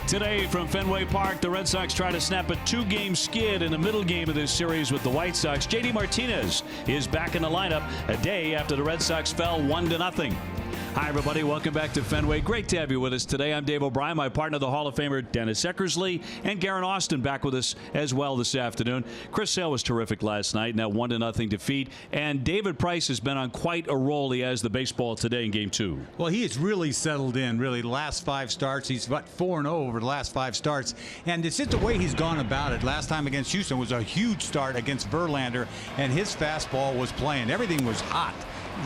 Today from Fenway Park, the Red Sox try to snap a two-game skid in the middle game of this series with the White Sox. JD Martinez is back in the lineup a day after the Red Sox fell 1-0. Hi, everybody. Welcome back to Fenway. Great to have you with us today. I'm Dave O'Brien, my partner, the Hall of Famer Dennis Eckersley, and Garen Austin back with us as well this afternoon. Chris Sale was terrific last night in that 1-0 defeat, and David Price has been on quite a roll. He has the baseball today in Game 2. Well, he has really settled in, really. The last 5 starts, he's about 4-0 over the last 5 starts, and it's just the way he's gone about it. Last time against Houston was a huge start against Verlander, and his fastball was playing. Everything was hot.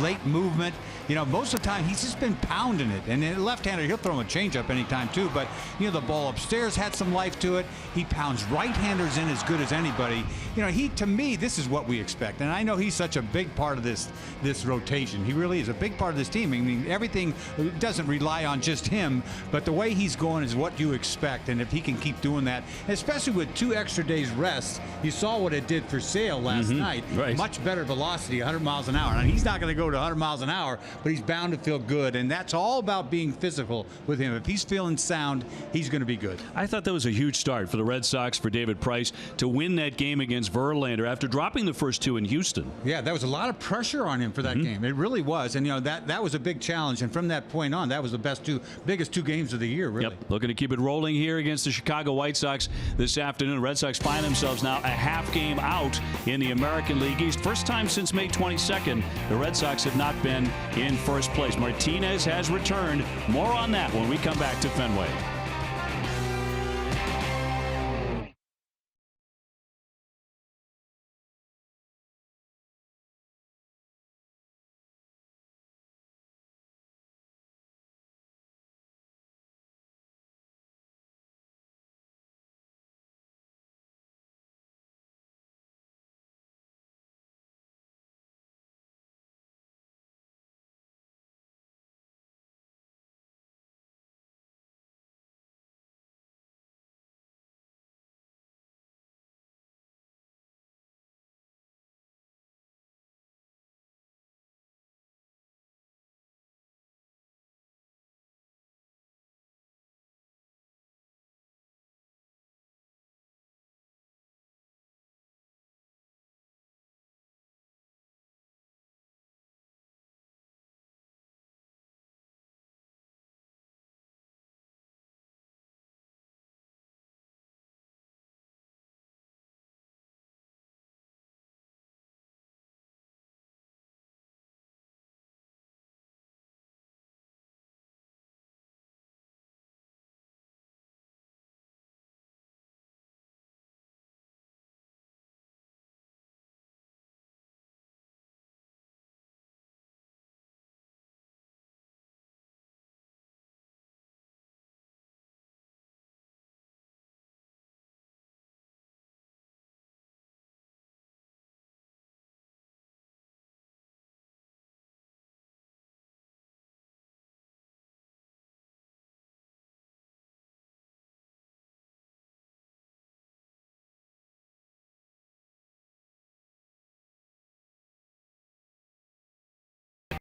Late movement. You know, most of the time he's just been pounding it. And then left-hander, he'll throw him a changeup anytime too. But you know, the ball upstairs had some life to it. He pounds right-handers in as good as anybody. You know, to me, this is what we expect. And I know he's such a big part of this rotation. He really is a big part of this team. I mean, everything doesn't rely on just him, but the way he's going is what you expect. And if he can keep doing that, especially with 2 extra days rest, you saw what it did for Sale last night. Right. Much better velocity, 100 miles an hour. And he's not going to go to 100 miles an hour, but he's bound to feel good, and that's all about being physical with him. If he's feeling sound, he's going to be good. I thought that was a huge start for the Red Sox, for David Price, to win that game against Verlander after dropping the first 2 in Houston. Yeah, there was a lot of pressure on him for that game. It really was, and you know that was a big challenge. And from that point on, that was the biggest 2 games of the year, really. Yep, looking to keep it rolling here against the Chicago White Sox this afternoon. The Red Sox find themselves now a half game out in the American League East. First time since May 22nd, the Red Sox have not been in first place. Martinez has returned. More on that when we come back to Fenway.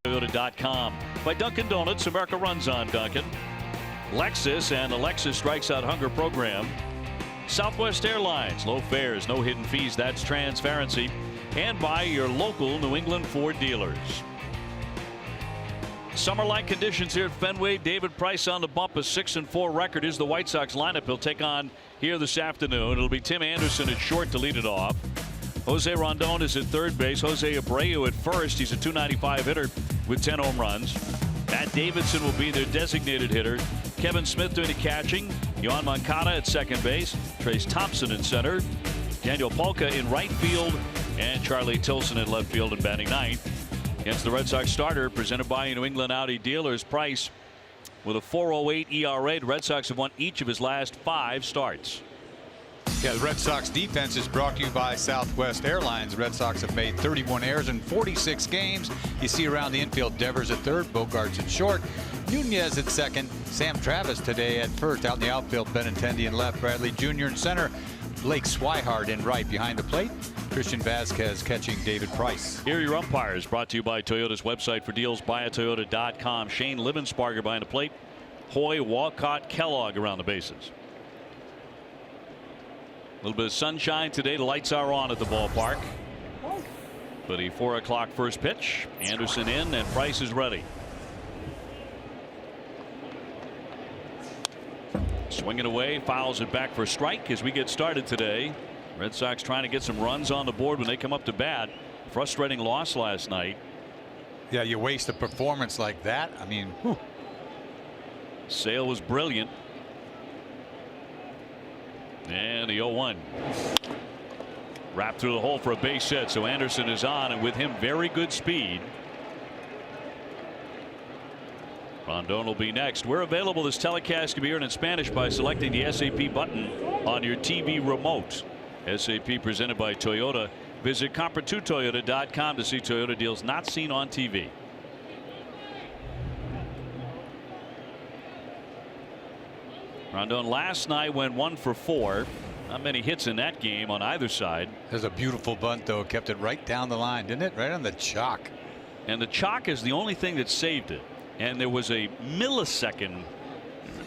Toyota.com. By Dunkin' Donuts, America runs on Dunkin'. Lexus and the Lexus Strikes Out Hunger program. Southwest Airlines, low fares, no hidden fees, that's transparency. And by your local New England Ford dealers. Summer-like conditions here at Fenway. David Price on the bump. A 6-4 record is the White Sox lineup he'll take on here this afternoon. It'll be Tim Anderson at short to lead it off. Jose Rondon is at third base. Jose Abreu at first. He's a .295 hitter with 10 home runs. Matt Davidson will be their designated hitter. Kevin Smith doing the catching. Yohan Moncada at second base. Trace Thompson in center. Daniel Polka in right field. And Charlie Tilson in left field and batting ninth. Against the Red Sox starter, presented by New England Audi dealers. Price with a 4.08 ERA. The Red Sox have won each of his last 5 starts. Yeah, the Red Sox defense is brought to you by Southwest Airlines. The Red Sox have made 31 errors in 46 games. You see around the infield, Devers at third, Bogarts at short, Nunez at second, Sam Travis today at first. Out in the outfield, Benintendi in left, Bradley Jr. in center, Blake Swihart in right. Behind the plate, Christian Vasquez catching David Price. Here are your umpires, brought to you by Toyota's website for deals, buyatoyota.com. Shane Livensparger behind the plate. Hoy, Walcott, Kellogg around the bases. little bit of sunshine today. The lights are on at the ballpark. But a 4 o'clock first pitch. Anderson in and Price is ready. Swinging away, fouls it back for a strike as we get started today. Red Sox trying to get some runs on the board when they come up to bat. Frustrating loss last night. Yeah, you waste a performance like that. I mean, whew. Sale was brilliant. And the 0-1. Wrapped through the hole for a base hit. So Anderson is on, and with him, very good speed. Rondon will be next. We're available. This telecast can be heard in Spanish by selecting the SAP button on your TV remote. SAP presented by Toyota. Visit Compare2Toyota.com to see Toyota deals not seen on TV. Rondon last night went 1 for 4. Not many hits in that game on either side. There's a beautiful bunt, though. Kept it right down the line, didn't it? Right on the chalk. And the chalk is the only thing that saved it. And there was a millisecond,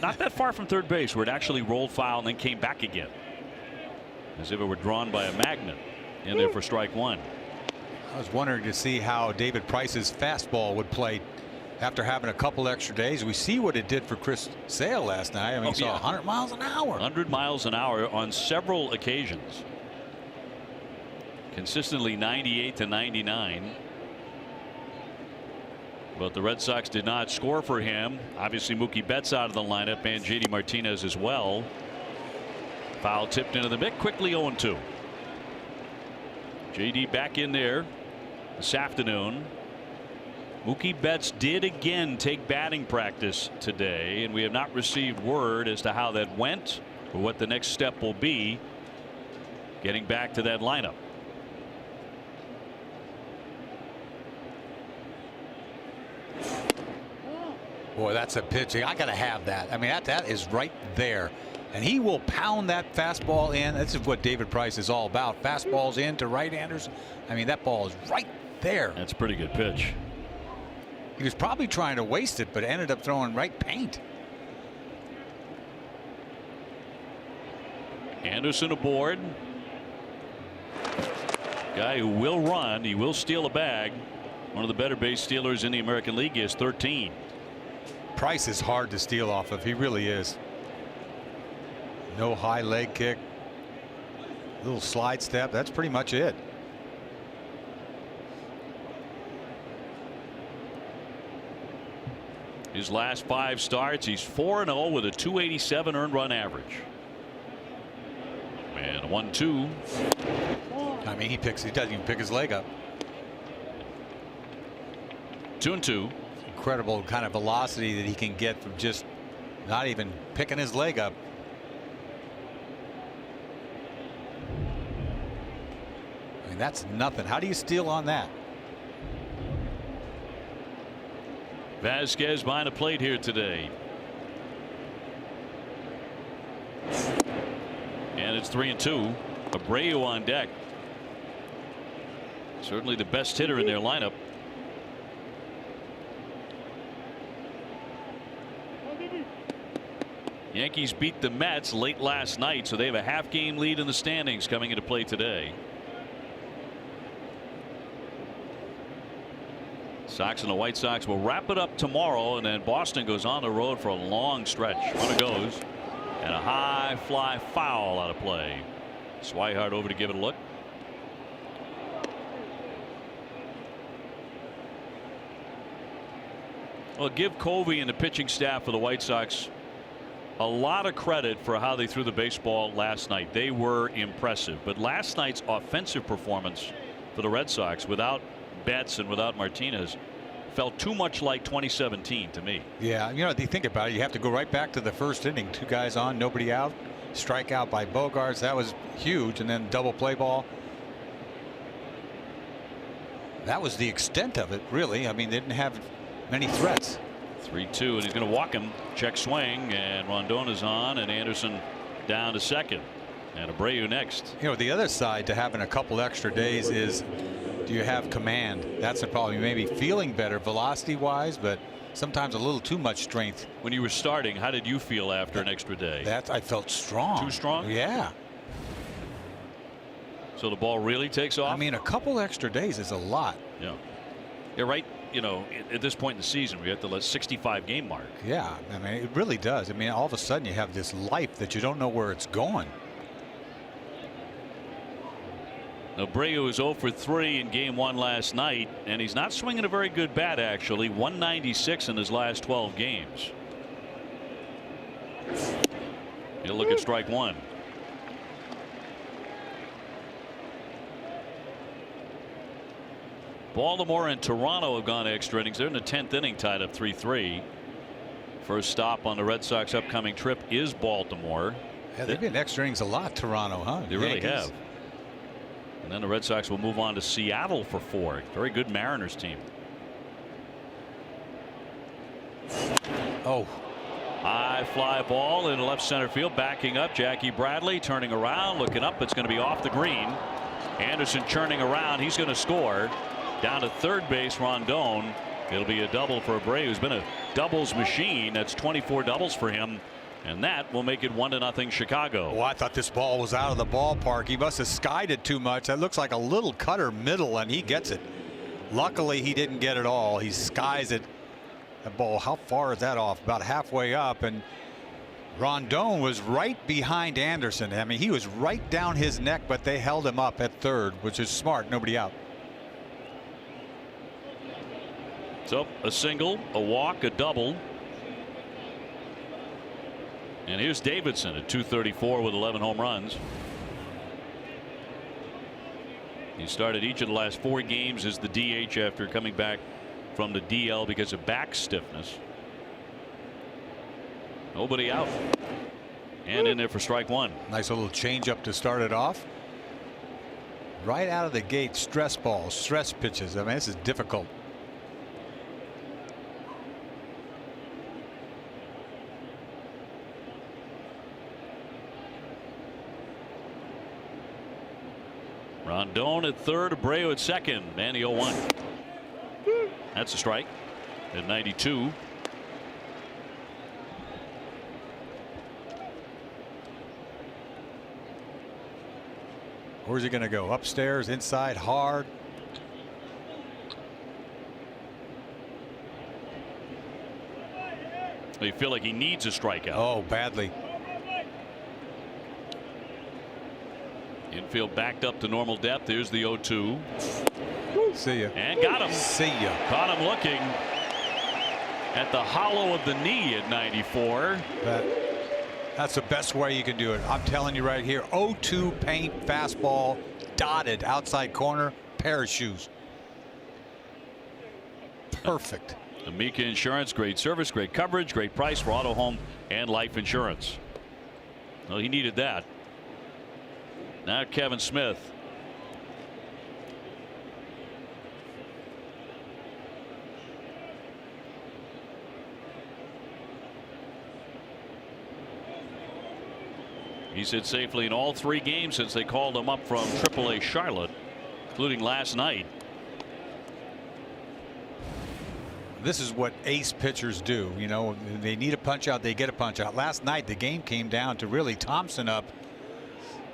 not that far from third base, where it actually rolled foul and then came back again, as if it were drawn by a magnet. In there for strike 1. I was wondering to see how David Price's fastball would play after having a couple extra days. We see what it did for Chris Sale last night. I mean, he saw 100 miles an hour. 100 miles an hour on several occasions. Consistently 98 to 99. But the Red Sox did not score for him. Obviously Mookie Betts out of the lineup and JD Martinez as well. Foul tipped into the mitt quickly. 0-2. JD back in there this afternoon. Mookie Betts did again take batting practice today, and we have not received word as to how that went or what the next step will be getting back to that lineup. Boy, that's a pitch. I got to have that. I mean, that is right there. And he will pound that fastball in. This is what David Price is all about. Fastballs in to right-handers. I mean, that ball is right there. That's a pretty good pitch. He was probably trying to waste it, but ended up throwing right paint. Anderson aboard. Guy who will run. He will steal a bag. One of the better base stealers in the American League. Is 13. Price is hard to steal off of. He really is. No high leg kick. Little slide step. That's pretty much it. His last 5 starts, he's 4-0 with a 287 earned run average. And 1-2. I mean, he doesn't even pick his leg up. 2-2. Incredible kind of velocity that he can get from just not even picking his leg up. I mean, that's nothing. How do you steal on that? Vasquez behind the plate here today. And it's 3-2. Abreu on deck. Certainly the best hitter in their lineup. Yankees beat the Mets late last night, so they have a half-game lead in the standings coming into play today. Sox and the White Sox will wrap it up tomorrow, and then Boston goes on the road for a long stretch. Runner goes, and a high fly foul out of play. Swihart over to give it a look. Well, give Covey and the pitching staff for the White Sox a lot of credit for how they threw the baseball last night. They were impressive, but last night's offensive performance for the Red Sox without Betts and without Martinez felt too much like 2017 to me. Yeah, you know, if you think about it, you have to go right back to the first inning. 2 guys on, nobody out. Strikeout by Bogaerts. That was huge. And then double play ball. That was the extent of it, really. I mean, they didn't have many threats. 3-2, and he's going to walk him. Check swing, and Rondon is on, and Anderson down to second. And Abreu next. You know, the other side to having a couple extra days is, do you have command? That's the problem. You may be feeling better velocity wise, but sometimes a little too much strength. When you were starting, how did you feel after an extra day? That I felt strong. Too strong? Yeah. So the ball really takes off. I mean, a couple extra days is a lot. Yeah. You're right. You know, at this point in the season, we're at the 65 game mark. Yeah, I mean, it really does. I mean, all of a sudden you have this life that you don't know where it's going. Abreu is 0 for 3 in game 1 last night, and he's not swinging a very good bat, actually. 196 in his last 12 games. He'll look at strike 1. Baltimore and Toronto have gone extra innings. They're in the 10th inning, tied up 3-3. First stop on the Red Sox upcoming trip is Baltimore. Yeah, they've been extra innings a lot, Toronto, huh? They really have. And then the Red Sox will move on to Seattle for 4. Very good Mariners team. Oh. High fly ball in left center field, backing up. Jackie Bradley turning around, looking up. It's going to be off the green. Anderson churning around. He's going to score. Down to third base, Rondon. It'll be a double for Abreu, who's been a doubles machine. That's 24 doubles for him. And that will make it 1-0 Chicago. Oh, I thought this ball was out of the ballpark. He must have skied it too much. That looks like a little cutter middle, and he gets it. Luckily, he didn't get it all. He skies it. That ball, how far is that off? About halfway up. And Rondon was right behind Anderson. I mean, he was right down his neck, but they held him up at third, which is smart. Nobody out. So a single, a walk, a double. And here's Davidson at 234 with 11 home runs. He started each of the last 4 games as the DH after coming back from the DL because of back stiffness. Nobody out. And in there for strike 1. Nice little changeup to start it off. Right out of the gate, stress balls, stress pitches. I mean, this is difficult. Rondon at third, Abreu at second, and the 0-1. That's a strike at 92. Where's he going to go? Upstairs, inside, hard. You feel like he needs a strikeout. Oh, badly. Infield backed up to normal depth. Here's the 0-2. See ya. And got him. See ya. Caught him looking at the hollow of the knee at 94. That's the best way you can do it. I'm telling you right here. 0-2 paint fastball dotted outside corner. Pair of shoes. Perfect. Amica Insurance, great service, great coverage, great price for auto, home, and life insurance. Well, he needed that. Now Kevin Smith. He's hit safely in all 3 games since they called him up from AAA Charlotte, including last night. This is what ace pitchers do. You know, they need a punch out, they get a punch out. Last night the game came down to really Thompson up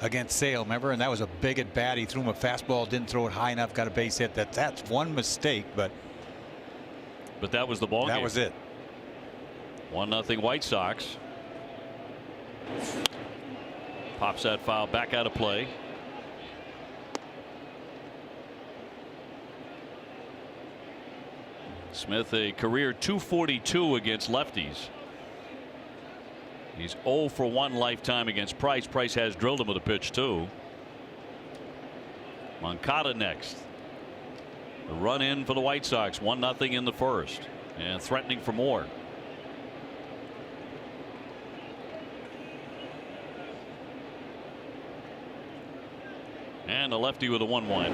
against Sale, remember, and that was a big at bat. He threw him a fastball, didn't throw it high enough, got a base hit. That's one mistake, but that was the ball game. That was it. 1-0 White Sox. Pops that foul back out of play. Smith a career .242 against lefties. He's 0 for 1 lifetime against Price. Price has drilled him with a pitch too. Moncada next. The run in for the White Sox. 1-0 in the first and threatening for more. And a lefty with a 1-1.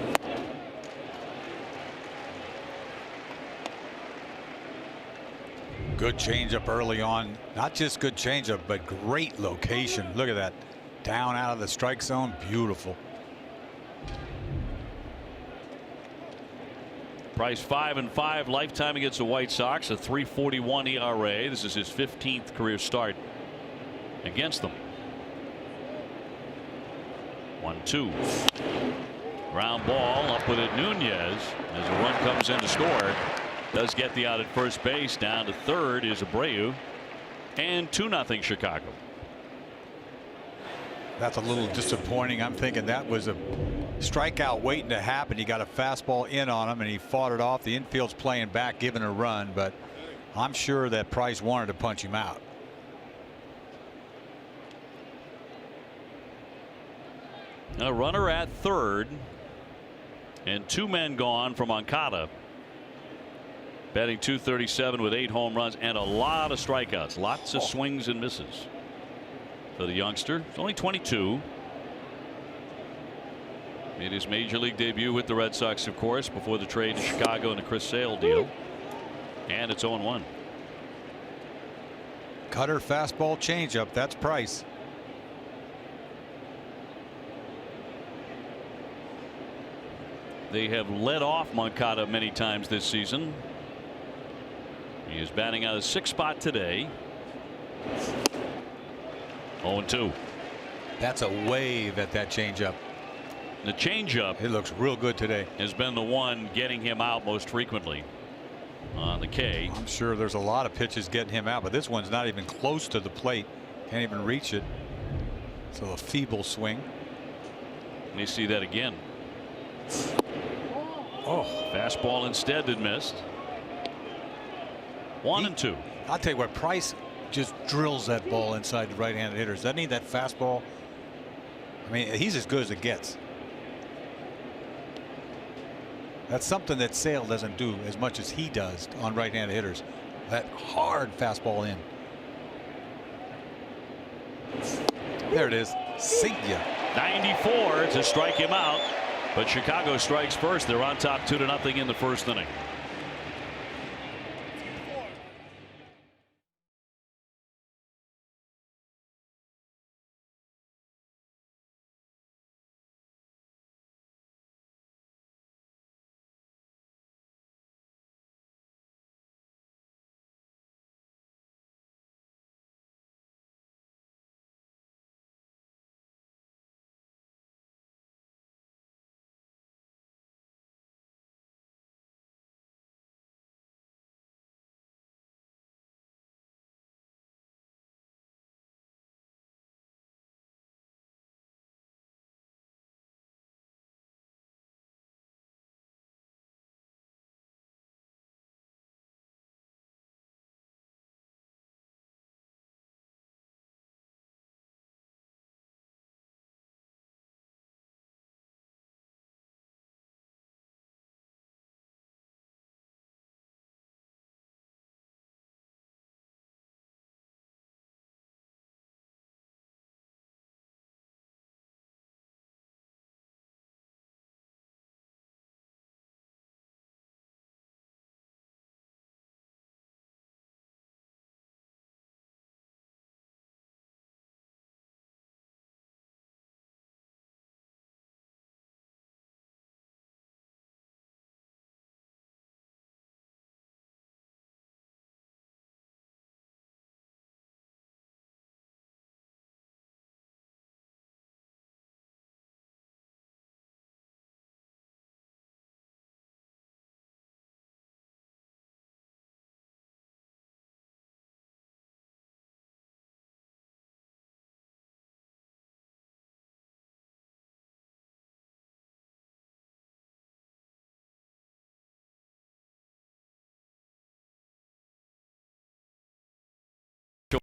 Good changeup early on. Not just good changeup, but great location. Look at that. Down out of the strike zone. Beautiful. Price 5-5 lifetime against the White Sox, a 3.41 ERA. This is his 15th career start against them. 1 1-2. Ground ball up with it. Nunez, as a run comes in to score, does get the out at first base. Down to third is Abreu, and 2-0 Chicago. That's a little disappointing. I'm thinking that was a strikeout waiting to happen. He got a fastball in on him and he fought it off. The infield's playing back, giving a run, but I'm sure that Price wanted to punch him out. A runner at third and 2 men gone from Moncada. Batting .237 with 8 home runs and a lot of strikeouts. Lots of swings and misses for the youngster. He's only 22. Made his major league debut with the Red Sox, of course, before the trade to Chicago and the Chris Sale deal. And it's 0-1. Cutter, fastball, changeup. That's Price. They have led off Moncada many times this season. He is batting out of 6th spot today. 0-2. That's a wave at that changeup. The changeup, it looks real good today, has been the one getting him out most frequently on the K. I'm sure there's a lot of pitches getting him out, but this one's not even close to the plate. Can't even reach it. So a feeble swing. You see that again. Oh, fastball instead that missed. 1-2. I'll tell you what, Price just drills that ball inside the right-handed hitters. Doesn't he? That fastball. I mean, he's as good as it gets. That's something that Sale doesn't do as much as he does on right-handed hitters. That hard fastball in. There it is. See ya. 94 to strike him out. But Chicago strikes first. They're on top 2-0 in the first inning.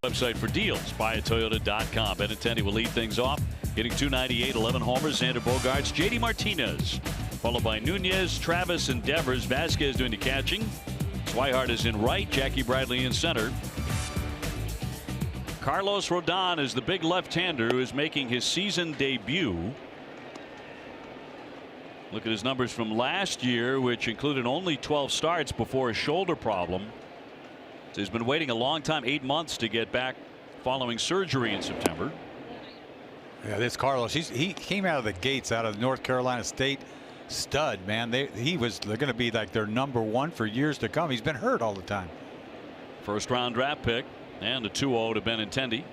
Website for deals. BuyAToyota.com. Benintendi will lead things off, hitting .298, 11 homers. Xander Bogaerts, JD Martinez, followed by Nunez, Travis, and Devers. Vasquez doing the catching. Swihart is in right. Jackie Bradley in center. Carlos Rodon is the big left-hander who is making his season debut. Look at his numbers from last year, which included only 12 starts before a shoulder problem. So he's been waiting a long time, 8 months, to get back following surgery in September. Yeah, this Carlos, he came out of the gates out of North Carolina State. Stud, man. They're going to be like their #1 for years to come. He's been hurt all the time. First round draft pick, and a 2-0 to Benintendi.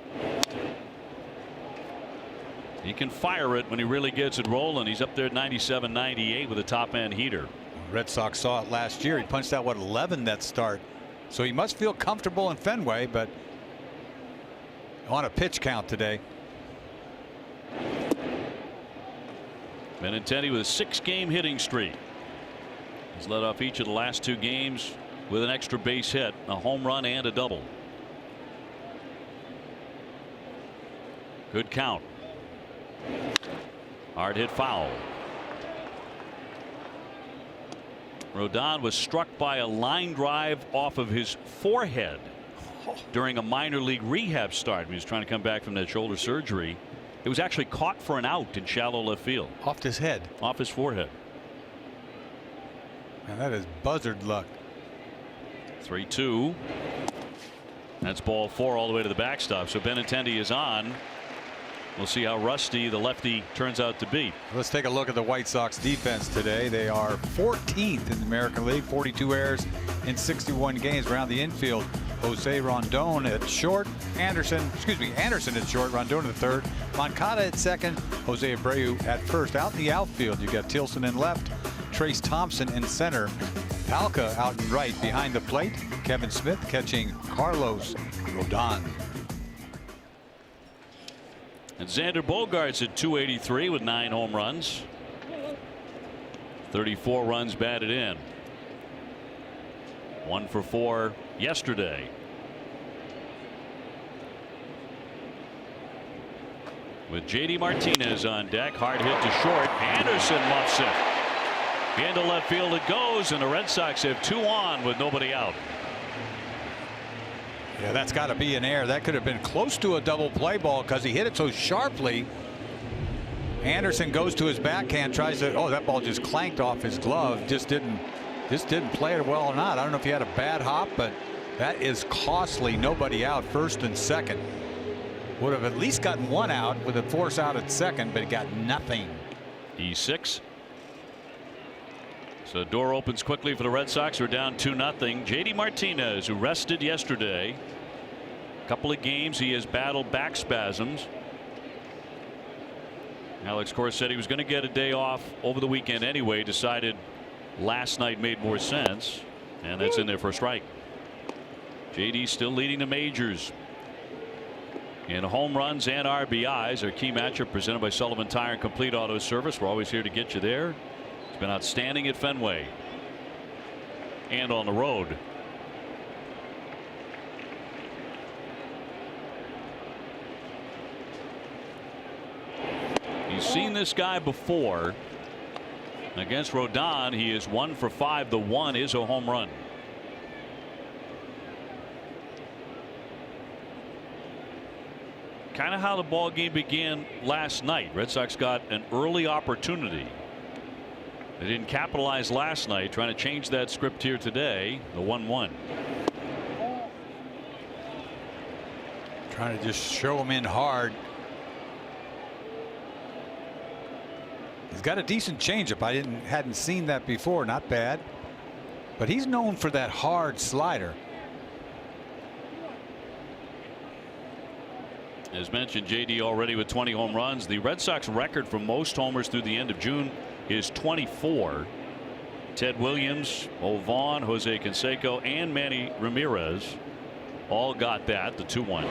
He can fire it when he really gets it rolling. He's up there at 97, 98 with a top end heater. Red Sox saw it last year. He punched out, what, 11 that start. So he must feel comfortable in Fenway, but on a pitch count today. Benintendi with a 6-game hitting streak. He's led off each of the last 2 games with an extra base hit, a home run and a double. Good count. Hard hit foul. Rodon was struck by a line drive off of his forehead during a minor league rehab start. He was trying to come back from that shoulder surgery. It was actually caught for an out in shallow left field. Off his head. Off his forehead. And that is buzzard luck. 3-2. That's ball 4 all the way to the backstop. So Benintendi is on. We'll see how rusty the lefty turns out to be. Let's take a look at the White Sox defense today. They are 14th in the American League, 42 errors in 61 games around the infield. Jose Rondon at short, Anderson at short, Rondon at third, Moncada at second, Jose Abreu at first. Out in the outfield, you got Tilson in left, Trace Thompson in center, Palka out in right behind the plate, Kevin Smith catching Carlos Rodon. And Xander Bogaerts at 283 with 9 home runs. 34 runs batted in. 1 for 4 yesterday. With JD Martinez on deck, hard hit to short. Anderson muffs it. Into left field it goes, and the Red Sox have 2 on with nobody out. Yeah, that's got to be an error. That could have been close to a double play ball because he hit it so sharply. Anderson goes to his backhand, tries to. Oh, that ball just clanked off his glove. Just didn't play it well or not. I don't know if he had a bad hop, but that is costly. Nobody out, first and second. Would have at least gotten 1 out with a force out at second, but he got nothing. E6. So door opens quickly for the Red Sox, who are down 2-0. JD Martinez, who rested yesterday. A couple of games he has battled back spasms. Alex Cora said he was going to get a day off over the weekend anyway. Decided last night made more sense, and that's in there for a strike. JD still leading the majors in home runs and RBIs. Our key matchup presented by Sullivan Tire and Complete Auto Service. We're always here to get you there. It's been outstanding at Fenway and on the road. He's seen this guy before. Against Rodon, he is 1 for 5. The 1 is a home run. Kind of how the ball game began last night. Red Sox got an early opportunity. They didn't capitalize last night. Trying to change that script here today. The 1-1. Trying to just show him in hard. He's got a decent changeup. I hadn't seen that before. Not bad. But he's known for that hard slider. As mentioned, JD already with 20 home runs. The Red Sox record for most homers through the end of June is 24. Ted Williams, Vaughn, Jose Canseco, and Manny Ramirez all got that. The 2-1.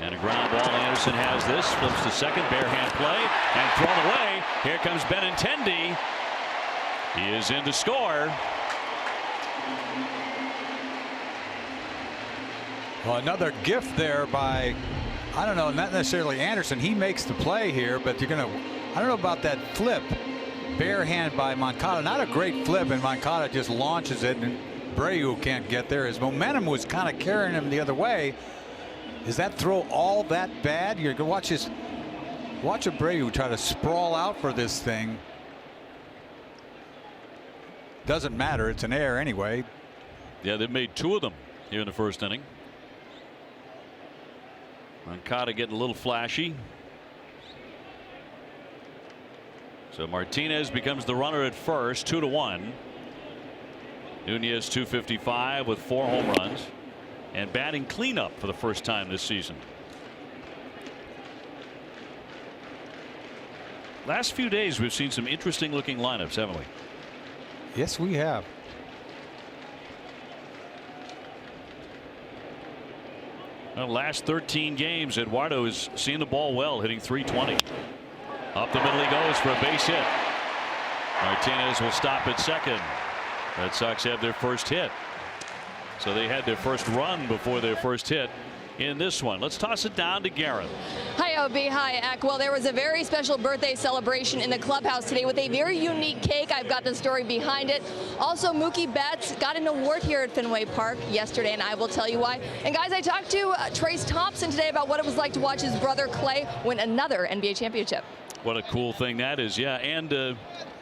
And a ground ball. Anderson has this. Flips to second. Bare hand play. And thrown away. Here comes Benintendi. He is in to score. Well, another gift there by, I don't know, not necessarily Anderson. He makes the play here, but you're going to, I don't know about that flip. Bare hand by Moncada. Not a great flip, and Moncada just launches it, and Abreu can't get there. His momentum was kind of carrying him the other way. Is that throw all that bad? You're going to watch Abreu try to sprawl out for this thing. Doesn't matter. It's an error anyway. Yeah, they made 2 of them here in the first inning. Moncada getting a little flashy. So Martinez becomes the runner at first. 2-1. Nunez 255 with 4 home runs and batting cleanup for the first time this season. Last few days we've seen some interesting looking lineups, haven't we? Yes, we have. Well, last 13 games, Eduardo is seeing the ball well, hitting .320. Up the middle he goes for a base hit. Martinez will stop at second. Red Sox have their first hit. So they had their first run before their first hit in this one. Let's toss it down to Garrett. Hi, OB. Hi, Eck. Well, there was a very special birthday celebration in the clubhouse today with a very unique cake. I've got the story behind it. Also, Mookie Betts got an award here at Fenway Park yesterday, and I will tell you why. And guys, I talked to Trace Thompson today about what it was like to watch his brother Clay win another NBA championship. What a cool thing that is. Yeah, and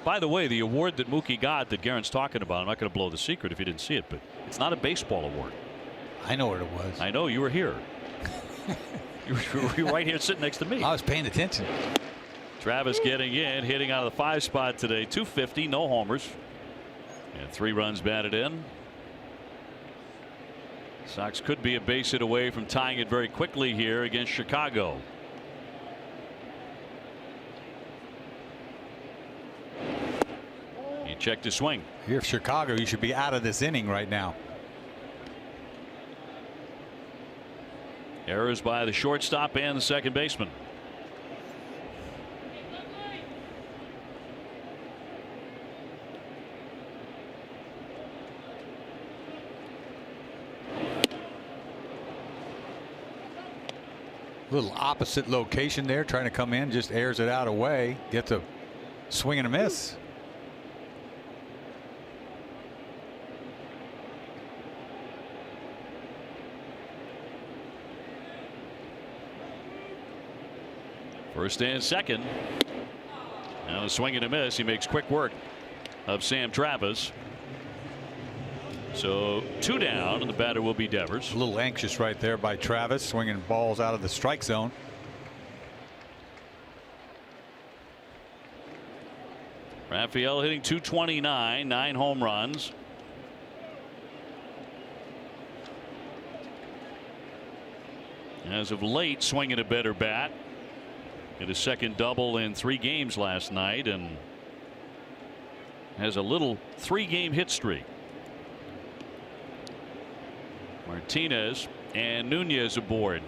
by the way, the award that Mookie got that Garrett's talking about, I'm not going to blow the secret if you didn't see it, but it's not a baseball award. I know what it was. I know, you were here. You were right here sitting next to me. I was paying attention. Travis getting in, hitting out of the 5 spot today. .250, no homers, and 3 runs batted in. Sox could be a base hit away from tying it very quickly here against Chicago. He checked his swing. You're Chicago, you should be out of this inning right now. Errors by the shortstop and the second baseman. Little opposite location there, trying to come in, just airs it out away, gets a swing and a miss. First and second. Now a swing and a miss. He makes quick work of Sam Travis. So 2 down, and the batter will be Devers. A little anxious right there by Travis, swinging balls out of the strike zone. Raphael hitting .229, 9 home runs. As of late, swinging a better bat. Hit a second double in 3 games last night and has a little 3-game hit streak. Martinez and Nunez aboard.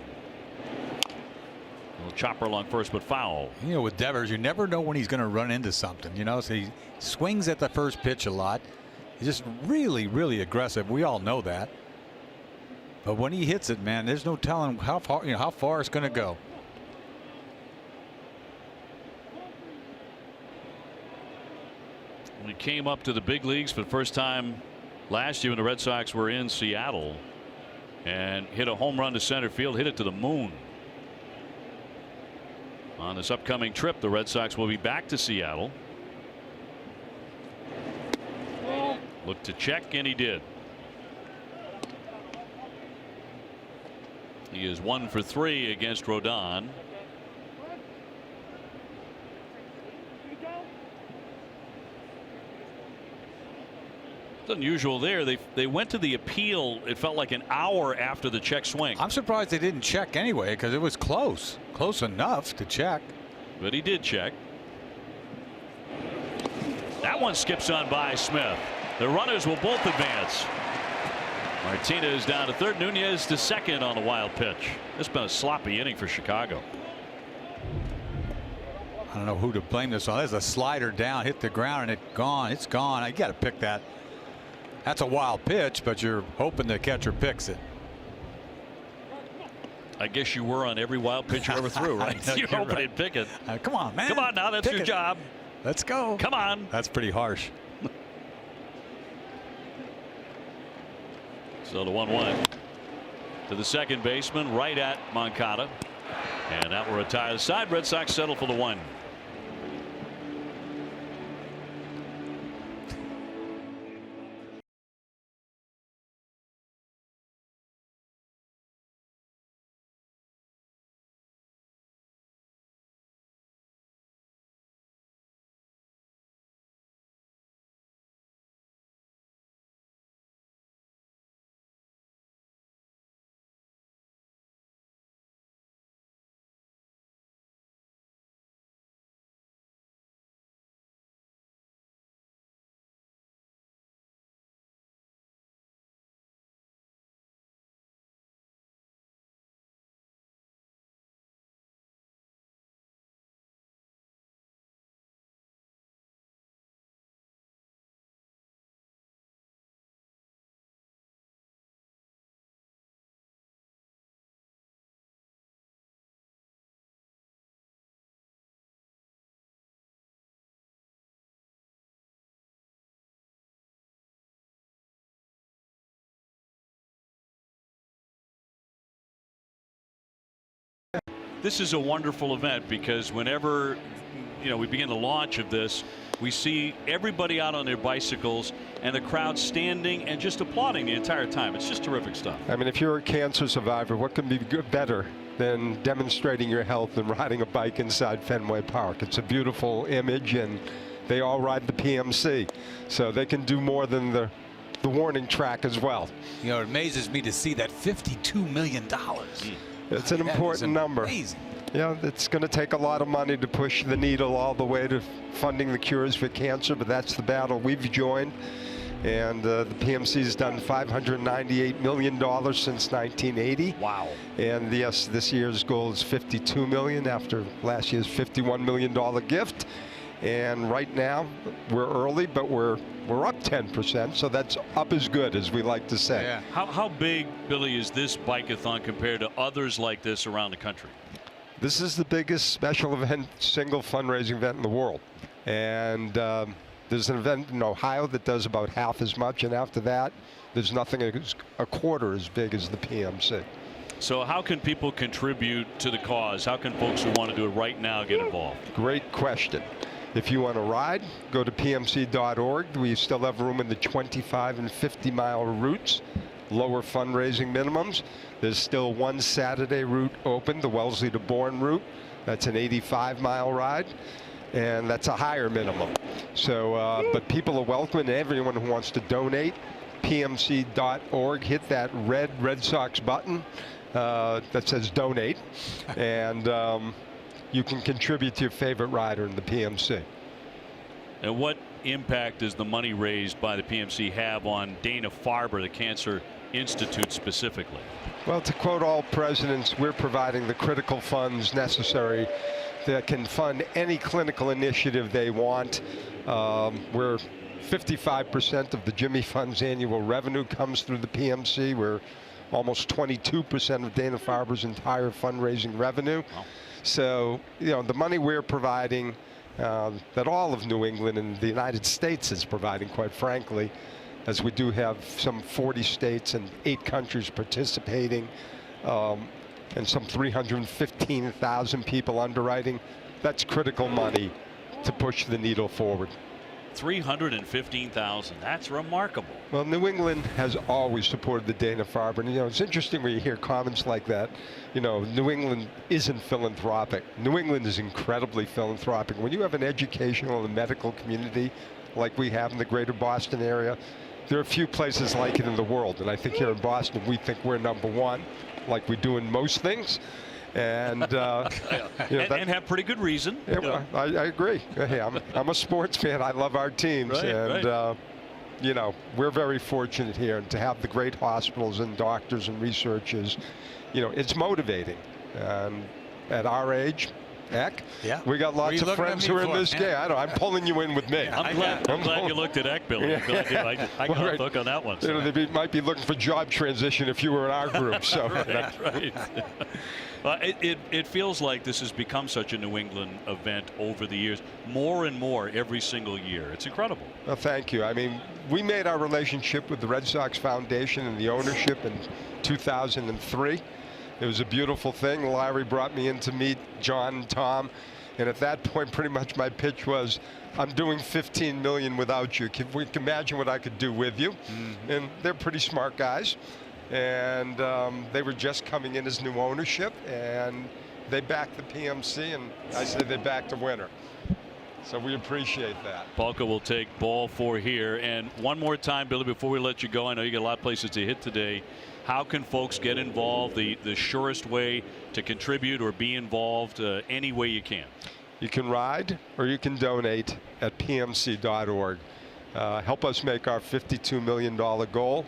A little chopper along first, but foul. You know, with Devers, you never know when he's going to run into something. You know, so he swings at the first pitch a lot. He's just really, really aggressive. We all know that. But when he hits it, man, there's no telling how far it's going to go. He came up to the big leagues for the first time last year when the Red Sox were in Seattle and hit a home run to center field, hit it to the moon. On this upcoming trip, the Red Sox will be back to Seattle. Looked to check, and he did. He is 1 for 3 against Rodon. It's unusual there. They went to the appeal. It felt like an hour after the check swing. I'm surprised they didn't check anyway, because it was close enough to check. But he did check. That one skips on by Smith. The runners will both advance. Martinez down to third. Nunez to second on the wild pitch. It's been a sloppy inning for Chicago. I don't know who to blame this on. There's a slider down, hit the ground, and it's gone. It's gone. You got to pick that. That's a wild pitch, but you're hoping the catcher picks it. I guess you were on every wild pitch you ever threw, right? You're hoping he'd pick it. Come on, man. Come on now. That's your job. Let's go. Come on. That's pretty harsh. So the 1-1 to the second baseman, right at Moncada, and that will retire the side. Red Sox settle for the 1. this is a wonderful event because whenever we begin the launch of this, we see everybody out on their bicycles and the crowd standing and just applauding the entire time. It's just terrific stuff. I mean, if you're a cancer survivor, what can be better than demonstrating your health and riding a bike inside Fenway Park? It's a beautiful image, and they all ride the PMC, so they can do more than the warning track as well. It amazes me to see that $52 million. It's an important number. Amazing. Yeah, it's going to take a lot of money to push the needle all the way to funding the cures for cancer, but that's the battle we've joined. And the PMC has done $598 million since 1980. Wow. And yes, this year's goal is $52 million after last year's $51 million gift. And right now, we're early, but we're up 10%, so that's up as good, as we like to say. Yeah. How big, Billy, is this bike-a-thon compared to others like this around the country? This is the biggest special event, single fundraising event in the world. And there's an event in Ohio that does about half as much, and after that, there's nothing a quarter as big as the PMC. So how can people contribute to the cause? How can folks who want to do it right now get involved? Great question. If you want to ride, go to pmc.org. We still have room in the 25 and 50-mile routes, lower fundraising minimums. There's still one Saturday route open, the Wellesley to Bourne route. That's an 85-mile ride, and that's a higher minimum. So, but people are welcome, and everyone who wants to donate, pmc.org, hit that Red Sox button that says donate, and you can contribute to your favorite rider in the PMC. And what impact does the money raised by the PMC have on Dana-Farber, the Cancer Institute specifically? Well, to quote all presidents, we're providing the critical funds necessary that can fund any clinical initiative they want. We're 55% of the Jimmy Fund's annual revenue comes through the PMC. We're almost 22% of Dana-Farber's entire fundraising revenue. Wow. So, the money we're providing, that all of New England and the United States is providing, quite frankly, as we do have some 40 states and 8 countries participating, and some 315,000 people underwriting. That's critical money to push the needle forward. 315,000. That's remarkable. Well, New England has always supported the Dana-Farber. And, it's interesting when you hear comments like that. New England isn't philanthropic. New England is incredibly philanthropic. When you have an educational and medical community like we have in the greater Boston area, there are a few places like it in the world. And I think here in Boston, we think we're number one, like we do in most things. And, and have pretty good reason. Yeah, I agree. Hey, I'm a sports fan. I love our teams. Right, and, we're very fortunate here to have the great hospitals and doctors and researchers. It's motivating. And at our age, heck, yeah, we got lots of friends who are in this game. I'm pulling you in with me. I'm glad you looked at Eck, Billy. I got a hook on that one. So. They might be looking for job transition if you were in our group. So. right. Well, it feels like this has become such a New England event over the years, more and more every single year. It's incredible. Well, thank you. I mean, we made our relationship with the Red Sox Foundation and the ownership in 2003. It was a beautiful thing. Larry brought me in to meet John and Tom, and at that point, pretty much my pitch was, I'm doing $15 million without you. Can we imagine what I could do with you? Mm-hmm. And they're pretty smart guys. And they were just coming in as new ownership, and they backed the PMC, and I say they backed a winner. So we appreciate that. Polka will take ball 4 here. And one more time, Billy, before we let you go, I know you got a lot of places to hit today. How can folks get involved? The surest way to contribute or be involved, any way you can. You can ride or you can donate at pmc.org. Help us make our $52 million goal.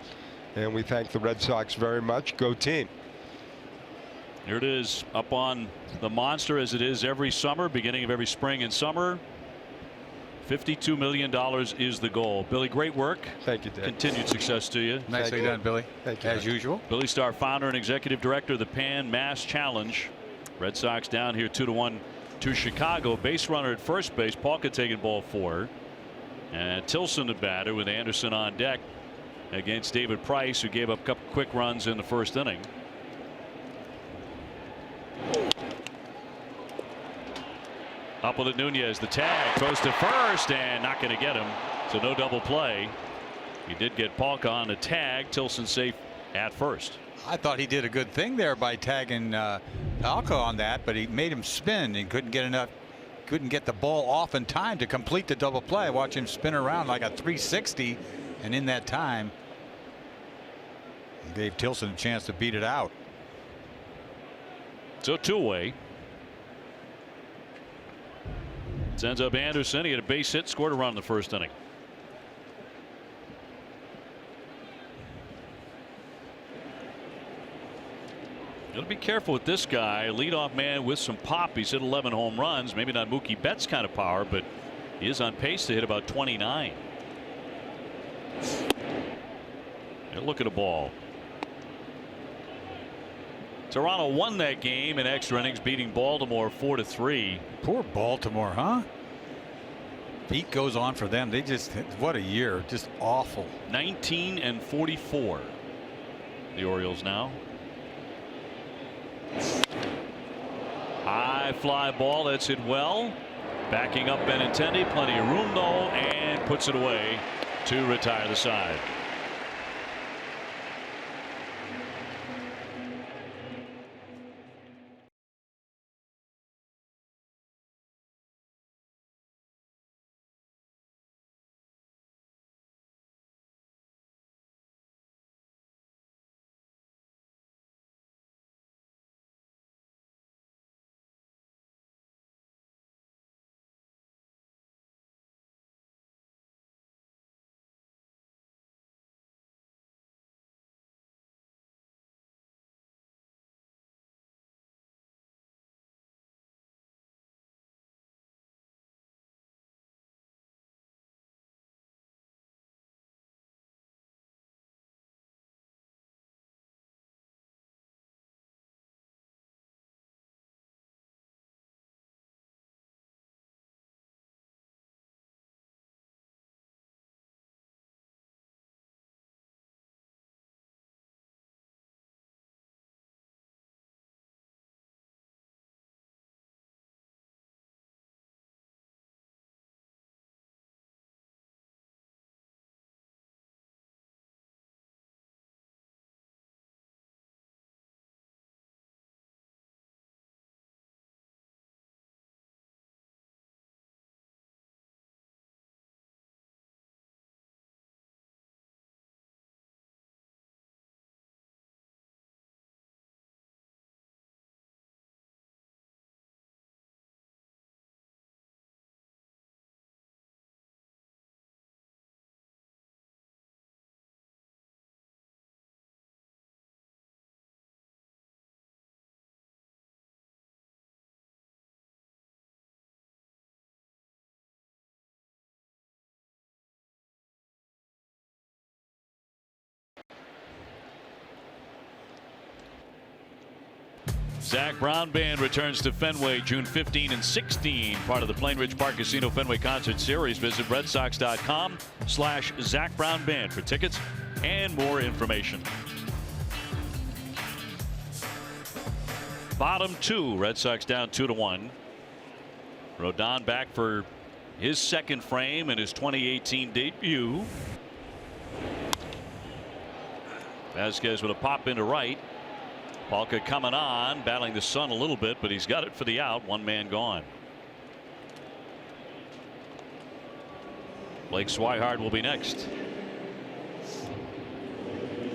And we thank the Red Sox very much. Go team. Here it is up on the monster as it is every summer, beginning of every spring and summer. $52 million is the goal. Billy, great work. Thank you, Dave. Continued success to you. Nicely done, Billy. Thank you. As usual. Billy Starr, founder and executive director of the Pan Mass Challenge. Red Sox down here 2-1 to Chicago. Base runner at first base. Polka taking ball 4. And Tilson the batter with Anderson on deck against David Price, who gave up a couple quick runs in the first inning. Up with it, Nunez. The tag goes to first and not going to get him. So no double play. He did get Palka on the tag. Tilson safe at first. I thought he did a good thing there by tagging Palka on that, but he made him spin and couldn't get the ball off in time to complete the double play. Watch him spin around like a 360, and in that time gave Tilson a chance to beat it out. So two-way. Sends up Anderson. He had a base hit, scored a run in the first inning. Got to be careful with this guy. Leadoff man with some pop. He's hit 11 home runs. Maybe not Mookie Betts kind of power, but he is on pace to hit about 29. And look at the ball. Toronto won that game in extra innings, beating Baltimore 4-3. Poor Baltimore, huh? Beat goes on for them. They just, what a year. Just awful. 19-44. The Orioles now. High fly ball. That's hit well. Backing up Benintendi. Plenty of room though, and puts it away to retire the side. Zach Brown Band returns to Fenway June 15 and 16, part of the Plainridge Park Casino Fenway Concert Series. Visit redsox.com/Zach Brown Band for tickets and more information. Bottom two, Red Sox down 2-1. Rodon back for his second frame in his 2018 debut. Vasquez with a pop into right. Palka coming on, battling the sun a little bit, but he's got it for the out. One man gone. Blake Swihart will be next.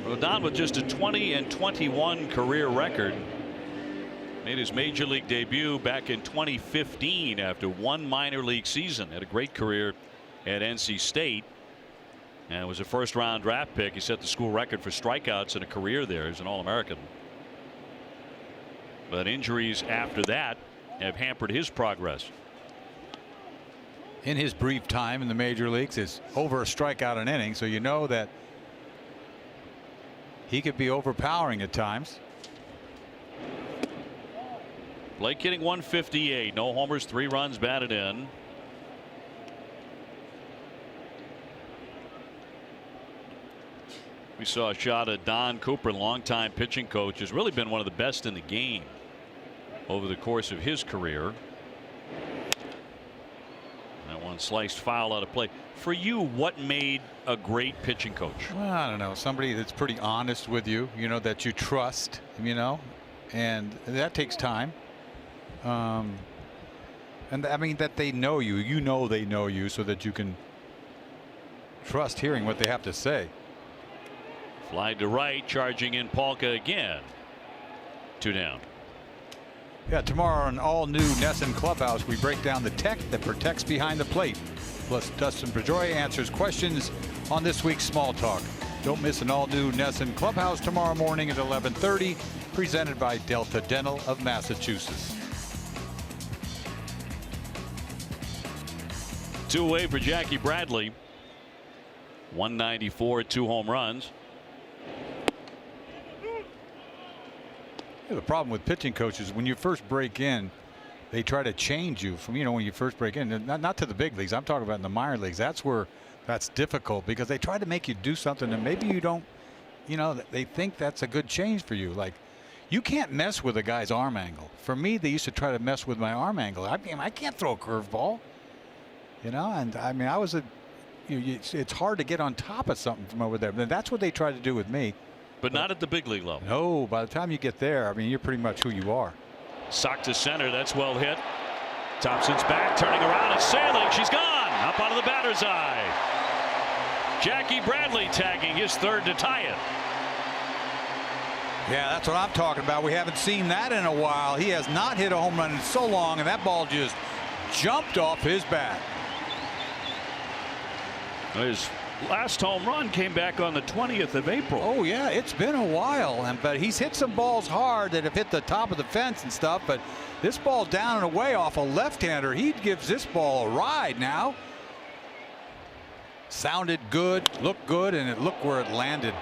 Rodon with just a 20-21 career record. Made his major league debut back in 2015 after one minor league season. Had a great career at NC State. And was a first-round draft pick. He set the school record for strikeouts in a career there as an All-American. But injuries after that have hampered his progress. In his brief time in the major leagues, it's over a strikeout an inning, so you know that he could be overpowering at times. Blake hitting 158, no homers, 3 runs batted in. We saw a shot at Don Cooper, longtime pitching coach, has really been one of the best in the game over the course of his career. sliced foul out of play. For you, what made a great pitching coach? Well, I don't know. Somebody that's pretty honest with you, that you trust, and that takes time. And I mean that they know you. They know you, so that you can trust hearing what they have to say. Fly to right, charging in Polka again. 2 down. Yeah, tomorrow on all new Nesson Clubhouse, we break down the tech that protects behind the plate. Plus, Dustin Pedroia answers questions on this week's Small Talk. Don't miss an all new Nesson Clubhouse tomorrow morning at 11:30, presented by Delta Dental of Massachusetts. 2 away for Jackie Bradley. 194, 2 home runs. The problem with pitching coaches, when you first break in, they try to change you from, when you first break in, not to the big leagues. I'm talking about in the minor leagues. That's where that's difficult, because they try to make you do something and maybe you don't, they think that's a good change for you. Like, you can't mess with a guy's arm angle. For me, they used to try to mess with my arm angle. I can't throw a curveball, and I mean, it's hard to get on top of something from over there. But that's what they try to do with me. But not at the big league level. No, by the time you get there, I mean, you're pretty much who you are. Sock to center. That's well hit. Thompson's back, turning around and sailing. She's gone. Up out of the batter's eye. Jackie Bradley tagging his 3rd to tie it. Yeah, that's what I'm talking about. We haven't seen that in a while. He has not hit a home run in so long, and that ball just jumped off his bat. His last home run came back on the 20th of April. Oh yeah, it's been a while, but he's hit some balls hard that have hit the top of the fence and stuff. But this ball down and away off a left-hander, he gives this ball a ride now. Sounded good, looked good, and look where it landed.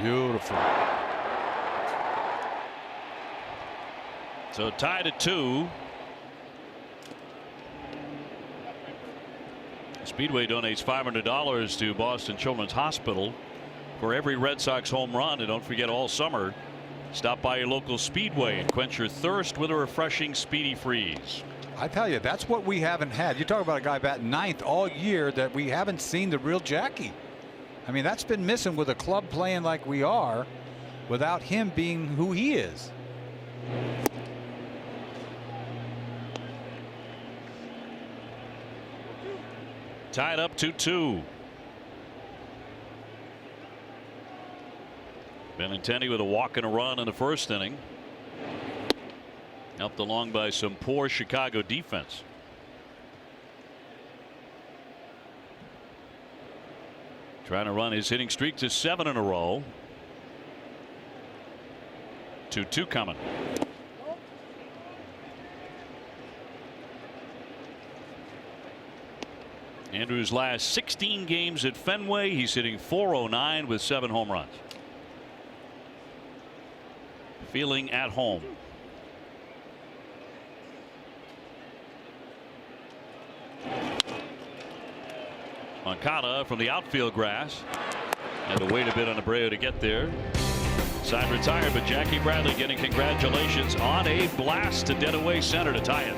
Beautiful. So tied at 2. Speedway donates $500 to Boston Children's Hospital for every Red Sox home run. And don't forget, all summer, stop by your local Speedway and quench your thirst with a refreshing Speedy Freeze. I tell you, that's what we haven't had. You talk about a guy batting 9th all year, that we haven't seen the real Jackie. I mean, that's been missing with a club playing like we are, without him being who he is. Tied up 2-2. Benintendi with a walk and a run in the 1st inning. Helped along by some poor Chicago defense. Trying to run his hitting streak to 7 in a row. 2-2 coming. Andrew's last 16 games at Fenway, he's hitting .409 with 7 home runs. Feeling at home. Moncada from the outfield grass. Had to wait a bit on Abreu to get there. Side retired, but Jackie Bradley getting congratulations on a blast to dead away center to tie it.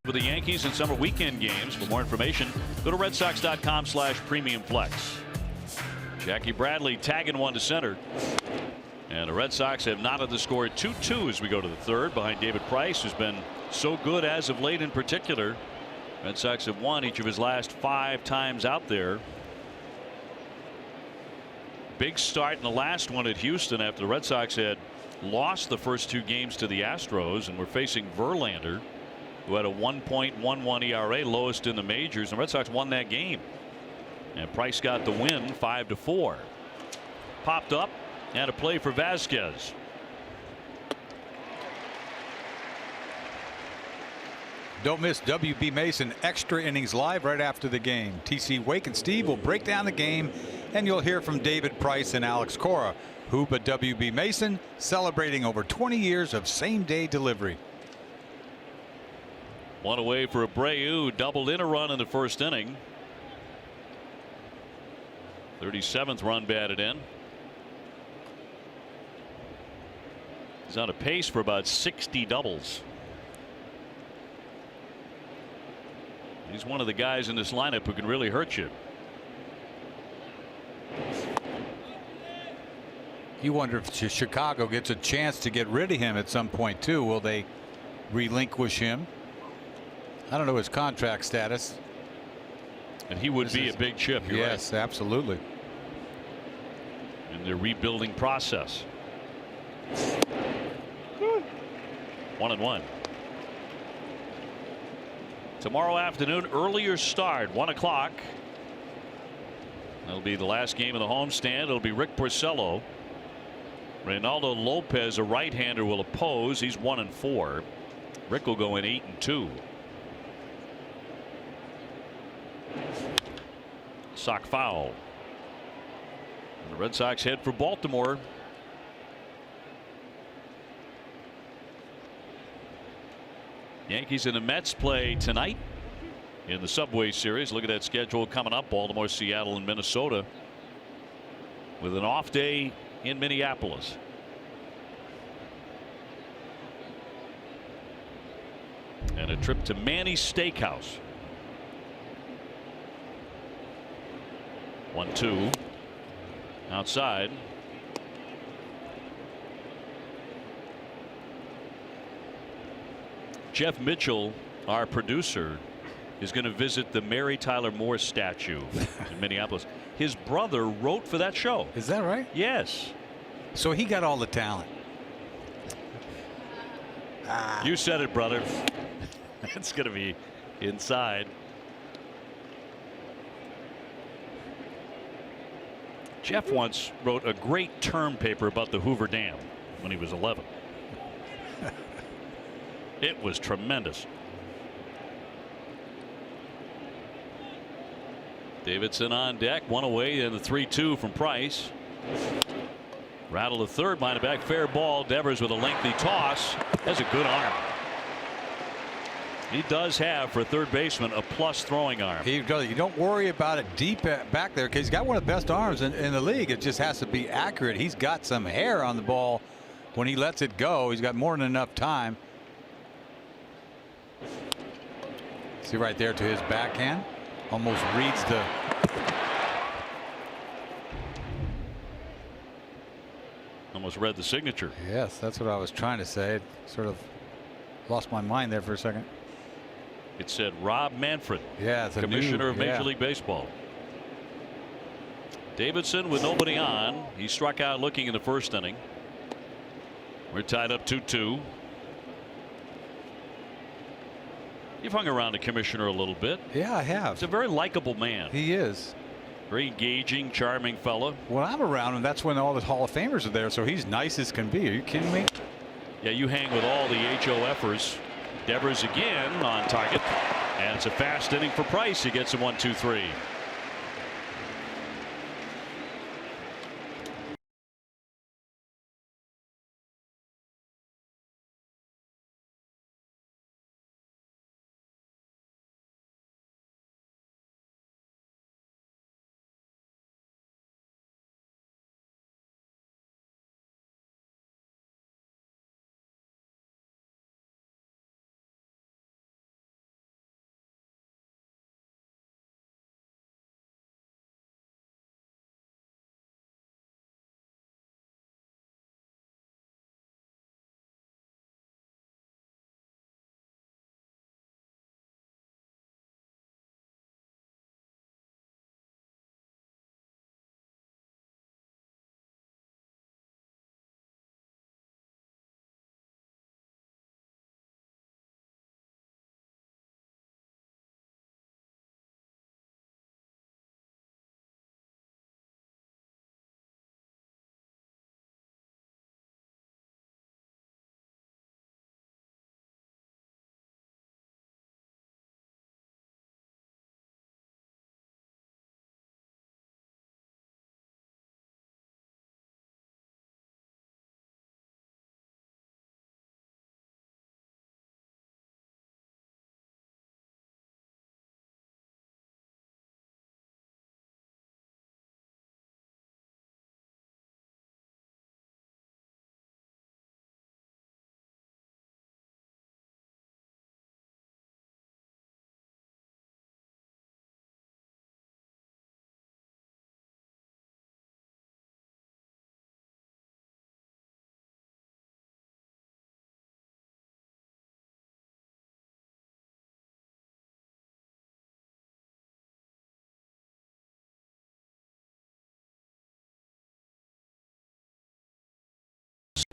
for the Yankees in summer weekend games. For more information, go to redsox.com/premiumflex. Jackie Bradley tagging one to center. And the Red Sox have knotted the score at 2-2 as we go to the third behind David Price, who's been so good as of late in particular. Red Sox have won each of his last 5 times out there. Big start in the last one at Houston after the Red Sox had lost the first 2 games to the Astros and were facing Verlander, who had a 1.11 ERA, lowest in the majors, and the Red Sox won that game. And Price got the win 5-4. Popped up and a play for Vasquez. Don't miss WB Mason Extra Innings live right after the game. TC Wake and Steve will break down the game, and you'll hear from David Price and Alex Cora. Who but WB Mason, celebrating over 20 years of same-day delivery. One away for Abreu, doubled in a run in the first inning. 37th run batted in. He's on a pace for about 60 doubles. He's one of the guys in this lineup who can really hurt you. You wonder if Chicago gets a chance to get rid of him at some point too. Will they relinquish him? I don't know his contract status. And he would be a big chip. You're yes, right. Absolutely. In their rebuilding process. 1-1. Tomorrow afternoon, earlier start, 1 o'clock. That'll be the last game of the homestand. It'll be Rick Porcello. Reynaldo Lopez, a right-hander, will oppose. He's 1-4. Rick will go in 8-2. Sock foul. And the Red Sox head for Baltimore. Yankees and the Mets play tonight in the Subway Series. Look at that schedule coming up. Baltimore, Seattle, and Minnesota, with an off day in Minneapolis. And a trip to Manny's Steakhouse. 1-2 outside. Jeff Mitchell, our producer, is going to visit the Mary Tyler Moore statue in Minneapolis. His brother wrote for that show. Is that right? Yes. So he got all the talent. You said it, brother. It's going to be inside. Jeff once wrote a great term paper about the Hoover Dam when he was 11. It was tremendous. Davidson on deck, one away, and the 3-2 from Price. Rattle the third, behind the back, fair ball. Devers with a lengthy toss. Has a good arm. He does have, for a third baseman, a plus throwing arm. He does. You don't worry about it deep back there because he's got one of the best arms in the league. It just has to be accurate. He's got some hair on the ball when he lets it go. He's got more than enough time. See right there to his backhand. Almost reads the. Almost read the signature. Yes, that's what I was trying to say. Sort of lost my mind there for a second. It said Rob Manfred, yeah, it's commissioner of Major League Baseball. Davidson with nobody on. He struck out looking in the first inning. We're tied up 2-2. You've hung around the commissioner a little bit. Yeah, I have. He's a very likable man. He is. Very engaging, charming fellow. When I'm around him, that's when all the Hall of Famers are there, so he's nice as can be. Are you kidding me? Yeah, you hang with all the HOFers. Devers again on target, and it's a fast inning for Price. He gets a 1-2-3.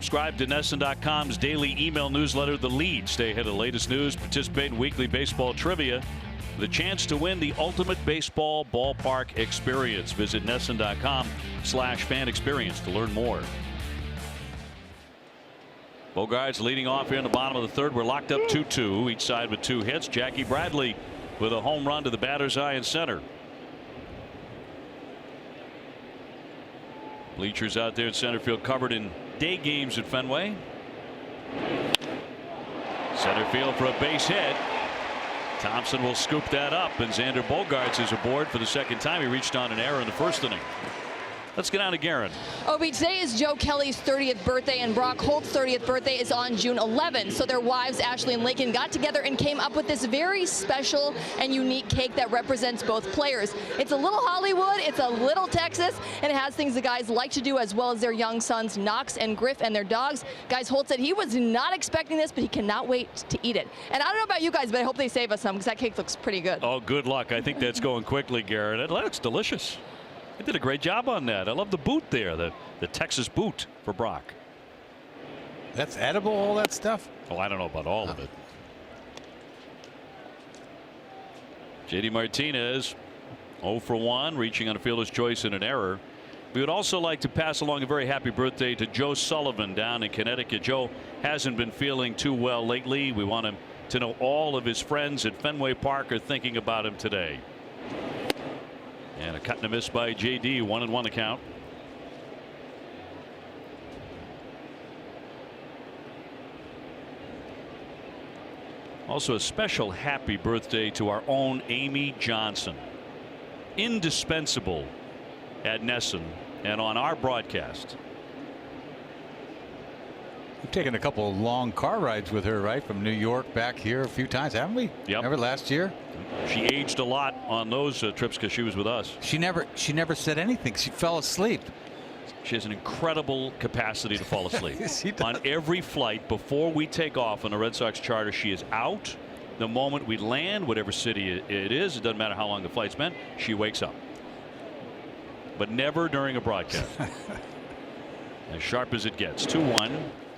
Subscribe to NESN.com's daily email newsletter, The Lead. Stay ahead of the latest news. Participate in weekly baseball trivia. The chance to win the ultimate baseball ballpark experience. Visit NESN.com/fan experience to learn more. Bogaerts leading off here in the bottom of the third. We're locked up 2-2, each side with 2 hits. Jackie Bradley with a home run to the batter's eye in center. Bleachers out there in center field covered in day games at Fenway. Center field for a base hit. Thompson will scoop that up, and Xander Bogaerts is aboard for the second time. He reached on an error in the first inning. Let's get on to Garen. Obi, today is Joe Kelly's 30th birthday, and Brock Holt's 30th birthday is on June 11th. So their wives, Ashley and Lincoln, got together and came up with this very special and unique cake that represents both players. It's a little Hollywood, it's a little Texas, and it has things the guys like to do, as well as their young sons, Knox and Griff, and their dogs. Guys, Holt said he was not expecting this, but he cannot wait to eat it. And I don't know about you guys, but I hope they save us some, because that cake looks pretty good. Oh, good luck. I think that's going quickly, Garen. It looks delicious. They did a great job on that. I love the boot there, the Texas boot for Brock. That's edible, all that stuff? Oh, I don't know about all of it. JD Martinez 0 for 1, reaching on a fielder's choice and an error. We would also like to pass along a very happy birthday to Joe Sullivan down in Connecticut. Joe hasn't been feeling too well lately. We want him to know all of his friends at Fenway Park are thinking about him today. And a cut and a miss by JD, 1-1 the count. Also a special happy birthday to our own Amy Johnson. Indispensable at NESN and on our broadcast. We've taken a couple of long car rides with her, right, from New York back here a few times, haven't we? Yep. Remember last year? She aged a lot on those trips because she was with us. She never said anything. She fell asleep. She has an incredible capacity to fall asleep. She does. On every flight before we take off on a Red Sox charter, she is out. The moment we land, whatever city it is, it doesn't matter how long the flight's been, she wakes up. But never during a broadcast. As sharp as it gets. 2-1.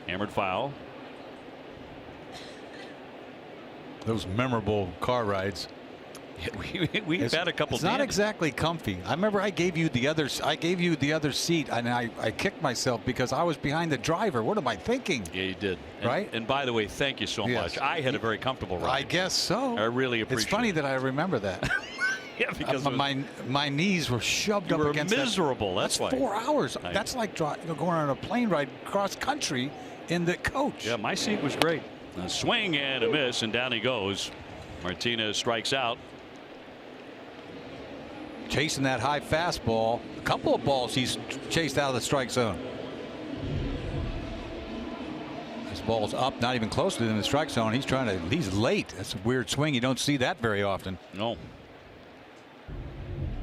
Hammered foul. Those memorable car rides. We've had a couple. It's not exactly comfy. I remember I gave you the other seat, and I kicked myself because I was behind the driver. What am I thinking? Yeah, you did. Right. And by the way, thank you so much. I had a very comfortable ride. I guess so. I really appreciate it. It's funny that I remember that. Yeah, because my knees were shoved up against that. Miserable. That's why. 4 hours. That's like going on a plane ride cross country in the coach. Yeah, my seat was great. A swing and a miss, and down he goes. Martinez strikes out. Chasing that high fastball. A couple of balls he's chased out of the strike zone. This ball's up, not even close to the strike zone. He's late. That's a weird swing. You don't see that very often. No.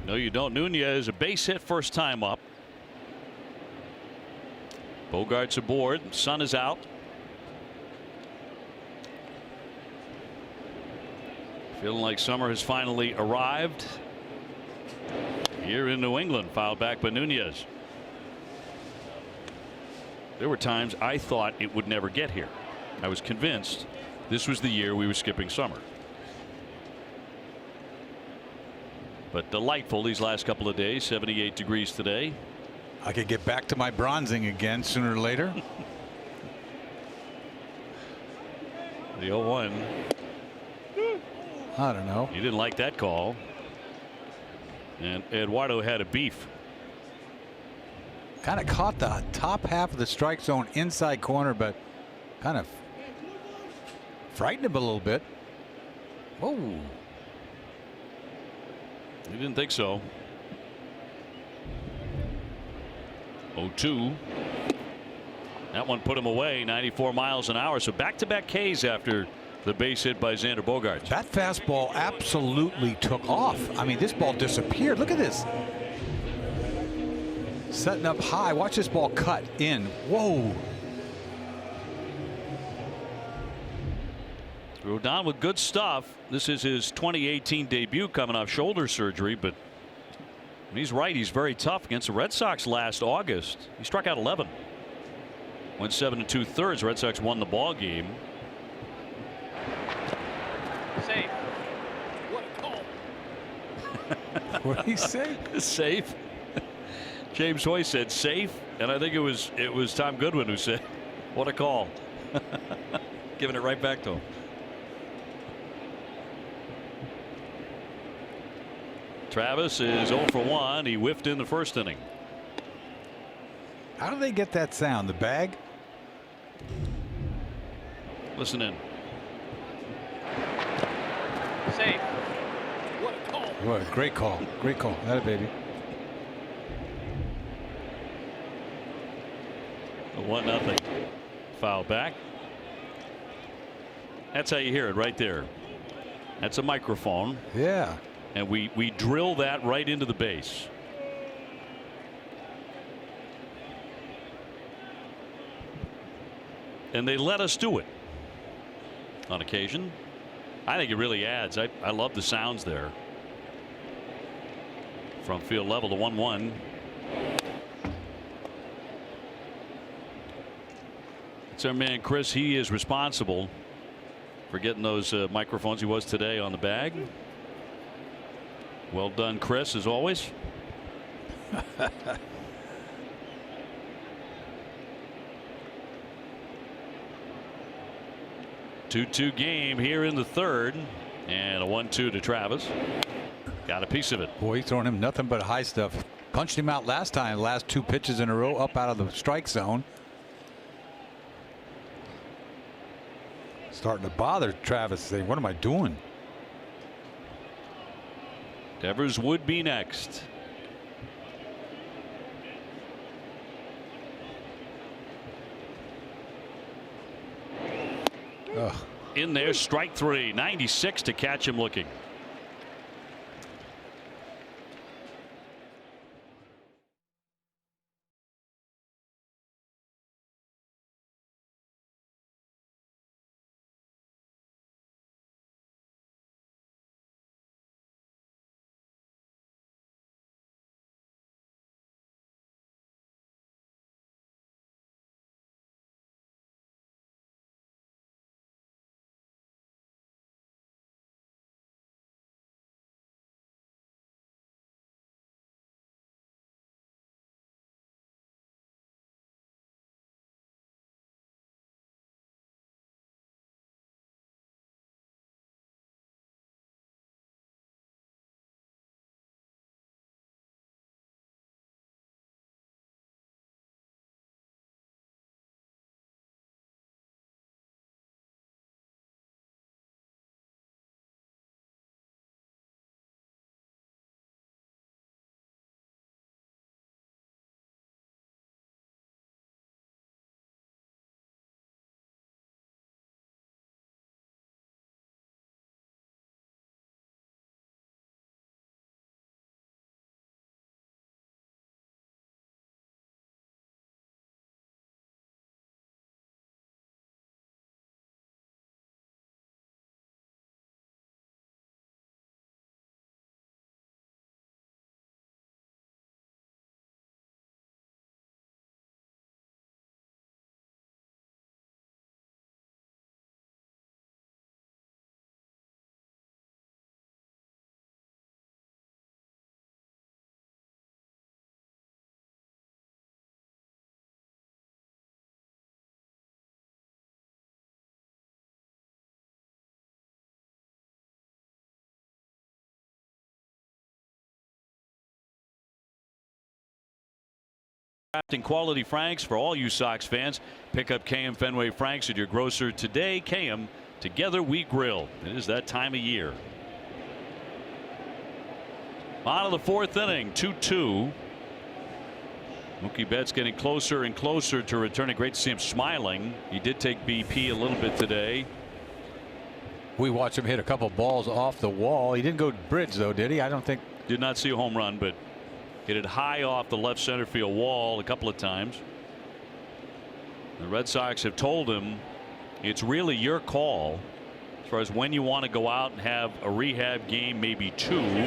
No, you don't. Nunez, a base hit first time up. Bogaerts aboard. Sun is out. Feeling like summer has finally arrived here in New England. Fouled back by Nunez. There were times I thought it would never get here. I was convinced this was the year we were skipping summer. But delightful these last couple of days. 78 degrees today. I could get back to my bronzing again sooner or later. The 0-1. I don't know. He didn't like that call. And Eduardo had a beef. Kind of caught the top half of the strike zone inside corner, but kind of frightened him a little bit. Whoa. He didn't think so. 0-2. That one put him away. 94 miles an hour. So back-to-back Ks after the base hit by Xander Bogaerts. That fastball absolutely took off. I mean, this ball disappeared. Look at this. Setting up high. Watch this ball cut in. Whoa. Rodon with good stuff. This is his 2018 debut, coming off shoulder surgery, but when he's right, he's very tough. Against the Red Sox last August, he struck out 11. Went 7 2/3. Red Sox won the ball game. Safe. What a call. What did he say? Safe. James Hoy said safe, and I think it was Tom Goodwin who said, "What a call." Giving it right back to him. Travis is 0 for 1. He whiffed in the first inning. How do they get that sound? The bag? Listen in. Safe. What a call. What, great call. Great call. That a baby. A 1-0 foul back. That's how you hear it right there. That's a microphone. Yeah. And we drill that right into the base. And they let us do it on occasion. I think it really adds. I love the sounds there. From field level to 1-1. It's our man Chris. He is responsible for getting those microphones. He was today on the bag. Well done, Chris, as always. 2-2 game here in the third, and a 1-2 to Travis. Got a piece of it. Boy, he's throwing him nothing but high stuff. Punched him out last time. Last 2 pitches in a row up out of the strike zone. Starting to bother Travis, saying, "What am I doing?" Devers would be next. Ugh. In there, strike 3. 96 to catch him looking. Crafting quality Franks for all you Sox fans. Pick up KM Fenway Franks at your grocer today. KM, together we grill. It is that time of year. On to the fourth inning, 2-2. Mookie Betts getting closer and closer to returning. Great to see him smiling. He did take BP a little bit today. We watched him hit a couple balls off the wall. He didn't go bridge though, did he? I don't think. Did not see a home run, but hit it high off the left center field wall a couple of times. The Red Sox have told him it's really your call as far as when you want to go out and have a rehab game, maybe 2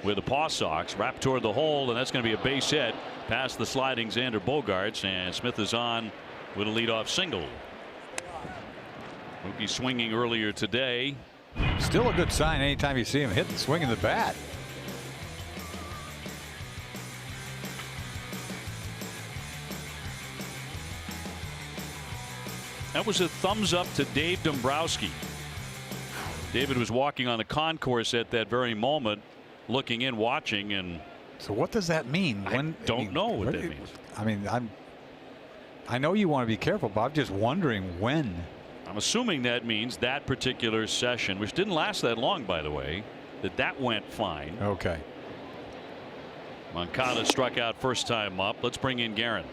with the Paw Sox. Wrap toward the hole, and that's going to be a base hit past the sliding Xander Bogaerts, and Smith is on with a leadoff single. Mookie swinging earlier today. Still a good sign anytime you see him hit and swinging the bat. That was a thumbs up to Dave Dombrowski. David was walking on the concourse at that very moment, looking in, watching, and so what does that mean? I don't know what that means. I mean, I know you want to be careful, but I'm just wondering when. I'm assuming that means that particular session, which didn't last that long, by the way, that went fine. Okay. Moncada struck out first time up. Let's bring in Guerin.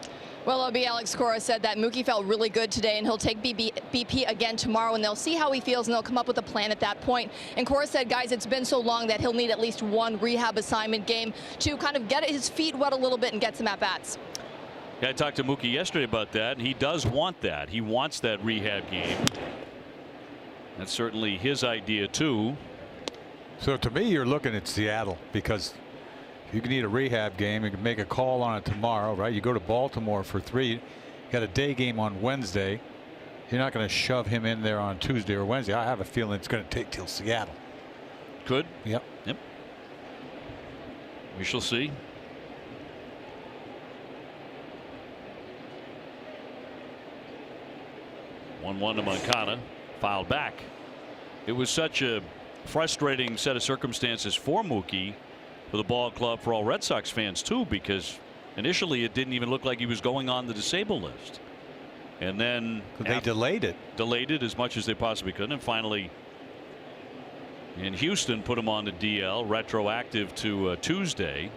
Well, OB Alex Cora said that Mookie felt really good today, and he'll take BP again tomorrow, and they'll see how he feels, and they'll come up with a plan at that point. And Cora said, guys, it's been so long that he'll need at least one rehab assignment game to kind of get his feet wet a little bit and get some at-bats. Yeah, I talked to Mookie yesterday about that, and he does want that. He wants that rehab game. That's certainly his idea, too. So to me, you're looking at Seattle, because you can need a rehab game. You can make a call on it tomorrow, right? You go to Baltimore for 3. You got a day game on Wednesday. You're not going to shove him in there on Tuesday or Wednesday. I have a feeling it's going to take till Seattle. Could. Yep. We shall see. One to Moncada, fouled back. It was such a frustrating set of circumstances for Mookie, for the ball club, for all Red Sox fans too, because initially it didn't even look like he was going on the disabled list, and then they delayed it as much as they possibly could, and finally in Houston put him on the DL retroactive to Tuesday.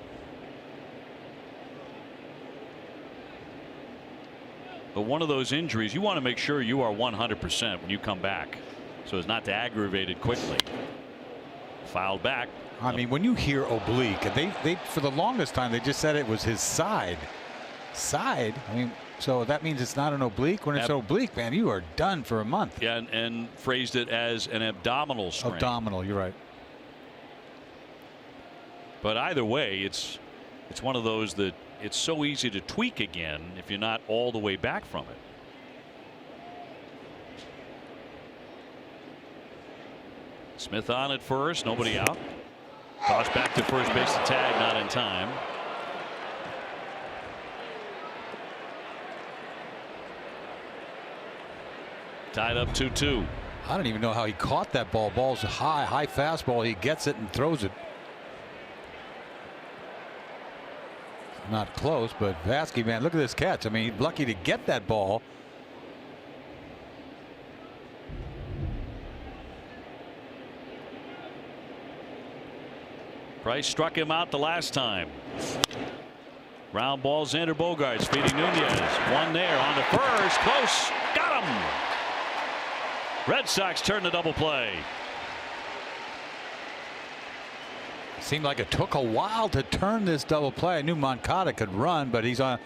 But one of those injuries, you want to make sure you are 100% when you come back, so as not to aggravate it quickly. Fouled back. I mean, when you hear oblique, they for the longest time they just said it was his side. I mean, so that means it's not an oblique. When it's oblique, man, you are done for a month. Yeah, and phrased it as an abdominal strain. Abdominal, you're right. But either way, it's one of those that it's so easy to tweak again if you're not all the way back from it. Smith on at first, nobody out. Toss back to first base, the tag not in time. Tied up 2-2. I don't even know how he caught that ball. Ball's high fastball. He gets it and throws it. Not close, but Vasquez, man, look at this catch. I mean, he's lucky to get that ball. Price struck him out the last time. Ground ball, Xander Bogaerts feeding Nunez. One there on the first. Close. Got him. Red Sox turn to double play. Seemed like it took a while to turn this double play. I knew Moncada could run, but he's on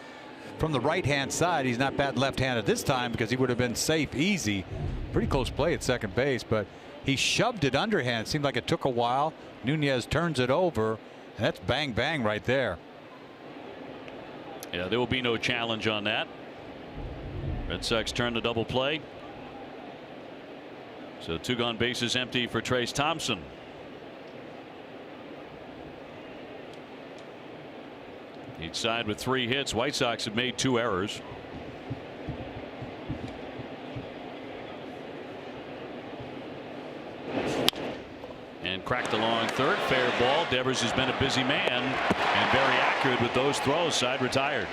from the right hand side. He's not batting left handed this time because he would have been safe easy. Pretty close play at second base, but he shoved it underhand. It seemed like it took a while. Nunez turns it over, and that's bang bang right there. Yeah, there will be no challenge on that. Red Sox turn to double play. So 2 gone, bases empty for Trace Thompson. Each side with 3 hits. White Sox have made 2 errors. And cracked along third. Fair ball. Devers has been a busy man and very accurate with those throws. Side retired.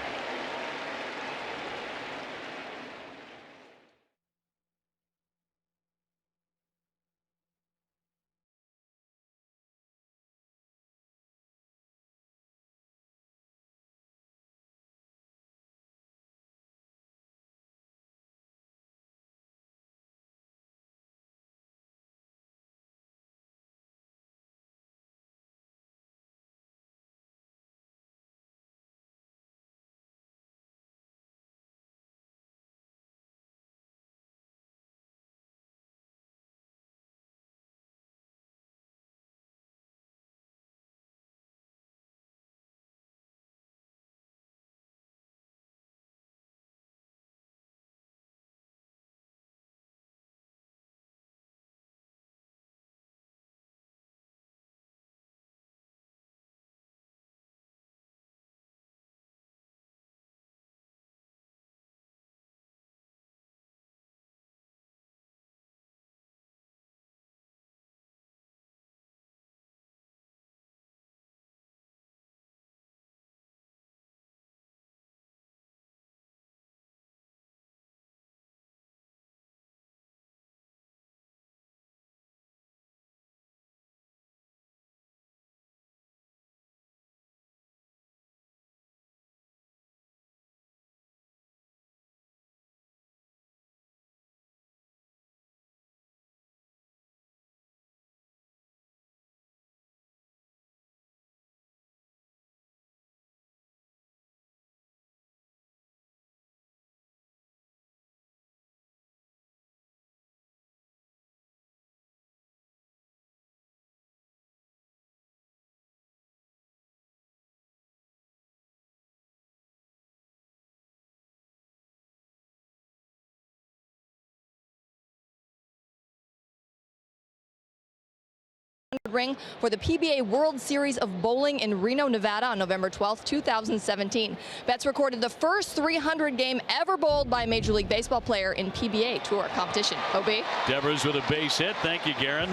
ring for the PBA World Series of Bowling in Reno, Nevada on November 12th, 2017. Betts recorded the first 300 game ever bowled by a Major League Baseball player in PBA Tour competition. OB. Devers with a base hit. Thank you, Garen.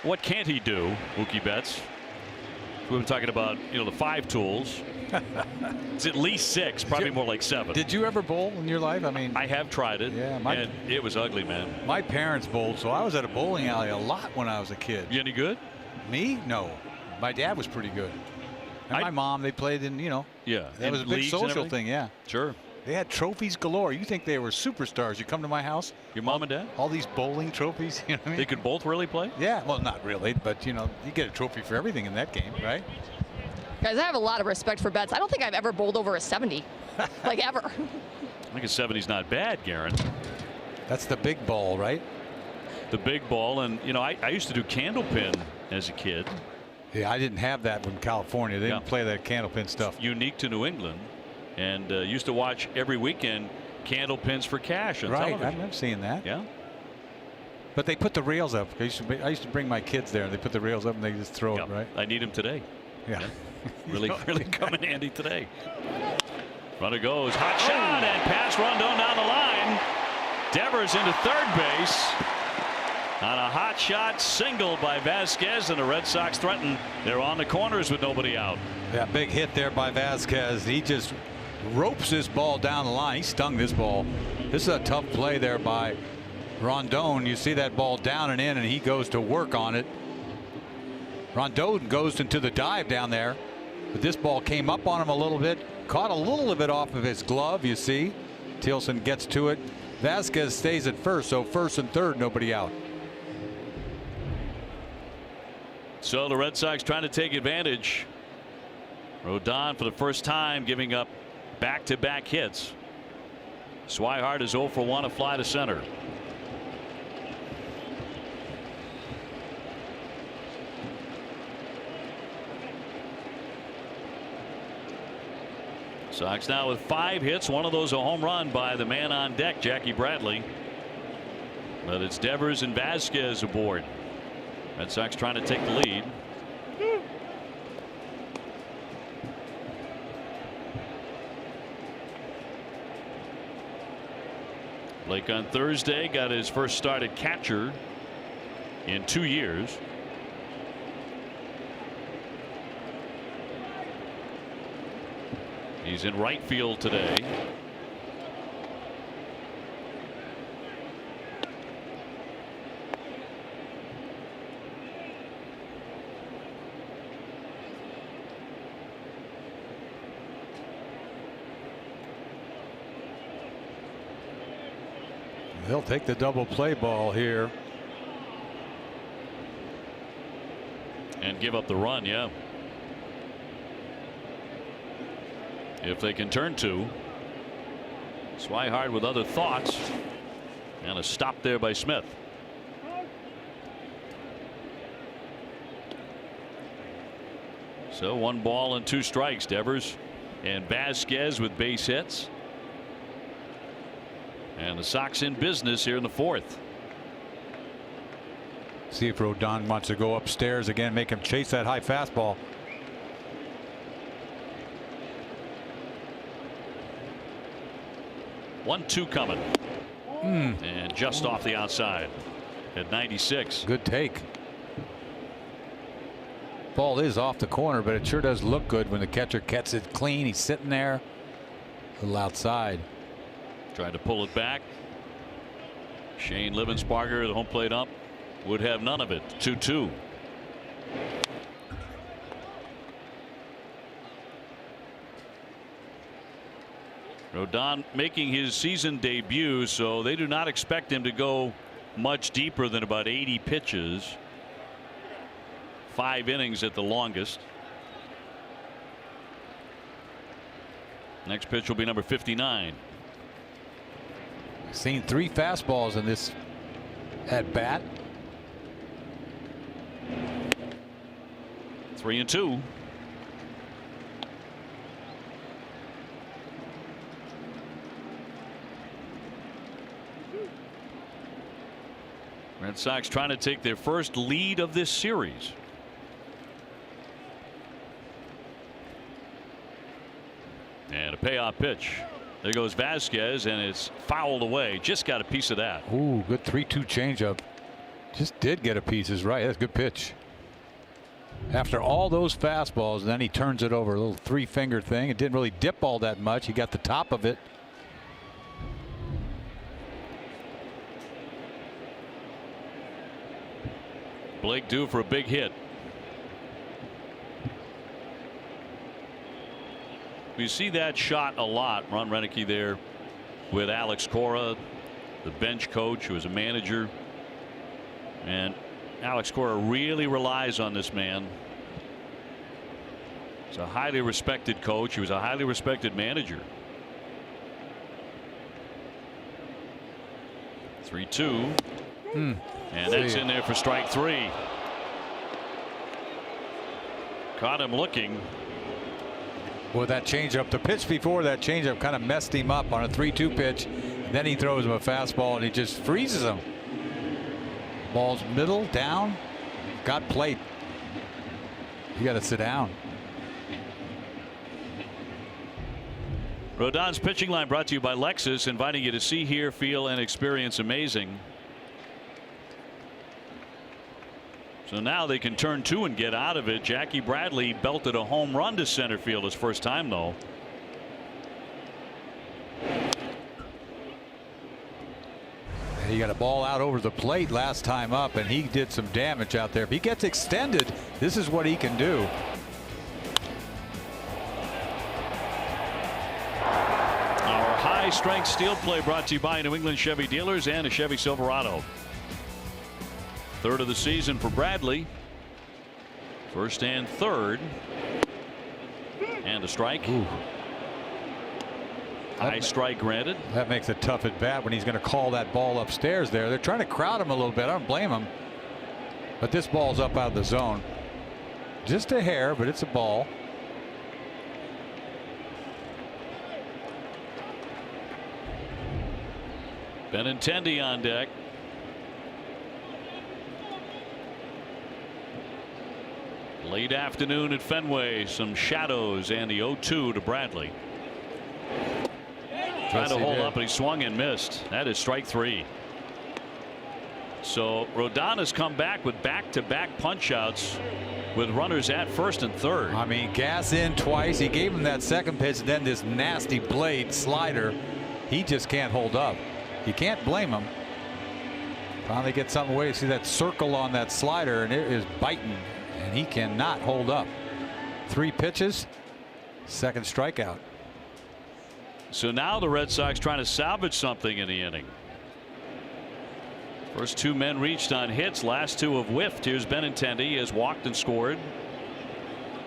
What can't he do, Mookie Betts? We've been talking about, the 5 tools. It's at least 6, probably more like 7. Did you ever bowl in your life? I mean, I have tried it. Yeah, and it was ugly, man. My parents bowled, so I was at a bowling alley a lot when I was a kid. You any good? Me? No. My dad was pretty good. And my mom, they played in, Yeah. That was a big social thing, yeah. Sure. They had trophies galore. You think they were superstars. You come to my house. Your mom and dad? All these bowling trophies. You know what I mean? They could both really play? Yeah. Well, not really, but, you get a trophy for everything in that game, right? Guys, I have a lot of respect for Betts. I don't think I've ever bowled over a 70, like ever. I think a 70's not bad, Garen. That's the big ball, right? The big ball, and I used to do candlepin as a kid. Yeah, I didn't have that in California. They didn't play that candlepin stuff. Unique to New England, and used to watch every weekend candlepins for cash on right, television. I remember seeing that. Yeah. But they put the rails up. I used to bring my kids there. They put the rails up and they just throw it, right? I need them today. Yeah. Really come in handy today. Runner goes, hot shot, and pass Rondon down the line. Devers into third base on a hot shot single by Vasquez, and the Red Sox threaten. They're on the corners with nobody out. Yeah, big hit there by Vasquez. He just ropes this ball down the line. He stung this ball. This is a tough play there by Rondon. You see that ball down and in, and he goes to work on it. Rondon goes into the dive down there, but this ball came up on him a little bit, caught a little bit off of his glove, you see. Tilson gets to it. Vasquez stays at first, so first and third, nobody out. So the Red Sox trying to take advantage. Rodon for the first time giving up back-to-back hits. Swihart is 0 for 1, a fly to center. Sox now with 5 hits, one of those a home run by the man on deck, Jackie Bradley. But it's Devers and Vasquez aboard. Red Sox trying to take the lead. Blake on Thursday got his first start at catcher in 2 years. He's in right field today. They'll take the double play ball here. And give up the run, yeah. If they can turn 2. Swihart with other thoughts, and a stop there by Smith. So 1 ball and 2 strikes. Devers and Vasquez with base hits, and the Sox in business here in the 4th. See if Rodon wants to go upstairs again, make him chase that high fastball. One-two coming. And just off the outside at 96. Good take. Ball is off the corner, but it sure does look good when the catcher gets it clean. He's sitting there a little outside. Tried to pull it back. Shane Livensparger, the home plate ump, would have none of it. 2-2. Rodon making his season debut, so they do not expect him to go much deeper than about 80 pitches. 5 innings at the longest. Next pitch will be number 59. Seen 3 fastballs in this at bat. 3-2. Red Sox trying to take their first lead of this series. And a payoff pitch. There goes Vasquez, and it's fouled away. Just got a piece of that. Ooh, good 3-2 changeup. Just did get a piece. Is right. That's a good pitch. After all those fastballs, then he turns it over. A little 3-finger thing. It didn't really dip all that much. He got the top of it. Blake due for a big hit. We see that shot a lot. Ron Renicky there with Alex Cora, the bench coach who is a manager. And Alex Cora really relies on this man. He's a highly respected coach. He was a highly respected manager. 3-2. And that's in there for strike 3. Caught him looking. Well, that changeup, the pitch before that changeup kind of messed him up on a 3-2 pitch. Then he throws him a fastball and he just freezes him. Ball's middle, down, got plate. You got to sit down. Rodon's pitching line brought to you by Lexus, inviting you to see, hear, feel, and experience amazing. So now they can turn 2 and get out of it. Jackie Bradley belted a home run to center field his first time, though. He got a ball out over the plate last time up, and he did some damage out there. If he gets extended, this is what he can do. Our high-strength steel play brought to you by New England Chevy dealers and a Chevy Silverado. Third of the season for Bradley. First and third. And a strike. Ooh. High strike granted. That makes it tough at bat when he's going to call that ball upstairs there. They're trying to crowd him a little bit. I don't blame him. But this ball's up out of the zone. Just a hair, but it's a ball. Benintendi on deck. Late afternoon at Fenway. Some shadows and the 0-2 to Bradley. Trying to hold up, and he swung and missed. That is strike 3. So Rodon has come back with back-to-back punch-outs with runners at first and third. I mean, gas in twice. He gave him that second pitch, and then this nasty blade slider. He just can't hold up. You can't blame him. Finally get something away. See that circle on that slider, and it is biting, and he cannot hold up. 3 pitches, second strikeout. So now the Red Sox trying to salvage something in the inning. First 2 men reached on hits, last 2 have whiffed. Here's Benintendi. He has walked and scored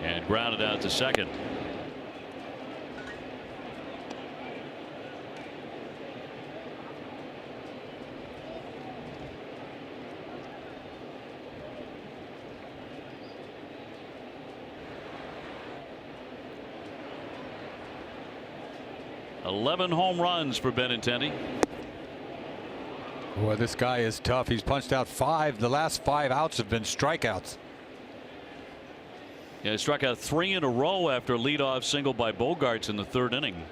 and grounded out to second. $11 home runs for Benintendi. Boy, this guy is tough. He's punched out 5. The last 5 outs have been strikeouts. Yeah, he struck out 3 in a row after a leadoff single by Bogaerts in the 3rd inning.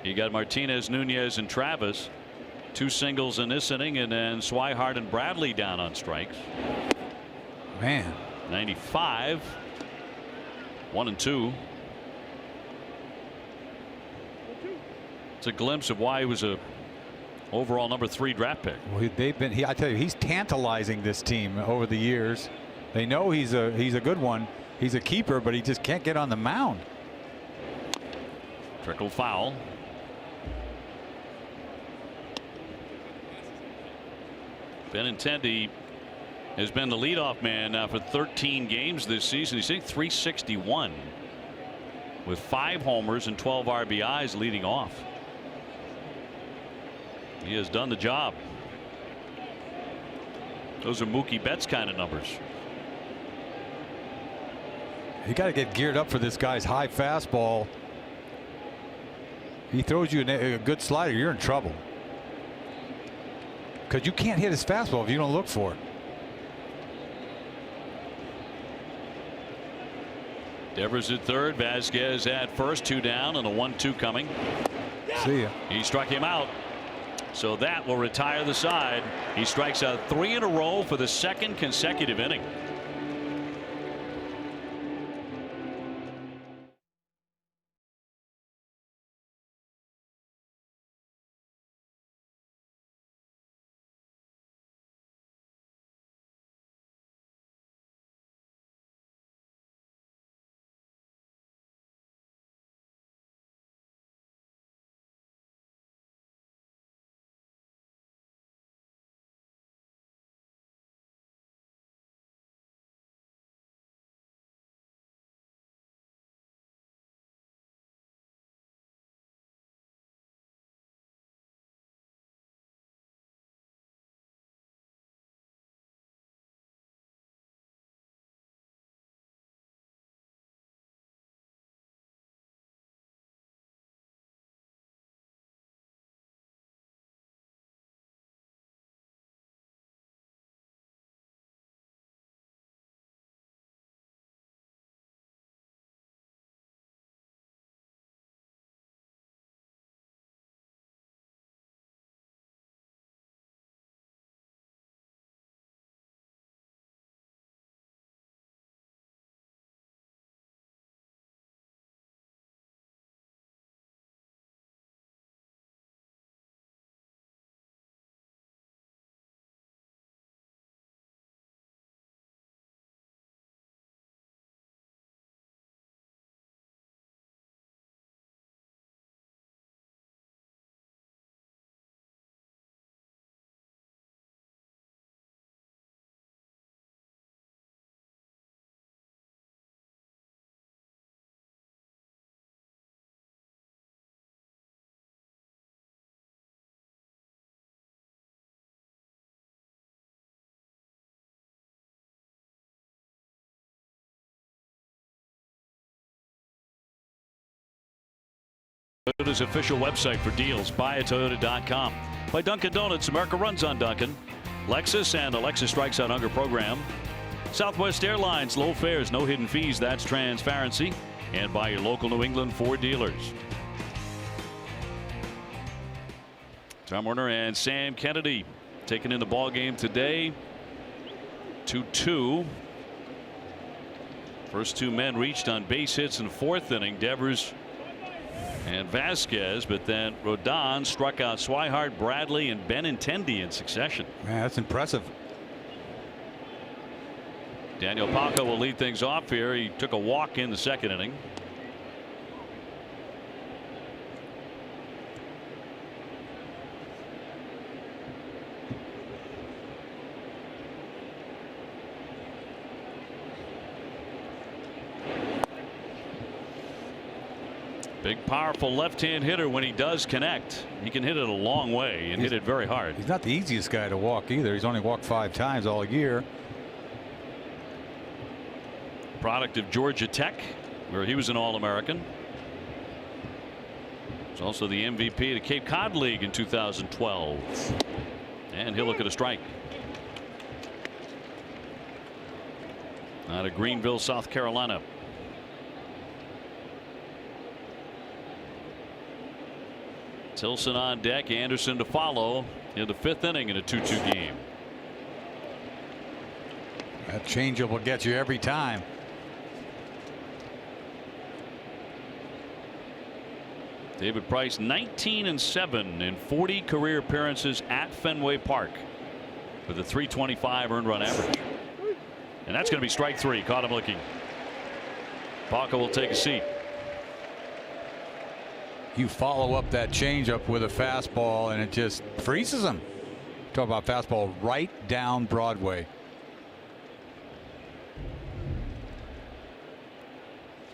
You got Martinez, Nunez, and Travis. 2 singles in this inning, and then Swihart and Bradley down on strikes. Man. 95. 1-2. It's a glimpse of why he was a overall number 3 draft pick. Well, they've been. I tell you, he's tantalizing this team over the years. They know he's a good one. He's a keeper, but he just can't get on the mound. Trickle foul. Benintendi has been the leadoff man now for 13 games this season. He's hitting .361 with 5 homers and 12 RBIs leading off. He has done the job. Those are Mookie Betts kind of numbers. You got to get geared up for this guy's high fastball. He throws you a good slider, you're in trouble. Because you can't hit his fastball if you don't look for it. Devers at third, Vasquez at first, 2 down, and a 1-2 coming. See ya. He struck him out. So that will retire the side. He strikes out 3 in a row for the 2nd consecutive inning. Toyota's official website for deals. BuyAToyota.com. By Dunkin' Donuts. America runs on Dunkin'. Lexus and the Lexus Strikes Out Hunger program. Southwest Airlines. Low fares, no hidden fees. That's transparency. And by your local New England Ford dealers. Tom Werner and Sam Kennedy taking in the ball game today. 2-2. First 2 men reached on base hits in the 4th inning. Devers and Vasquez, but then Rodon struck out Swihart, Bradley, and Benintendi in succession. Man, that's impressive. Daniel Paco will lead things off here. He took a walk in the 2nd inning. Big, powerful left-hand hitter. When he does connect, he can hit it a long way and hit it very hard. He's not the easiest guy to walk either. He's only walked 5 times all year. Product of Georgia Tech, where he was an All-American. He's also the MVP of the Cape Cod League in 2012. And he'll look at a strike. Out of Greenville, South Carolina. Tilson on deck, Anderson to follow in the 5th inning in a 2-2 game. That changeup will get you every time. David Price 19-7 in 40 career appearances at Fenway Park with a .325 earned run average. And that's going to be strike 3. Caught him looking. Paco will take a seat. You follow up that changeup with a fastball and it just freezes him. Talk about fastball right down Broadway.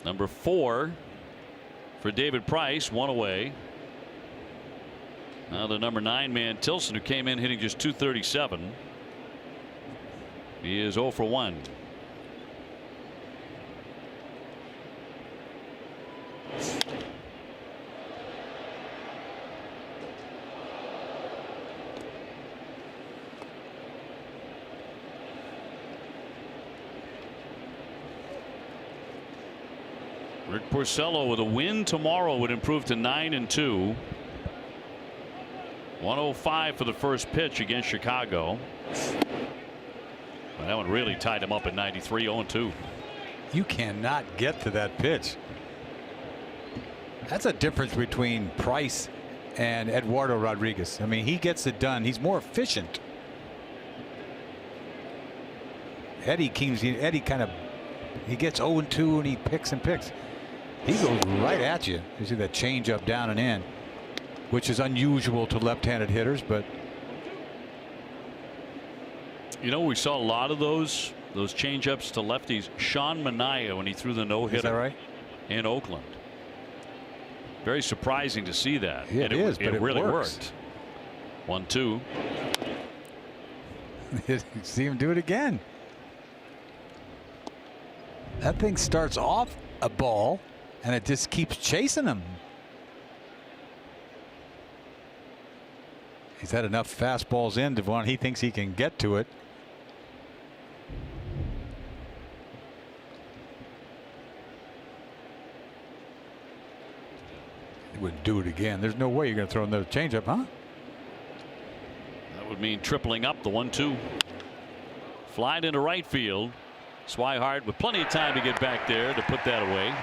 Number 4 for David Price, 1 away. Now the number 9 man Tilson, who came in hitting just .237. He is 0 for 1. Rick Porcello with a win tomorrow would improve to 9-2. 105 for the first pitch against Chicago. Well, that one really tied him up at 93. 0-2. You cannot get to that pitch. That's a difference between Price and Eduardo Rodriguez. I mean, he gets it done. He's more efficient. Eddie kind of, he gets 0-2 and he picks and picks. He goes right at you. You see that change up, down and in, which is unusual to left-handed hitters, but you know, we saw a lot of those change-ups to lefties. Sean Manaea, when he threw the no-hitter, is that right? In Oakland. Very surprising to see that. Yeah, and it is, but it really works. worked. 1-2. See him do it again. That thing starts off a ball and it just keeps chasing him. He's had enough fastballs in, Devon. He thinks he can get to it. He wouldn't do it again. There's no way you're going to throw another changeup, huh? That would mean tripling up the 1-2. Flying into right field. Swihart with plenty of time to get back there to put that away.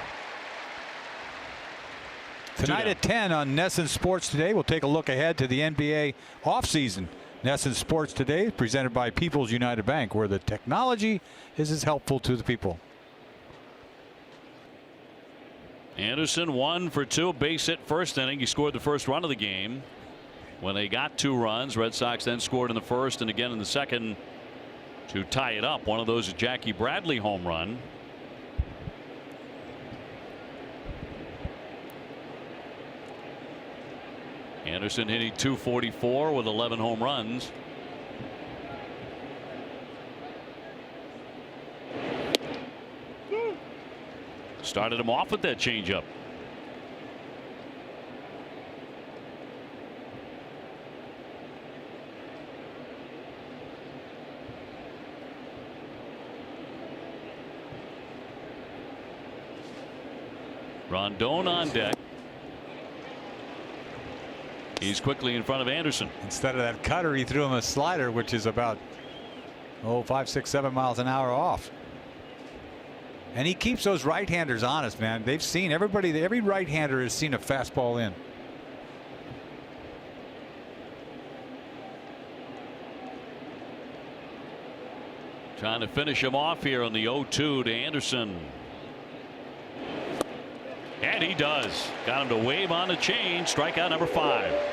Tonight at 10 on NESN Sports Today, we'll take a look ahead to the NBA offseason. NESN Sports Today presented by People's United Bank, where the technology is as helpful to the people. Anderson 1 for 2, base hit first inning. He scored the first run of the game when they got 2 runs. Red Sox then scored in the first and again in the second to tie it up. One of those is Jackie Bradley home run. Anderson hitting .244 with 11 home runs. Started him off with that changeup. Rondon on deck. He's quickly in front of Anderson. Instead of that cutter, he threw him a slider, which is about 5, 6, 7 miles an hour off. And he keeps those right-handers honest, man. They've seen every right-hander has seen a fastball in. Trying to finish him off here on the 0-2 to Anderson. And he does. Got him to wave on the chain. Strikeout number 5.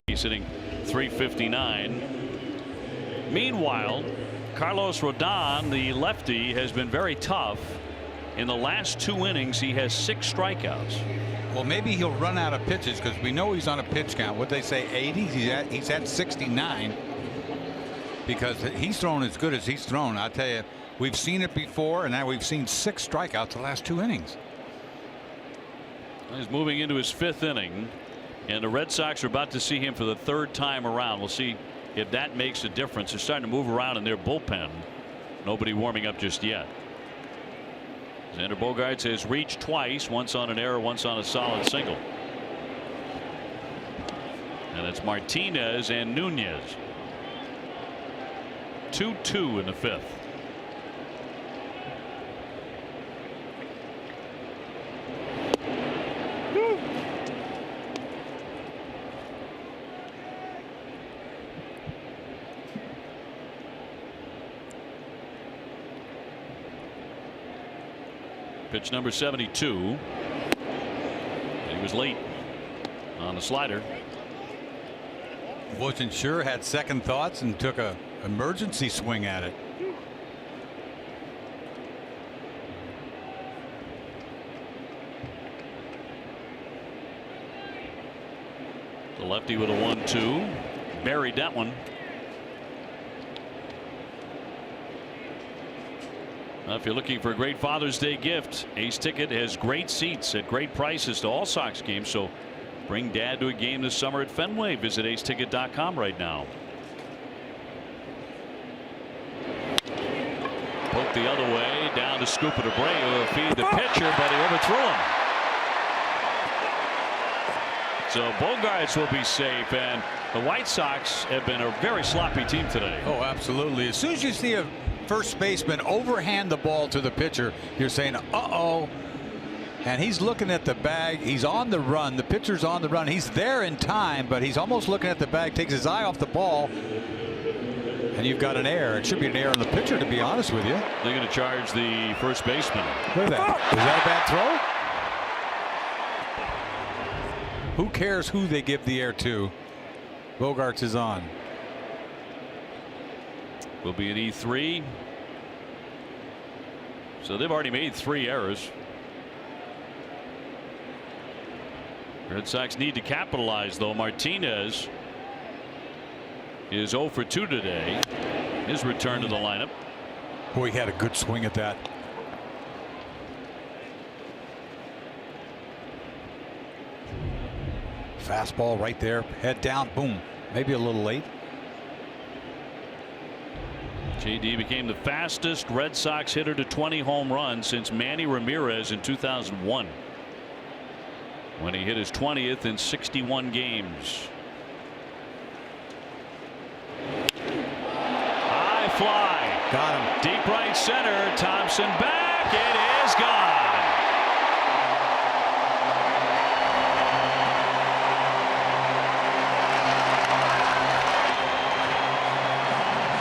He's hitting .359. Meanwhile, Carlos Rodon, the lefty, has been very tough. In the last 2 innings, he has 6 strikeouts. Well, maybe he'll run out of pitches because we know he's on a pitch count. What they say, 80? He's at 69 because he's thrown as good as he's thrown. I'll tell you, we've seen it before, and now we've seen 6 strikeouts the last 2 innings. He's moving into his 5th inning, and the Red Sox are about to see him for the 3rd time around. We'll see if that makes a difference. They're starting to move around in their bullpen. Nobody warming up just yet. Xander Bogaerts has reached twice, once on an error, once on a solid single. And it's Martinez and Nunez. 2-2 in the 5th. Pitch number 72. He was late on the slider. Wasn't sure, had second thoughts, and took a emergency swing at it. The lefty with a 1-2. Buried that one. If you're looking for a great Father's Day gift, Ace Ticket has great seats at great prices to all Sox games. So bring Dad to a game this summer at Fenway. Visit aceticket.com right now. Poke the other way, down to Scoop it. Abreu will feed the pitcher, but he overthrew him. So Bogaerts will be safe, and the White Sox have been a very sloppy team today. Oh, absolutely. As soon as you see a first baseman overhand the ball to the pitcher, you're saying, uh-oh. And he's looking at the bag. He's on the run. The pitcher's on the run. He's there in time, but he's almost looking at the bag, takes his eye off the ball, and you've got an error. It should be an error on the pitcher, to be honest with you. They're going to charge the first baseman. Look at that. Is that a bad throw? Who cares who they give the error to? Bogaerts is on. Will be an E3. So they've already made 3 errors. Red Sox need to capitalize, though. Martinez is 0 for 2 today. His return to the lineup. Boy, he had a good swing at that. Fastball right there, head down, boom. Maybe a little late. JD became the fastest Red Sox hitter to 20 home runs since Manny Ramirez in 2001, when he hit his 20th in 61 games. High fly. Got him. Deep right center. Thompson back. It is gone.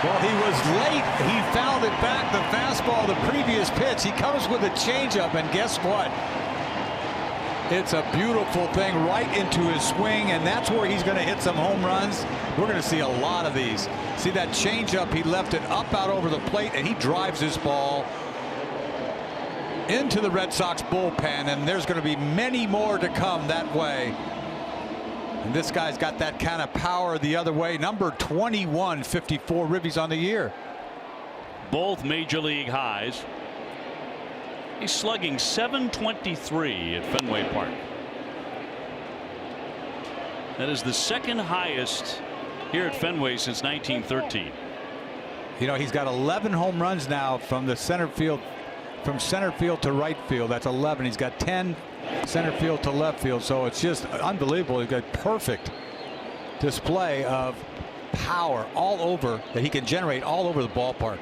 Well, he was late. He fouled it back. The fastball, the previous pitch. He comes with a changeup, and guess what? It's a beautiful thing right into his swing, and that's where he's going to hit some home runs. We're going to see a lot of these. See that changeup? He left it up out over the plate, and he drives this ball into the Red Sox bullpen, and there's going to be many more to come that way. And this guy's got that kind of power the other way. Number 21, 54 ribbies on the year. Both major league highs. He's slugging .723 at Fenway Park. That is the second highest here at Fenway since 1913. You know, he's got 11 home runs now from the center field, from center field to right field. That's 11. He's got 10 center field to left field. So it's just unbelievable. He's got perfect display of power all over that he can generate all over the ballpark.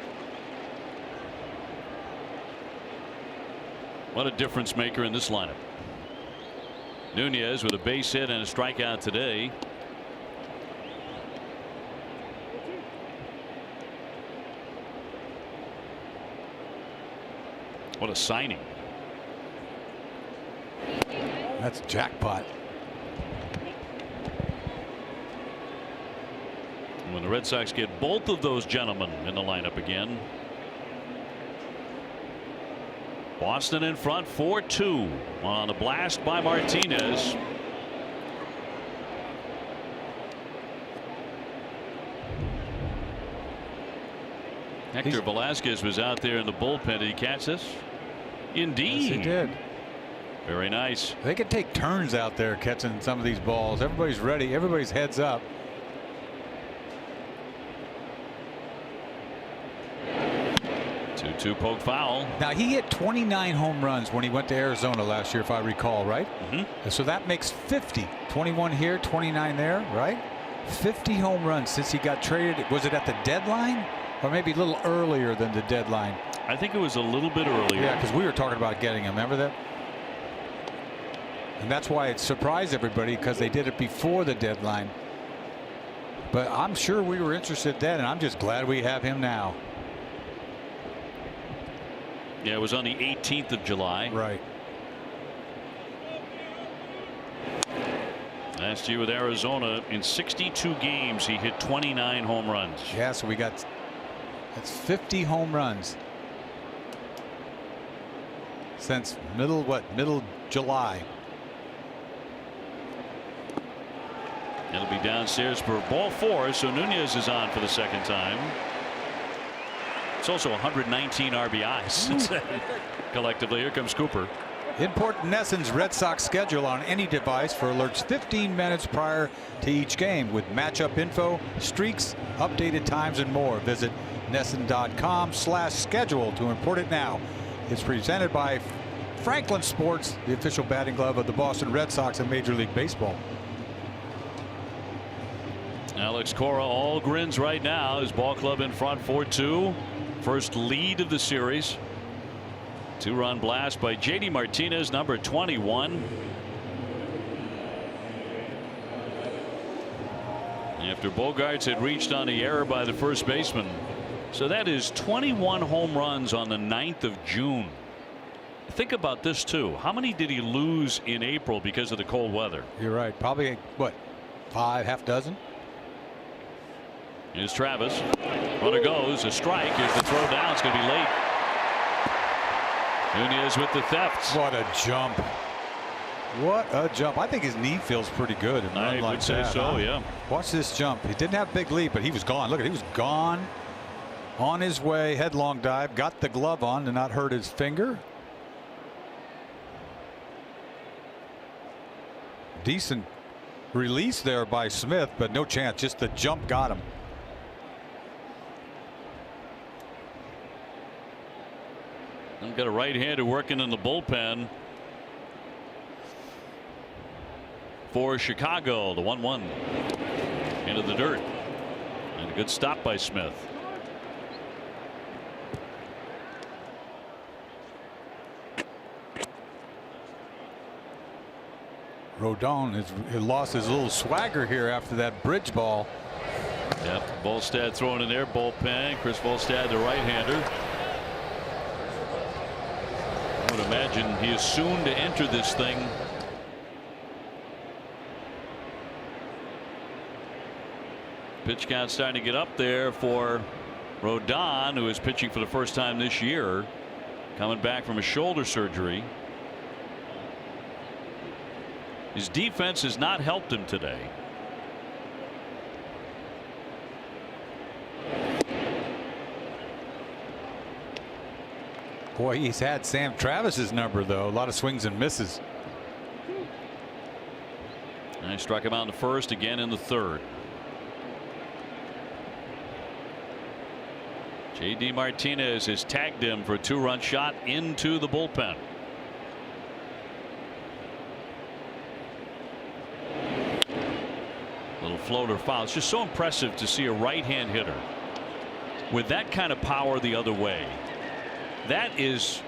What a difference maker in this lineup. Nunez with a base hit and a strikeout today. What a signing. That's jackpot. When the Red Sox get both of those gentlemen in the lineup again. Boston in front 4-2 on a blast by Martinez. Hector Velasquez was out there in the bullpen. Did he catch this? Indeed. Yes, he did. Very nice. They can take turns out there catching some of these balls. Everybody's ready. Everybody's heads up. Two poke foul. Now he hit 29 home runs when he went to Arizona last year, if I recall, right? So that makes 50. 21 here, 29 there, right? 50 home runs since he got traded. Was it at the deadline, or maybe a little earlier than the deadline? I think it was a little bit earlier. Yeah, because we were talking about getting him. Remember that? And that's why it surprised everybody, because they did it before the deadline. But I'm sure we were interested then, and I'm just glad we have him now. Yeah, it was on the 18th of July. Right. Last year with Arizona, in 62 games, he hit 29 home runs. Yeah, so that's 50 home runs since middle July. It'll be downstairs for ball 4, so Nunez is on for the second time. It's also 119 RBIs collectively. Here comes Cooper. Import NESN's Red Sox schedule on any device for alerts 15 minutes prior to each game, with matchup info, streaks, updated times, and more. Visit NESN.com/schedule to import it now. It's presented by Franklin Sports, the official batting glove of the Boston Red Sox in Major League Baseball. Alex Cora all grins right now. His ball club in front 4-2. First lead of the series. 2-run blast by JD Martinez, number 21. After Bogaerts had reached on the error by the first baseman. So that is 21 home runs on the 9th of June. Think about this too. How many did he lose in April because of the cold weather? You're right. Probably what, 5, half dozen? Here's Travis. Runner goes. A strike. Here's the throw down. It's going to be late. Nunez with the theft. What a jump. What a jump. I think his knee feels pretty good. I would say so, yeah. Watch this jump. He didn't have a big leap, but he was gone. Look at it. He was gone. On his way. Headlong dive. Got the glove on to not hurt his finger. Decent release there by Smith, but no chance. Just the jump got him. I've got a right-hander working in the bullpen for Chicago. The 1-1 into the dirt, and a good stop by Smith. Rodon has lost his little swagger here after that bridge ball. Yep, Volstad throwing in there. Bullpen. Chris Volstad, the right-hander. I would imagine he is soon to enter this thing. Pitch count starting to get up there for Rodon, who is pitching for the first time this year, coming back from a shoulder surgery. His defense has not helped him today. Boy, he's had Sam Travis's number, though. A lot of swings and misses. And I struck him out in the first, again in the third. JD Martinez has tagged him for a 2-run shot into the bullpen. Little floater foul. It's just so impressive to see a right-hand hitter with that kind of power the other way. That is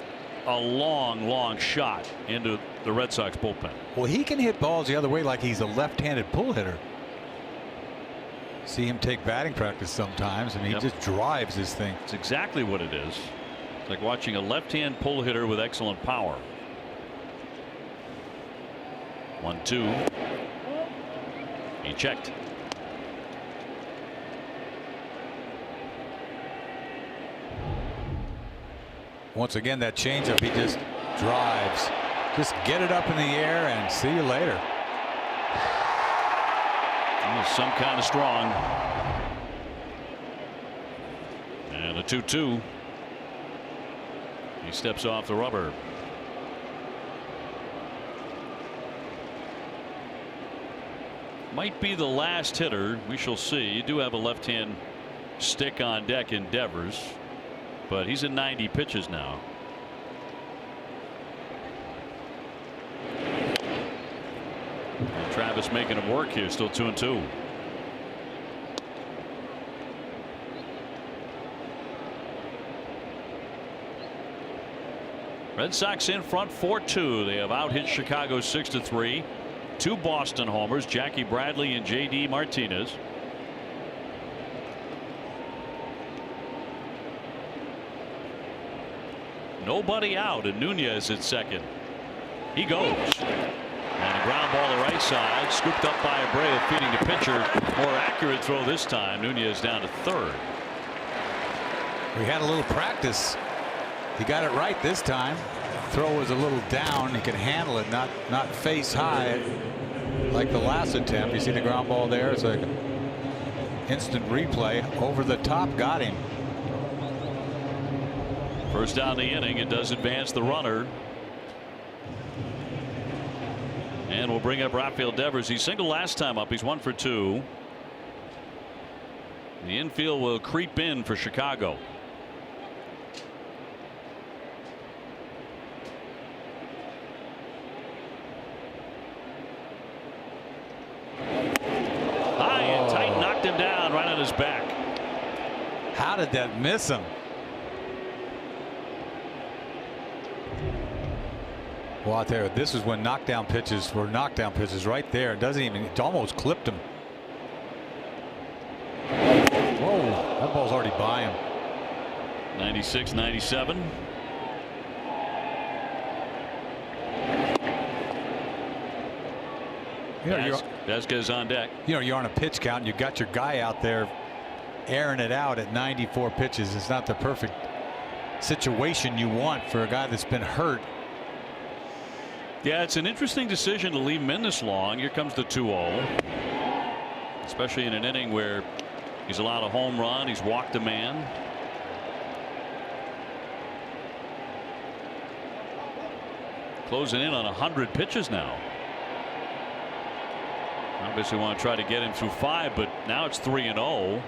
a long shot into the Red Sox bullpen. Well, he can hit balls the other way like he's a left-handed pull hitter. See him take batting practice sometimes, and he just drives this thing. It's exactly what it is. It's like watching a left-hand pull hitter with excellent power. 1-2. He checked. Once again, that changeup, he just drives. Just get it up in the air and see you later. Some kind of strong. And a 2-2. He steps off the rubber. Might be the last hitter. We shall see. You do have a left-hand stick on deck in Devers, but he's at 90 pitches now. And Travis making him work here. Still 2-2. Red Sox in front 4-2. They have out-hit Chicago 6-3. 2 Boston homers, Jackie Bradley and J.D. Martinez. Nobody out, and Nunez at second. He goes. And a ground ball to right side, scooped up by Abreu, feeding the pitcher. More accurate throw this time. Nunez down to third. We had a little practice. He got it right this time. Throw was a little down. He could handle it, not face high like the last attempt. You see the ground ball there. It's like instant replay. Over the top, got him. First down the inning. It does advance the runner. And we'll bring up Rafael Devers. He singled last time up. He's 1 for 2. The infield will creep in for Chicago. High and tight, knocked him down right on his back. How did that miss him? Well, out there, this is when knockdown pitches were knockdown pitches right there. It doesn't even, it almost clipped him. Whoa, that ball's already by him. 96, 97. You know, Vasquez on deck. You know, you're on a pitch count and you got your guy out there airing it out at 94 pitches. It's not the perfect situation you want for a guy that's been hurt. Yeah, it's an interesting decision to leave him in this long. Here comes the 2-0. Especially in an inning where he's allowed a home run. He's walked a man. Closing in on 100 pitches now. Obviously want to try to get him through 5, but now it's 3-0.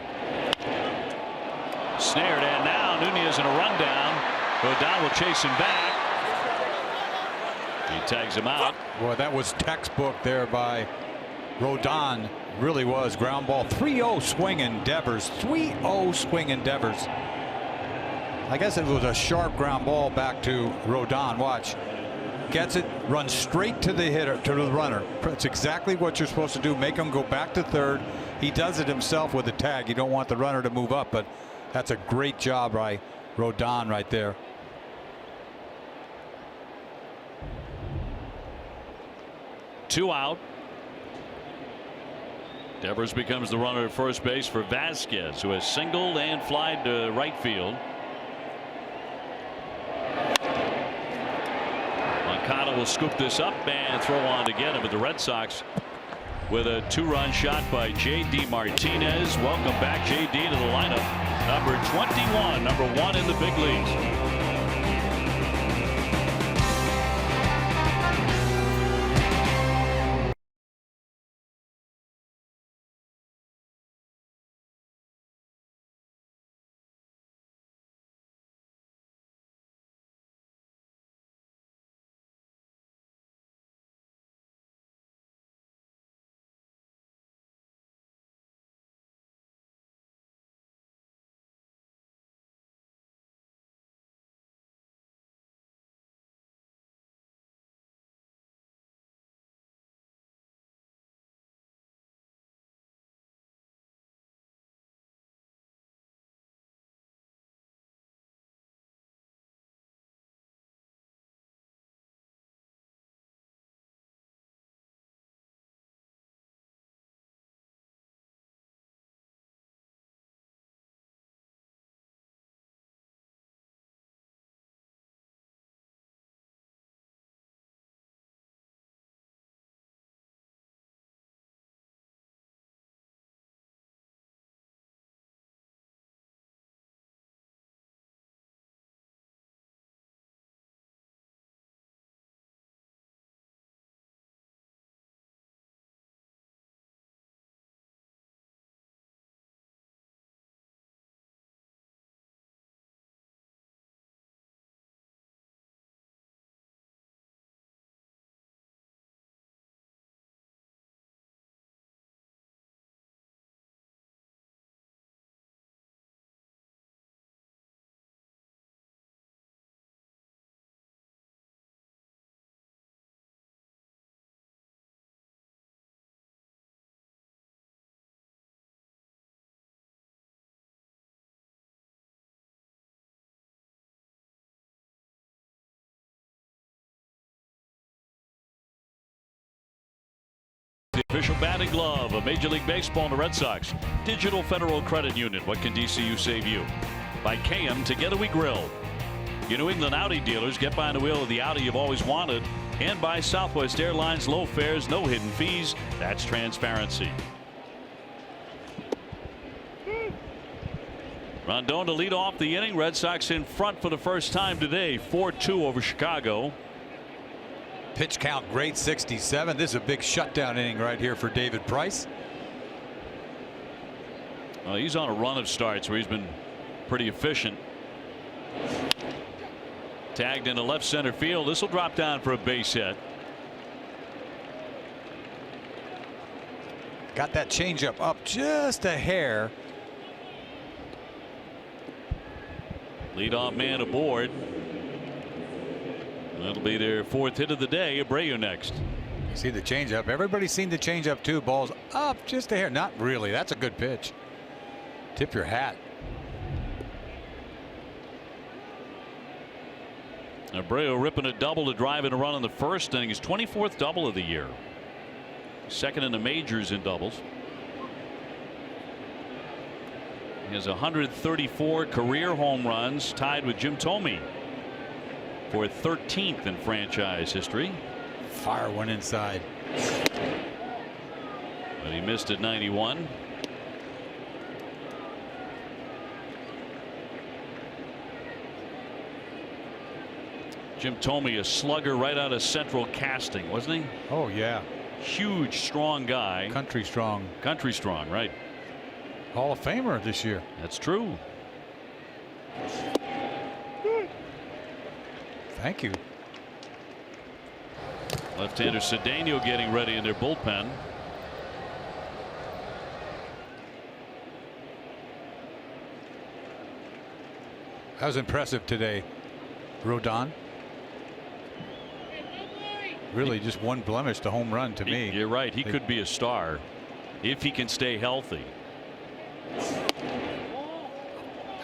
Snared, and now Nunez in a rundown. Rodon will chase him back. He tags him out. Boy, that was textbook there by Rodon. Really was. Ground ball. 3-0 swinging Devers. 3-0 swinging Devers. I guess it was a sharp ground ball back to Rodon. Watch. Gets it, runs straight to the hitter, to the runner. That's exactly what you're supposed to do. Make him go back to third. He does it himself with a tag. You don't want the runner to move up, but that's a great job by Rodon right there. Two out. Devers becomes the runner at first base for Vasquez, who has singled and flied to right field. Moncada will scoop this up and throw on to get him, but the Red Sox with a 2-run shot by J.D. Martinez. Welcome back, J.D. to the lineup. Number 21, number 1 in the big leagues. Official batting glove of Major League Baseball and the Red Sox. Digital Federal Credit Union. What can DCU save you? By KM, Together We Grill. Your New England Audi dealers, get behind the wheel of the Audi you've always wanted. And by Southwest Airlines, low fares, no hidden fees. That's transparency. Rondon to lead off the inning. Red Sox in front for the first time today, 4-2 over Chicago. Pitch count great, 67. This is a big shutdown inning right here for David Price. Well, he's on a run of starts where he's been pretty efficient. Tagged into left center field. This will drop down for a base hit. Got that changeup up just a hair. Leadoff man aboard. That'll be their fourth hit of the day. Abreu next. You see the changeup. Everybody's seen the changeup too. Ball's up just a hair. Not really. That's a good pitch. Tip your hat. Abreu ripping a double to drive in a run in the first inning. His 24th double of the year. Second in the majors in doubles. He has 134 career home runs, tied with Jim Thome for 13th in franchise history. Fire one inside. But he missed at 91. Jim Thome, a slugger right out of Central Casting, wasn't he? Oh yeah. Huge, strong guy. Country strong. Country strong, right. Hall of Famer this year. That's true. Thank you. Left-hander Cedeno getting ready in their bullpen. That was impressive today. Rodon. Really just one blemish to home run to me. You're right. He could be a star if he can stay healthy. That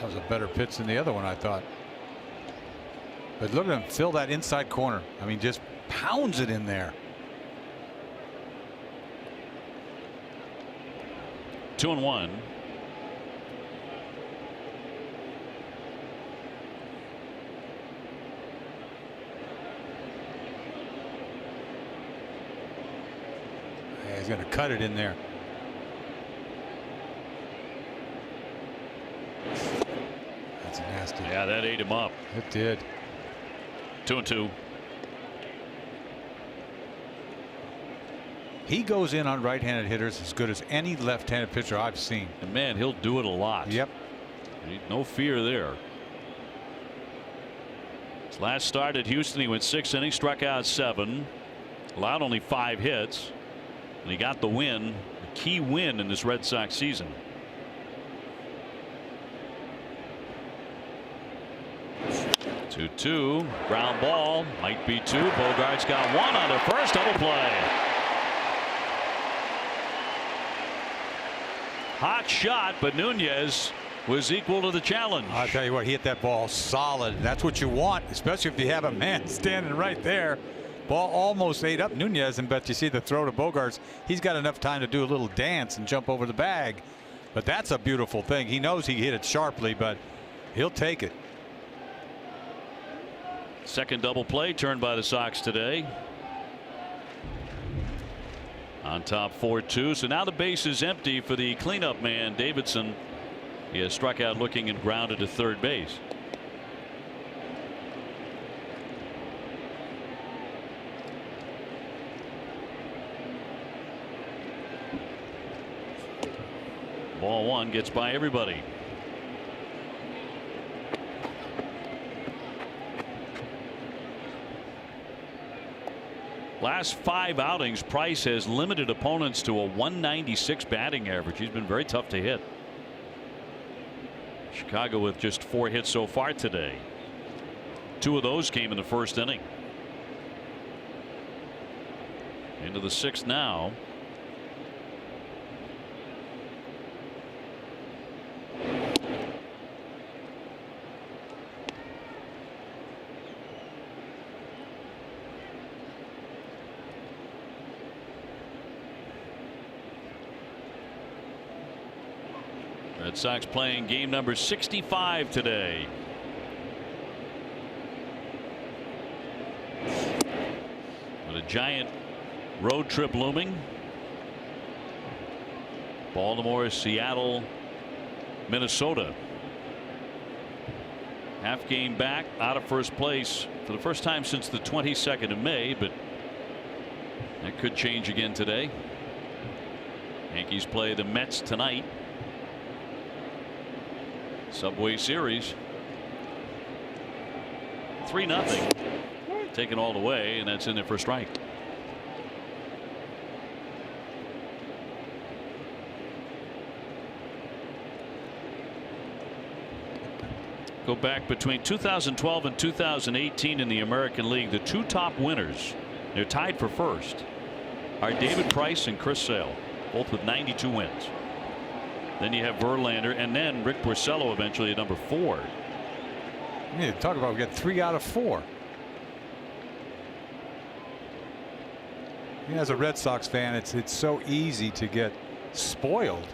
was a better pitch than the other one, I thought. But look at him fill that inside corner. I mean, just pounds it in there. 2-1. Yeah, he's going to cut it in there. That's nasty. Yeah, that ate him up. It did. 2-2. He goes in on right-handed hitters as good as any left-handed pitcher I've seen. And man, he'll do it a lot. Yep. No fear there. His last start at Houston, he went 6 innings, struck out 7, allowed only 5 hits, and he got the win, a key win in this Red Sox season. Two, ground ball, might be 2. Bogart's got 1 on the first, double play. Hot shot, but Nunez was equal to the challenge. I'll tell you what, he hit that ball solid. That's what you want, especially if you have a man standing right there. Ball almost ate up Nunez, and but you see the throw to Bogarts. He's got enough time to do a little dance and jump over the bag. But that's a beautiful thing. He knows he hit it sharply, but he'll take it. Second double play turned by the Sox today. On top 4-2. So now the base is empty for the cleanup man, Davidson. He has struck out looking and grounded to third base. Ball 1 gets by everybody. Last 5 outings, Price has limited opponents to a 196 batting average. He's been very tough to hit. Chicago with just 4 hits so far today. 2 of those came in the first inning. Into the 6th now. Red Sox playing game number 65 today. With a giant road trip looming. Baltimore, Seattle, Minnesota. Half game back out of first place for the first time since the 22nd of May, but that could change again today. Yankees play the Mets tonight. Subway Series. 3-0. Taken all the way, and that's in there for a strike. Go back between 2012 and 2018 in the American League. The two top winners, they're tied for first, are David Price and Chris Sale, both with 92 wins. Then you have Verlander and then Rick Porcello eventually at number 4. You need to talk about, we got 3 out of 4. As a Red Sox fan, it's so easy to get spoiled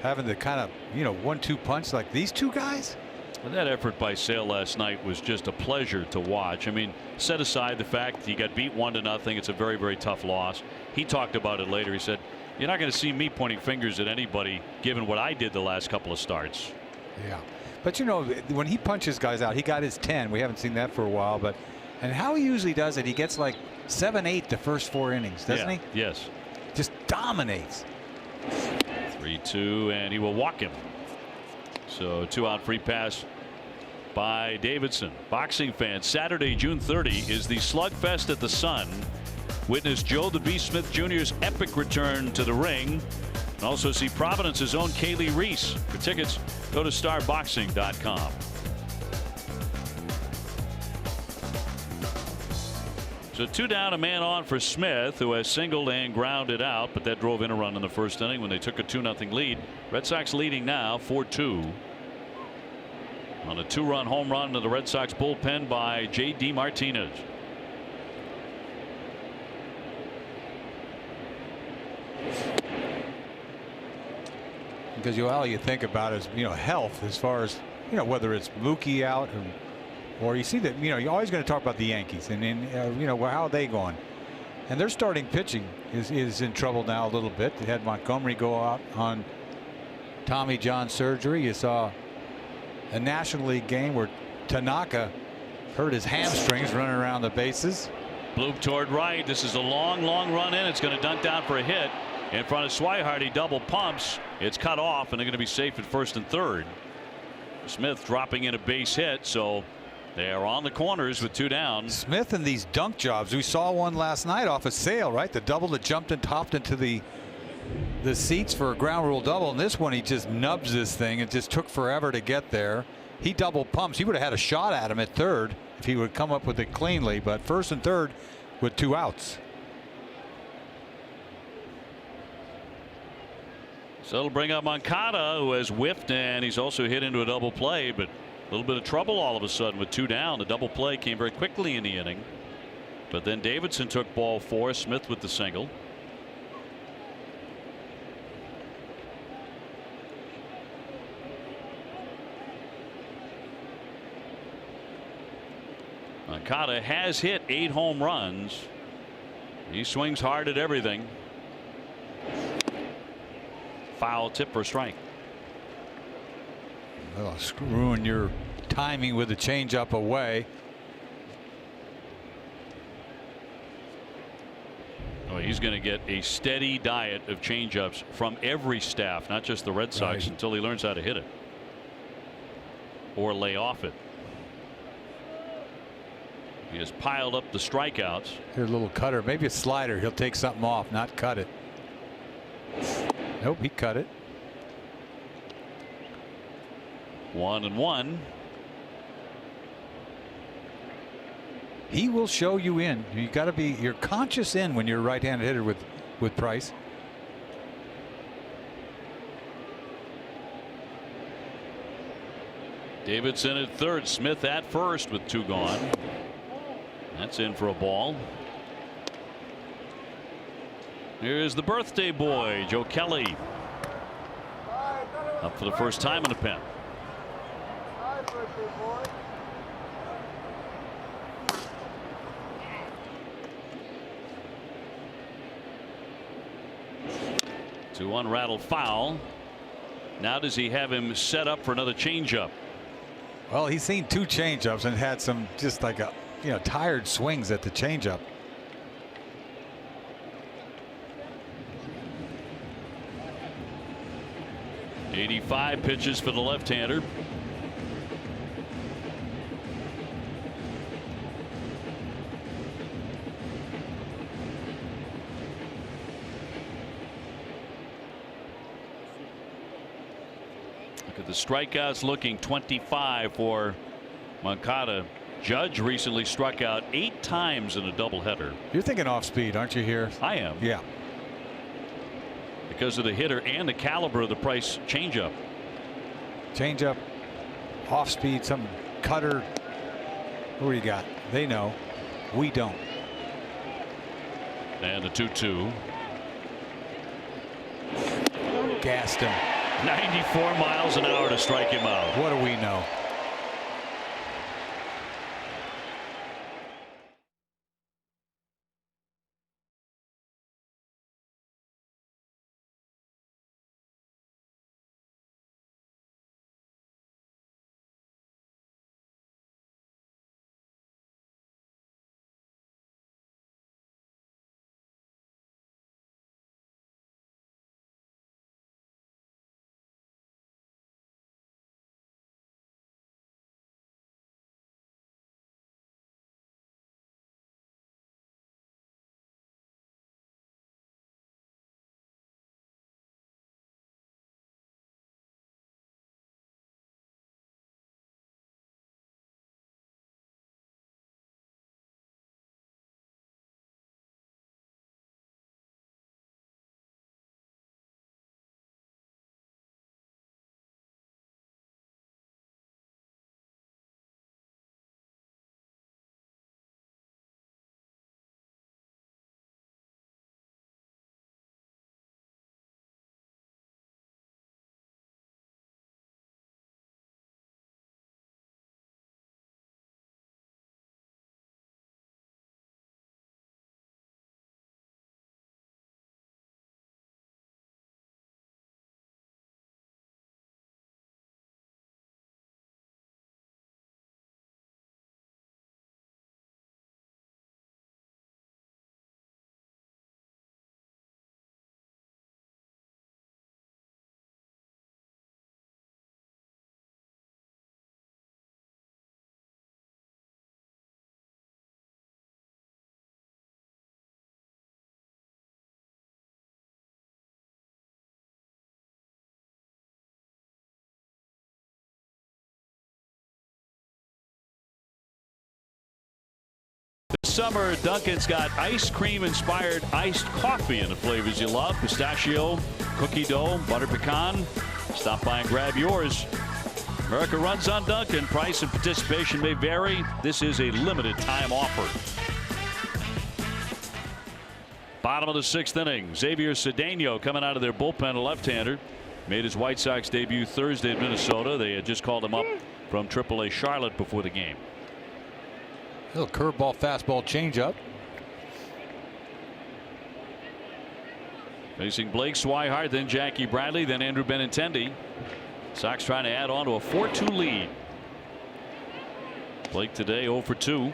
having the kind of 1-2 punch like these two guys. Well, that effort by Sale last night was just a pleasure to watch. I mean, set aside the fact he got beat 1-0. It's a very, very tough loss. He talked about it later. He said, "You're not going to see me pointing fingers at anybody given what I did the last couple of starts." Yeah, but when he punches guys out, he got his 10. We haven't seen that for a while, but and how he usually does it, he gets like 7-8 the first 4 innings, doesn't he? Yes. Just dominates. 3-2, and he will walk him. So 2-out free pass by Davidson. Boxing fans, Saturday, June 30 is the slugfest at the Sun. Witness Joe the Beast Smith Jr.'s epic return to the ring. And also see Providence's own Kaylee Reese. For tickets, go to starboxing.com. So 2 down, a man on for Smith, who has singled and grounded out, but that drove in a run in the first inning when they took a 2-0 lead. Red Sox leading now 4-2 on a 2-run home run to the Red Sox bullpen by J.D. Martinez. Because all you think about is health, as far as whether it's Mookie out or you see that you're always going to talk about the Yankees and how are they going, and their starting pitching is in trouble now a little bit. They had Montgomery go out on Tommy John surgery. You saw a National League game where Tanaka hurt his hamstrings running around the bases. Bloop toward right. This is a long run in. It's going to dunk down for a hit in front of Swihart. He double pumps. It's cut off, and they're going to be safe at first and third. Smith dropping in a base hit, so they are on the corners with 2 down. Smith and these dunk jobs. We saw one last night off a Sale, right? The double that jumped and topped into the seats for a ground rule double. And this one, he just nubs this thing. It just took forever to get there. He double pumps. He would have had a shot at him at third if he would come up with it cleanly. But first and third with 2 outs. So it'll bring up Moncada, who has whiffed, and he's also hit into a double play, but a little bit of trouble all of a sudden with 2 down. The double play came very quickly in the inning, but then Davidson took ball 4. Smith with the single. Moncada has hit 8 home runs. He swings hard at everything. Foul tip for a strike. Well, screwing your timing with the changeup away. Oh, he's going to get a steady diet of changeups from every staff, not just the Red Sox, until he learns how to hit it or lay off it. He has piled up the strikeouts. Here's a little cutter, maybe a slider. He'll take something off, not cut it. Nope, he cut it. 1-1. He will show you in. You got to be, you're conscious in when you're a right-handed hitter with Price. Davidson at third, Smith at first with 2 gone. That's in for a ball. Here's the birthday boy, Joe Kelly. Up for the first time in the pen. To unrattled foul. Now does he have him set up for another changeup? Well, he's seen 2 changeups and had some just like tired swings at the changeup. '85 pitches for the left-hander. Look at the strikeouts, looking 25 for Moncada. Judge recently struck out 8 times in a doubleheader. You're thinking off speed, aren't you here? I am. Yeah. Because of the hitter and the caliber of the Price changeup. Changeup, off speed, some cutter. Who do you got? They know. We don't. And the 2-2. Gassed him. 94 miles an hour to strike him out. What do we know? This summer, Dunkin's got ice cream inspired iced coffee in the flavors you love. Pistachio, cookie dough, butter pecan. Stop by and grab yours. America runs on Dunkin'. Price and participation may vary. This is a limited time offer. Bottom of the 6th inning. Xavier Cedeno coming out of their bullpen, a left-hander. Made his White Sox debut Thursday in Minnesota. They had just called him up from AAA Charlotte before the game. Little curveball, fastball, changeup. Facing Blake Swihart, then Jackie Bradley, then Andrew Benintendi. Sox trying to add on to a 4-2 lead. Blake today 0 for 2.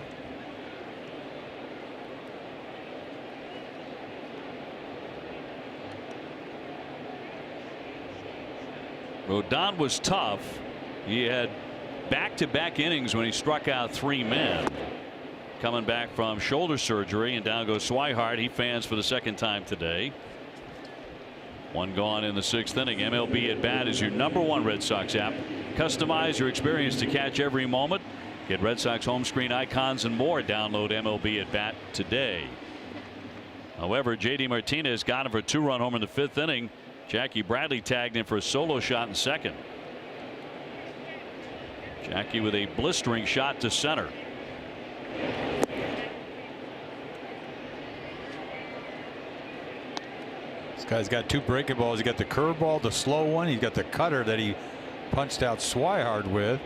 Rodon was tough. He had back-to-back innings when he struck out 3 men. Coming back from shoulder surgery, and down goes Swihart. He fans for the 2nd time today. 1 gone in the 6th inning. MLB at Bat is your #1 Red Sox app. Customize your experience to catch every moment. Get Red Sox home screen icons and more. Download MLB at Bat today. However, JD Martinez got him for a 2-run home in the 5th inning. Jackie Bradley tagged him for a solo shot in 2nd. Jackie with a blistering shot to center. This guy's got 2 breaking balls. He's got the curveball, the slow one. He's got the cutter that he punched out Swihart with.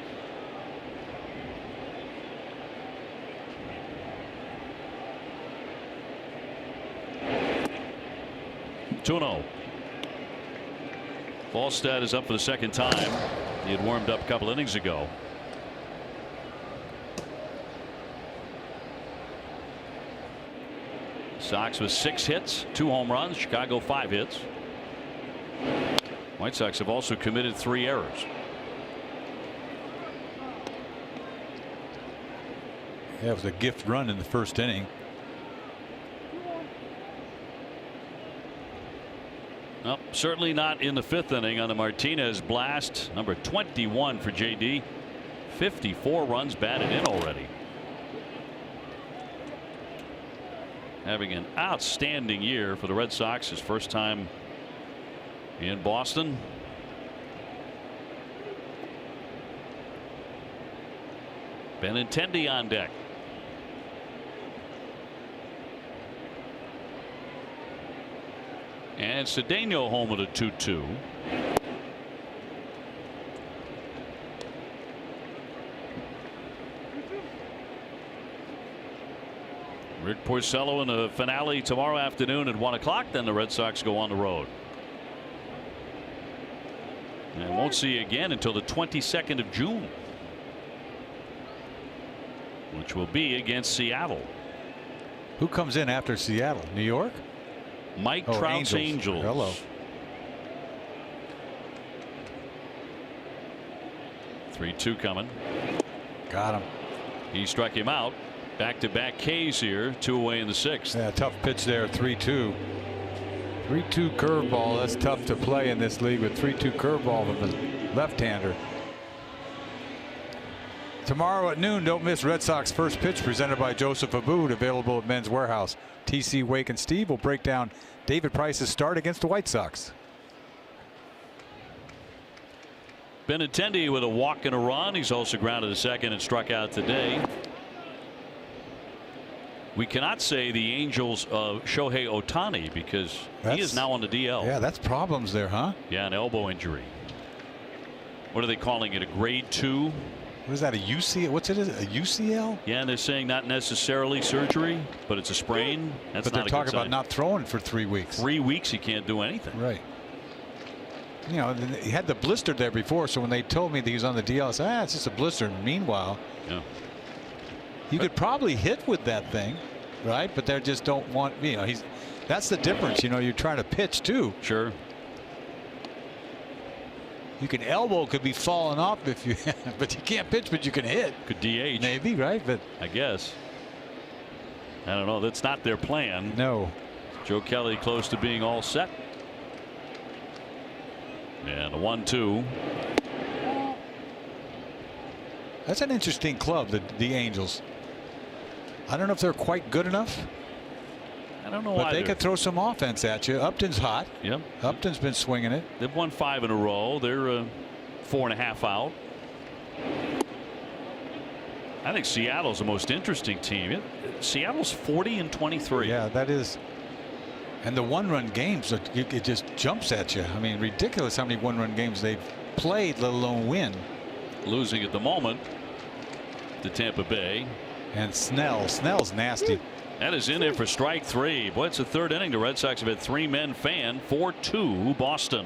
Tuno. Falstad is up for the second time. He had warmed up a couple innings ago. Sox with 6 hits, 2 home runs. Chicago 5 hits. White Sox have also committed 3 errors. Yeah, it was a gift run in the first inning. Nope, certainly not in the 5th inning on the Martinez blast. Number 21 for JD. 54 runs batted in already. Having an outstanding year for the Red Sox. His first time in Boston. Benintendi on deck. And Cedeno home with a 2-2. Rick Porcello in the finale tomorrow afternoon at 1 o'clock. Then the Red Sox go on the road. And won't see you again until the 22nd of June, which will be against Seattle. Who comes in after Seattle? New York? Mike Trout's Angels. Hello. Three-2 coming. Got him. He struck him out. Back-to-back Ks here. 2 away in the 6th. Yeah, tough pitch there. 3-2. 3-2 curveball. That's tough to play in this league with 3-2 curveball from the left-hander. Tomorrow at noon, don't miss Red Sox first pitch presented by Joseph Abboud, available at Men's Warehouse. TC, Wake, and Steve will break down David Price's start against the White Sox. Benintendi with a walk and a run. He's also grounded to second and struck out today. We cannot say the Angels of Shohei Ohtani because he is now on the DL. Yeah, that's problems there, huh? Yeah, an elbow injury. What are they calling it? A grade 2? What is that, a UCL? What's it? A UCL? Yeah, and they're saying not necessarily surgery, but it's a sprain. That's but they're not a talking good about sign. not throwing for 3 weeks. 3 weeks he can't do anything. Right. You know, he had the blister there before, so when they told me that he was on the DL, I said, it's just a blister. And meanwhile, yeah, you could probably hit with that thing, right? But they just don't want, you know, that's the difference. You know, you're trying to pitch too. Sure. You can elbow, could be falling off if you, but you can't pitch, but you can hit. Could DH. Maybe, right? But I guess. I don't know. That's not their plan. No. Joe Kelly close to being all set. And a 1-2. That's an interesting club, the Angels. I don't know if they're quite good enough. I don't know but either. they could throw some offense at you. Upton's hot. Yep. Upton's been swinging it. They've won 5 in a row. They're 4.5 out. I think Seattle's the most interesting team. Seattle's 40-23. Yeah, that is. And the one-run games, it just jumps at you. I mean, ridiculous how many one-run games they've played, let alone win. Losing at the moment to Tampa Bay. And Snell's nasty. That is in there for strike 3. Boy, it's the 3rd inning. The Red Sox have had 3 men fan. 4-2 Boston.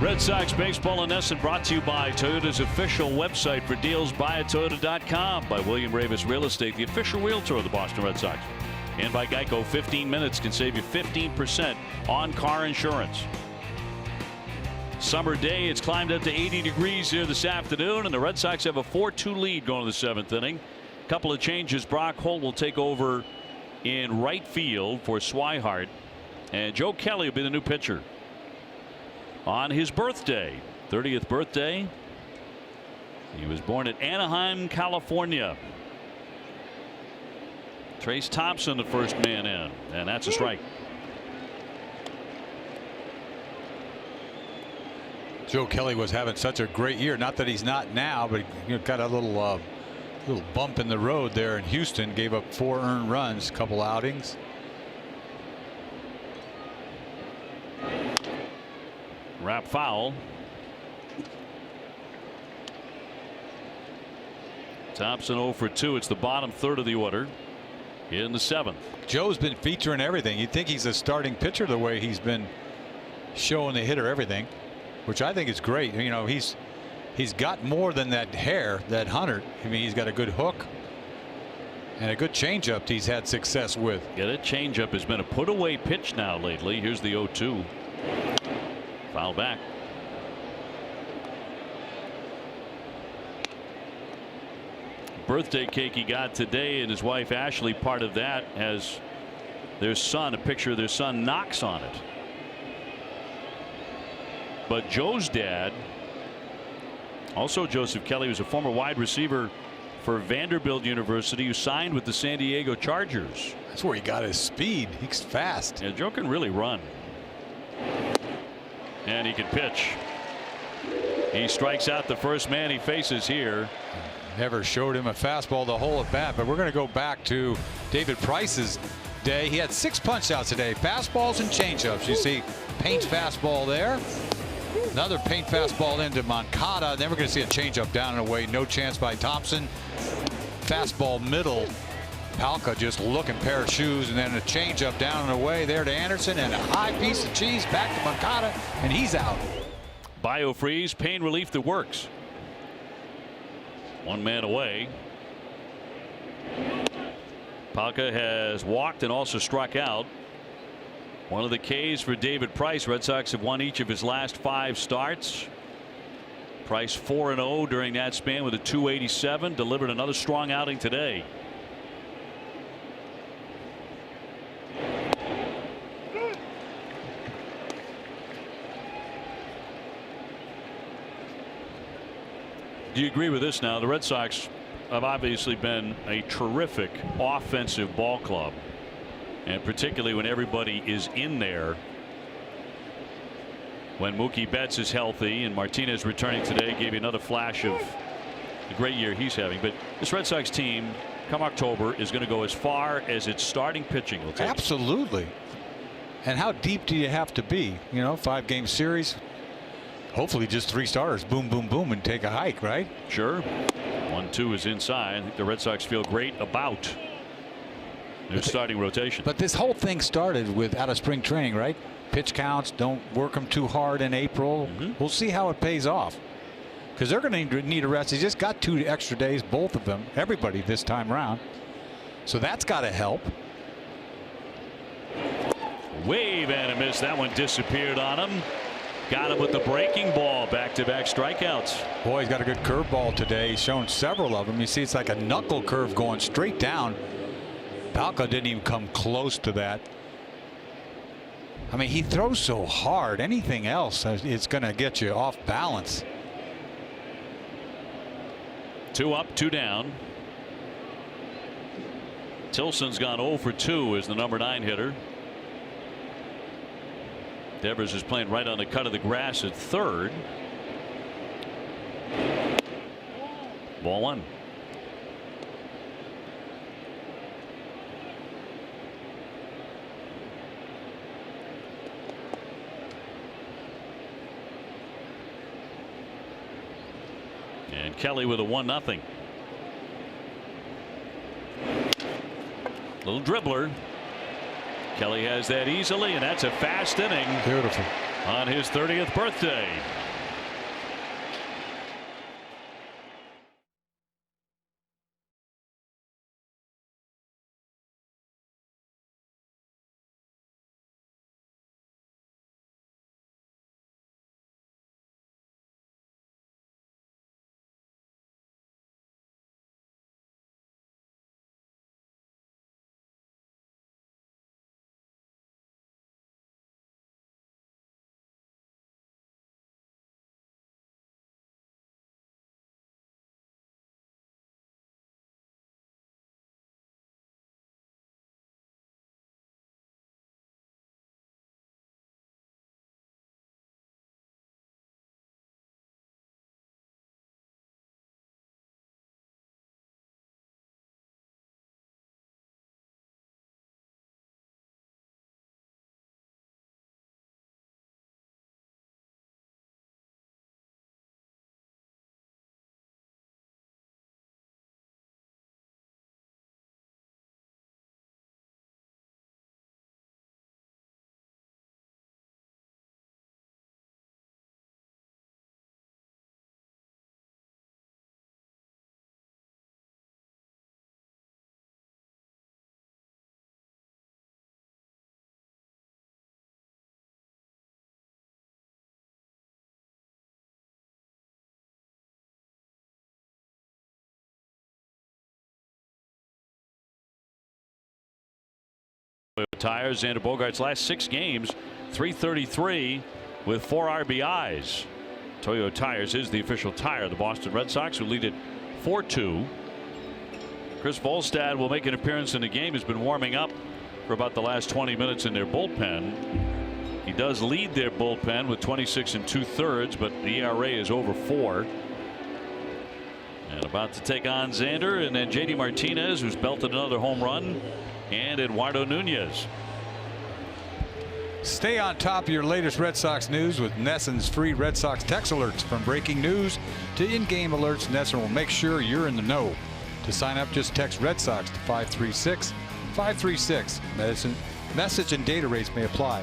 Red Sox baseball in Essen brought to you by Toyota's official website for deals. Buyatoyota.com. By William Ravis Real Estate, the official realtor of the Boston Red Sox. And by Geico, 15 minutes can save you 15% on car insurance. Summer day, it's climbed up to 80 degrees here this afternoon, and the Red Sox have a 4-2 lead going to the 7th inning. Couple of changes. Brock Holt will take over in right field for Swihart, and Joe Kelly will be the new pitcher. On his birthday, 30th birthday, he was born at Anaheim, California. Trace Thompson, the first man in, and that's a strike. Joe Kelly was having such a great year. Not that he's not now, but he got a little bump in the road there in Houston. Gave up 4 earned runs, couple outings. Wrap foul. Thompson 0 for 2. It's the bottom third of the order in the 7th. Joe's been featuring everything. You'd think he's a starting pitcher the way he's been showing the hitter everything, which I think is great. You know, he's got more than that hair, that Hunter. I mean, he's got a good hook and a good changeup he's had success with. Yeah, that changeup has been a put away pitch now lately. Here's the 0-2. Foul back. Birthday cake he got today, and his wife Ashley, part of that, has their son, a picture of their son, knocks on it. But Joe's dad, also Joseph Kelly, was a former wide receiver for Vanderbilt University, who signed with the San Diego Chargers. That's where he got his speed. He's fast. Yeah, Joe can really run. And he can pitch. He strikes out the first man he faces here. Never showed him a fastball the whole at bat, but we're going to go back to David Price's day. He had 6 punch outs today, fastballs and changeups. You see Paint's fastball there. Another Paint fastball into Moncada. Then we're going to see a changeup down and away. No chance by Thompson. Fastball middle. Palka just looking pair of shoes, and then a changeup down and away there to Anderson, and a high piece of cheese back to Moncada, and he's out. Biofreeze, pain relief that works. 1 man away. Palka has walked and also struck out. One of the K's for David Price. Red Sox have won each of his last 5 starts. Price 4-0 during that span with a .287. Delivered another strong outing today. Do you agree with this now? The Red Sox have obviously been a terrific offensive ball club, and particularly when everybody is in there. When Mookie Betts is healthy and Martinez returning today, gave you another flash of the great year he's having. But this Red Sox team, come October, is going to go as far as its starting pitching will take. Absolutely. And how deep do you have to be? You know, 5-game series. Hopefully just 3 starters, boom, boom, boom, and take a hike, right? Sure. 1-2 is inside. I think the Red Sox feel great about their starting rotation. But this whole thing started with out of spring training, right? Pitch counts, don't work them too hard in April. We'll see how it pays off, because they're going to need a rest. He just got 2 extra days, both of them, everybody this time around. So that's got to help. Wave and a miss. That one disappeared on him. Got him with the breaking ball. Back-to-back strikeouts. Boy, he's got a good curveball today. He's shown several of them. You see, it's like a knuckle curve going straight down. Palka didn't even come close to that. I mean, he throws so hard. Anything else, it's going to get you off balance. 2 up, 2 down. Tilson's gone 0 for 2 as the number 9 hitter. Devers is playing right on the cut of the grass at third. Ball 1. And Kelly with a 1-0. Little dribbler. Kelly has that easily, and that's a fast inning. Beautiful. on his 30th birthday. Tires. Xander Bogaerts last 6 games, .333 with 4 RBIs. Toyo Tires is the official tire of the Boston Red Sox, who lead it 4-2. Chris Volstad will make an appearance in the game. Has been warming up for about the last 20 minutes in their bullpen. He does lead their bullpen with 26 2/3, but the ERA is over 4. And about to take on Xander, and then JD Martinez, who's belted another home run, and Eduardo Nunez. Stay on top of your latest Red Sox news with NESN's free Red Sox text alerts. From breaking news to in-game alerts, NESN will make sure you're in the know. To sign up, just text Red Sox to 536-536. Message and data rates may apply.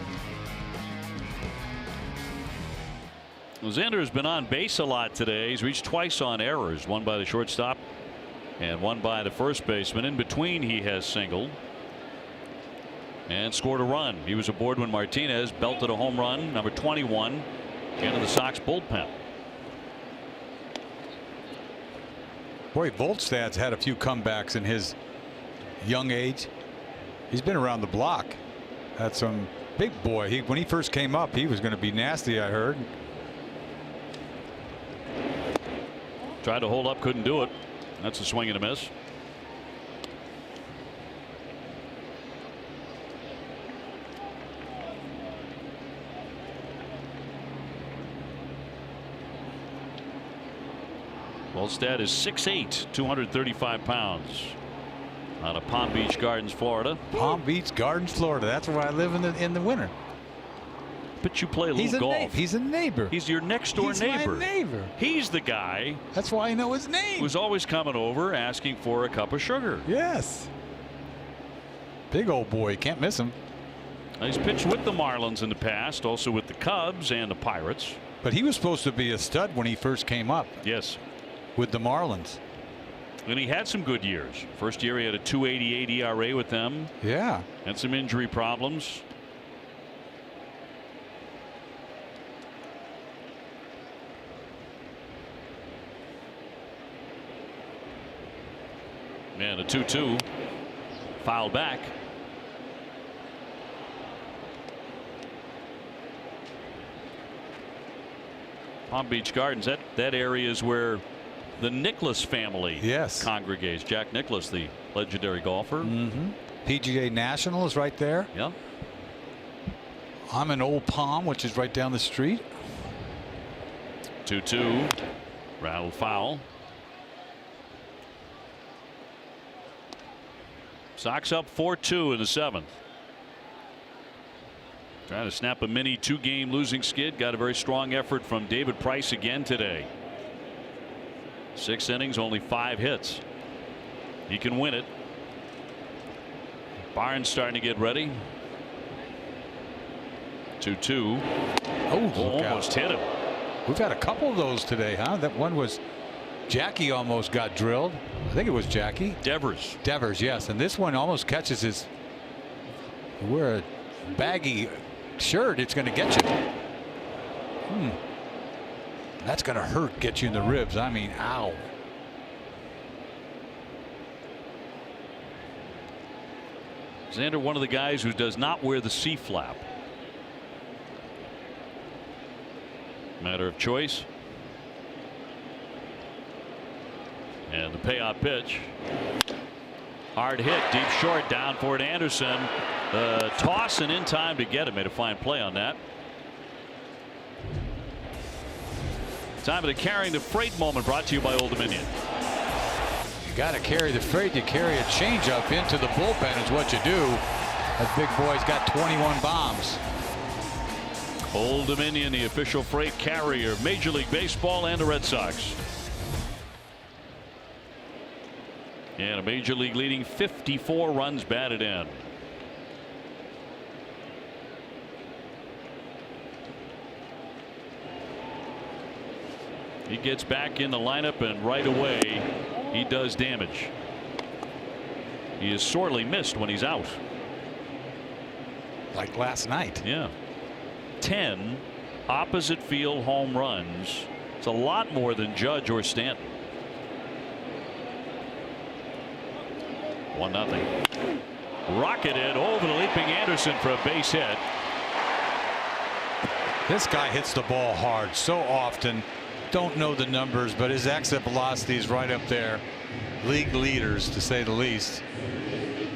Well, Xander has been on base a lot today. He's reached twice on errors, one by the shortstop and one by the first baseman. In between, he has singled and scored a run. He was aboard when Martinez belted a home run, number 21, into the Sox bullpen. Boy, Volstad's had a few comebacks in his young age. He's been around the block. Had some big boy. When he first came up, he was going to be nasty, I heard. Tried to hold up, couldn't do it. That's a swing and a miss. Volstad is 6'8", 235 pounds. Out of Palm Beach Gardens, Florida. Palm Beach Gardens, Florida. That's where I live in the winter. But you play a little golf. He's a neighbor. He's your next door neighbor. My neighbor. He's the guy. That's why I know his name. Who's always coming over asking for a cup of sugar. Yes. Big old boy. Can't miss him. He's pitched with the Marlins in the past, also with the Cubs and the Pirates. But he was supposed to be a stud when he first came up. Yes. With the Marlins. And he had some good years. First year he had a 2.88 ERA with them. Yeah. And some injury problems. And a 2-2. Fouled back. Palm Beach Gardens, that area is where the Nicklaus family congregates. Jack Nicklaus, the legendary golfer. PGA National is right there. Yeah. I'm in Old Palm, which is right down the street. 2-2. Rattled foul. Sox up 4-2 in the 7th. Trying to snap a mini 2-game losing skid. Got a very strong effort from David Price again today. 6 innings, only 5 hits. He can win it. Barnes starting to get ready. 2-2. Oh, almost hit him. We've had a couple of those today, huh? That one was Jackie almost got drilled. I think it was Jackie. Devers, yes. And this one almost catches his. Wear a baggy shirt. It's going to get you. That's going to hurt. Get you in the ribs. I mean, ow. Xander, one of the guys who does not wear the C flap. Matter of choice. And the payoff pitch. Hard hit, deep short, down for it. Anderson. Toss and in time to get it. Made a fine play on that. Time of the carrying the freight moment, brought to you by Old Dominion. You got to carry the freight. You carry a changeup into the bullpen is what you do. That big boy's got 21 bombs. Old Dominion, the official freight carrier of Major League Baseball and the Red Sox. And a Major League leading 54 runs batted in. He gets back in the lineup, and right away he does damage. He is sorely missed when he's out. Like last night. Yeah. 10 opposite field home runs. It's a lot more than Judge or Stanton. 1-0. Rocketed over the leaping Anderson for a base hit. This guy hits the ball hard so often. Don't know the numbers, but his exit velocity is right up there. League leaders, to say the least.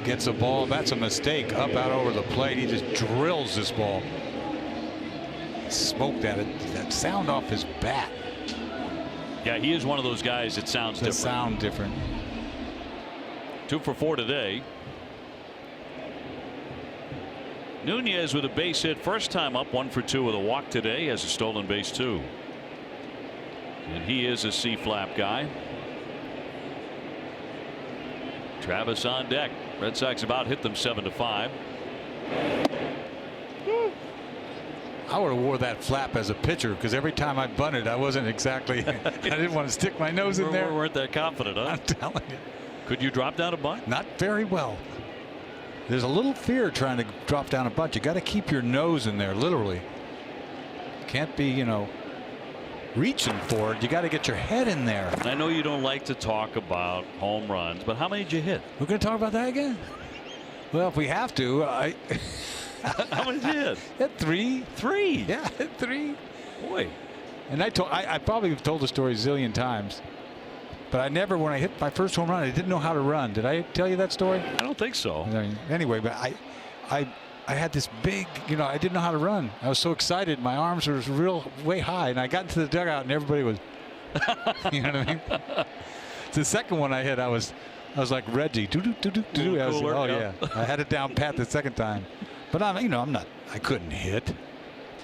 Gets a ball. That's a mistake. Up out over the plate. He just drills this ball. Smoked at it. That sound off his bat. Yeah, he is one of those guys that sounds different. Sound different. 2 for 4 today. Nunez with a base hit, first time up. 1 for 2 with a walk today. Has a stolen base too. And he is a C flap guy. Travis on deck. Red Sox about hit them 7-5. I would have wore that flap as a pitcher, because every time I bunted, I wasn't exactly. I didn't want to stick my nose in there. We weren't that confident, huh? I'm telling you. Could you drop down a bunt? Not very well. There's a little fear trying to drop down a bunt. You got to keep your nose in there, literally. Can't be, reaching for it. You got to get your head in there. I know you don't like to talk about home runs, but how many did you hit? We're going to talk about that again? Well, if we have to, how many did you hit? Hit 3. 3? Yeah, hit 3. Boy. And I probably have told the story a zillion times, but I never, when I hit my first home run, I didn't know how to run. Did I tell you that story? I don't think so. Anyway, but I had this big, I didn't know how to run. I was so excited. My arms were real way high, and I got into the dugout, and everybody was, you know what I mean? The second one I hit, I was like Reggie. I was, oh yeah. I had it down pat the second time, but I couldn't hit.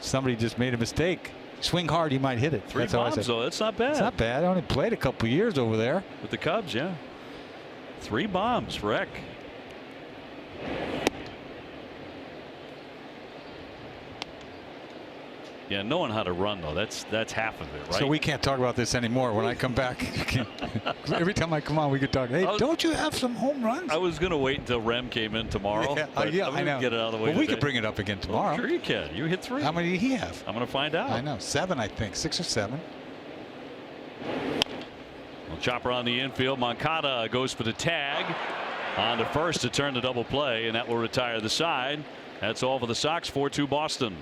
Somebody just made a mistake. Swing hard, you might hit it. 3 bombs, though. That's not bad. It's not bad. I only played a couple years over there with the Cubs. Yeah, 3 bombs for Eck. Yeah, knowing how to run, though, that's half of it, right? So we can't talk about this anymore. When I come back, every time I come on, we could talk. Hey, don't you have some home runs? I was going to wait until Rem came in tomorrow. Yeah, I know. Get it out of the way. Well, we could bring it up again tomorrow. Sure you can. You hit 3. How many did he have? I'm going to find out. I know. 7, I think. 6 or 7. Well, chopper on the infield. Moncada goes for the tag on to first to turn the double play, and that will retire the side. That's all for the Sox. 4-2 Boston.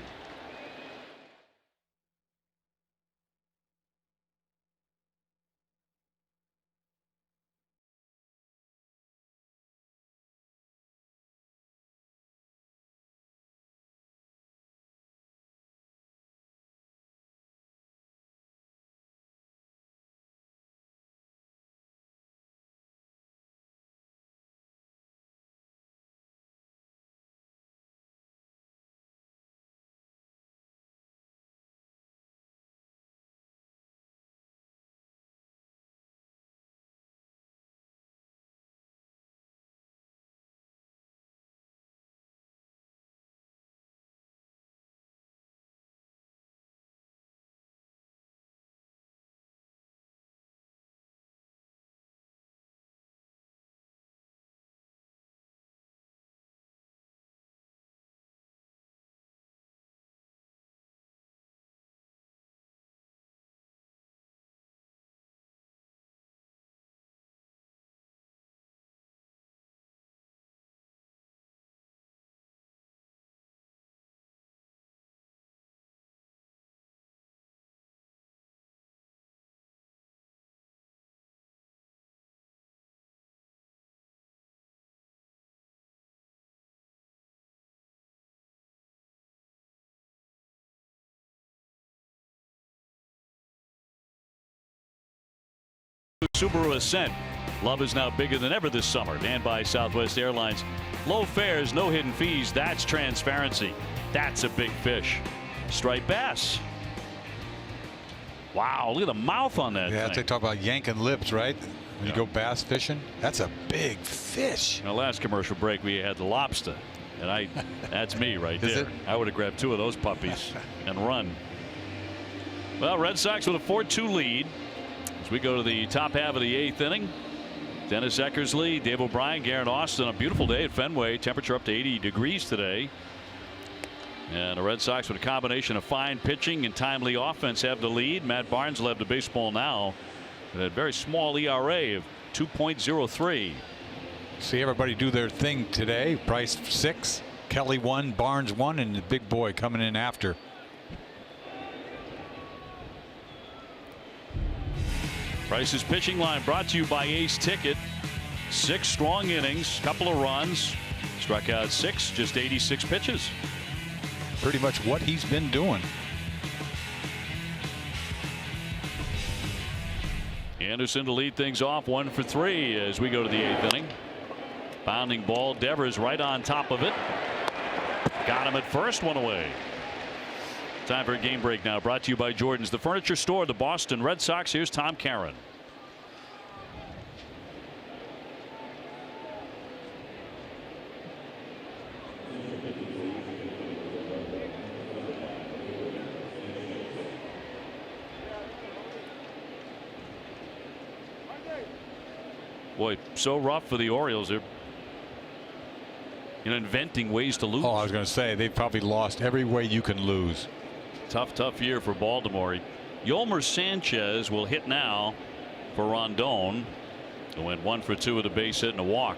Subaru Ascent. Love is now bigger than ever this summer. And by Southwest Airlines. Low fares, no hidden fees. That's transparency. That's a big fish. Striped bass. Wow, look at the mouth on that thing. They talk about yanking lips, right? When you go bass fishing, that's a big fish. In the last commercial break, we had the lobster. And that's me right there. I would have grabbed 2 of those puppies and run. Well, Red Sox with a 4-2 lead as we go to the top half of the 8th inning. Dennis Eckersley, Dave O'Brien, Garrett Austin. A beautiful day at Fenway. Temperature up to 80 degrees today. And the Red Sox with a combination of fine pitching and timely offense have the lead. Matt Barnes led the baseball now with a very small ERA of 2.03. See everybody do their thing today. Price 6, Kelly 1, Barnes 1, and the big boy coming in after. Price's pitching line brought to you by Ace Ticket. 6 strong innings, couple of runs, struck out 6, just 86 pitches. Pretty much what he's been doing. Anderson to lead things off, 1 for 3 as we go to the 8th inning. Bounding ball, Devers right on top of it. Got him at first, 1 away. Time for a game break now, brought to you by Jordan's, the furniture store, the Boston Red Sox. Here's Tom Caron. Boy, so rough for the Orioles. They're inventing ways to lose. Oh, I was going to say they've probably lost every way you can lose. Tough year for Baltimore. Yolmer Sanchez will hit now for Rondon. He went 1 for 2 with a base hit and a walk.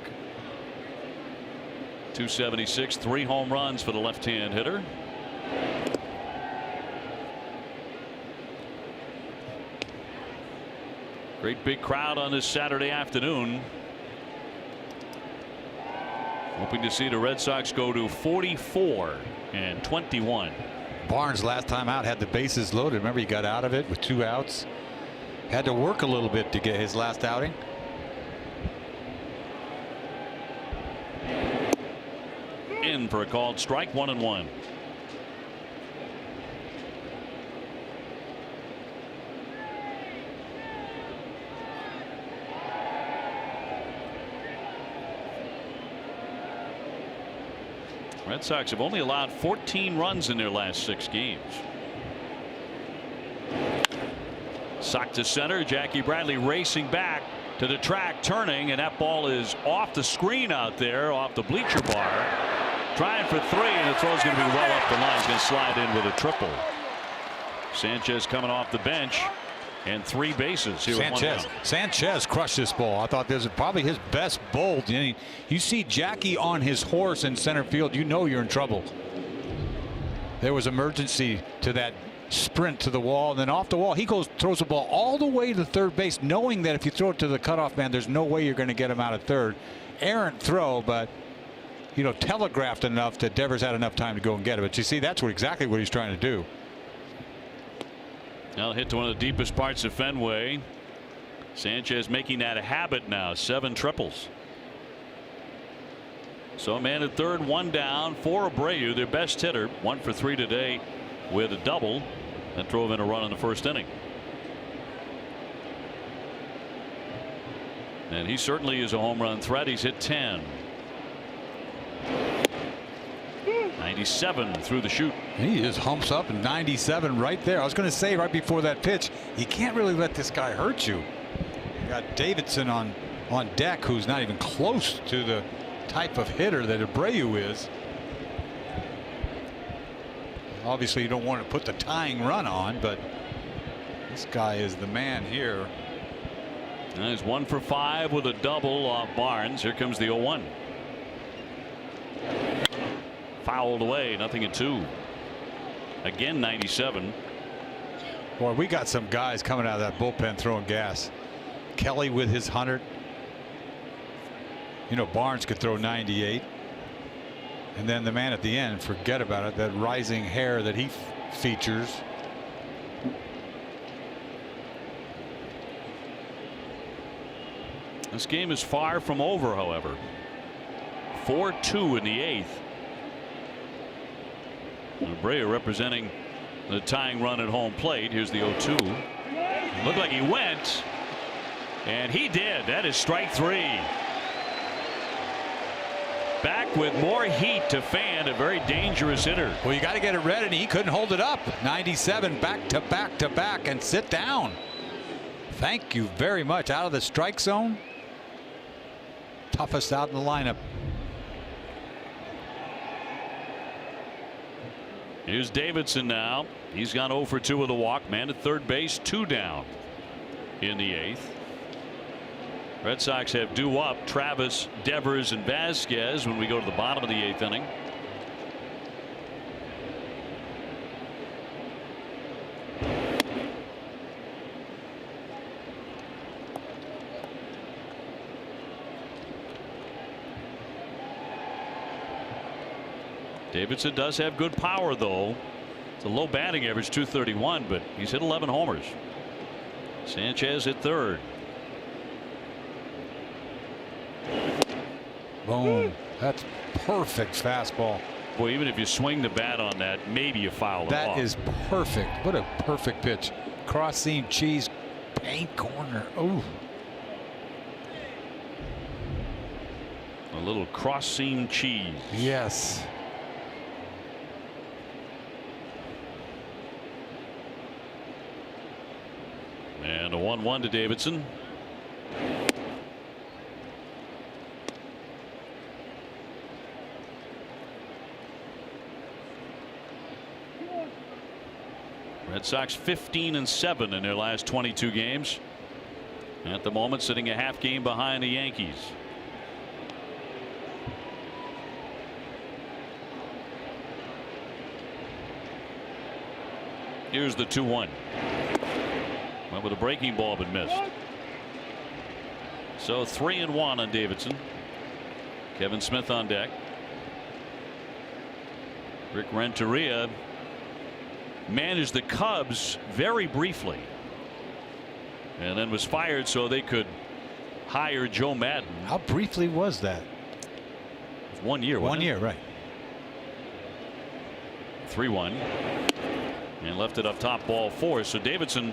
276, 3 home runs for the left-hand hitter. Great big crowd on this Saturday afternoon. Hoping to see the Red Sox go to 44-21. Barnes last time out had the bases loaded. Remember, he got out of it with 2 outs. Had to work a little bit to get his last outing. In for a called strike, 1-1. Red Sox have only allowed 14 runs in their last 6 games. Sock to center. Jackie Bradley racing back to the track, turning, and that ball is off the screen out there, off the bleacher bar. Trying for 3, and the throw's going to be well up the line. He's going to slide in with a triple. Sanchez coming off the bench, and 3 bases. Sanchez crushed this ball. I thought this was probably his best bolt. You see Jackie on his horse in center field, you know you're in trouble. There was emergency to that sprint to the wall, and then off the wall he throws the ball all the way to third base, knowing that if you throw it to the cutoff man, there's no way you're going to get him out of third. Errant throw, but telegraphed enough that Devers had enough time to go and get it. But you see, that's exactly what he's trying to do. Now hit to one of the deepest parts of Fenway. Sanchez making that a habit now. 7 triples. So a man at third, 1 down for Abreu, their best hitter. 1 for 3 today with a double. That drove in a run in the first inning. And he certainly is a home run threat. He's hit 10. 97 through the chute. He just humps up, and 97 right there. I was going to say right before that pitch, you can't really let this guy hurt you. You got Davidson on deck, who's not even close to the type of hitter that Abreu is. Obviously, you don't want to put the tying run on, but this guy is the man here. And he's 1 for 5 with a double off Barnes. Here comes the 0-1. Fouled away, nothing at 2. Again, 97. Boy, we got some guys coming out of that bullpen throwing gas. Kelly with his 100. Barnes could throw 98. And then the man at the end, forget about it, that rising hair that he features. This game is far from over, however. 4-2 in the 8th. Abreu representing the tying run at home plate. Here's the 0-2. Looked like he went, and he did. That is strike 3. Back with more heat to fan, a very dangerous hitter. Well, you got to get it ready, and he couldn't hold it up. 97 back to back to back, and sit down. Thank you very much. Out of the strike zone. Toughest out in the lineup. Here's Davidson now. He's gone 0 for 2 with a walk. Man at third base, 2 down in the 8th. Red Sox have due up Travis, Devers, and Vasquez when we go to the bottom of the 8th inning. Davidson does have good power, though. It's a low batting average, 231, but he's hit 11 homers. Sanchez at third. Boom. That's perfect fastball. Boy, even if you swing the bat on that, maybe you foul it off. That is perfect. What a perfect pitch. Cross seam cheese, paint corner. Oh. A little cross seam cheese. Yes. And a 1-1 to Davidson. Red Sox 15-7 in their last 22 games. At the moment, sitting a half game behind the Yankees. Here's the 2-1. Went with a breaking ball but missed. So 3-1 on Davidson. Kevin Smith on deck. Rick Renteria managed the Cubs very briefly and then was fired so they could hire Joe Madden. How briefly was that? It was 1 year. 1 year, right. 3-1 and left it up top, ball 4. So Davidson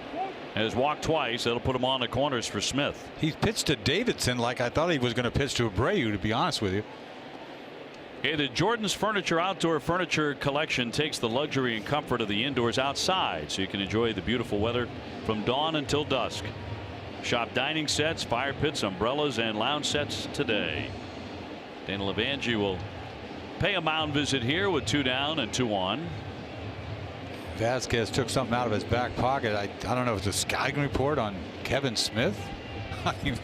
has walked twice. That'll put him on the corners for Smith. He pitched to Davidson like I thought he was going to pitch to Abreu, to be honest with you. Okay, the Jordan's Furniture Outdoor Furniture Collection takes the luxury and comfort of the indoors outside so you can enjoy the beautiful weather from dawn until dusk. Shop dining sets, fire pits, umbrellas, and lounge sets today. Dana Levangie will pay a mound visit here with 2 down and 2 on. Vasquez took something out of his back pocket. I don't know if it's a scouting report on Kevin Smith. You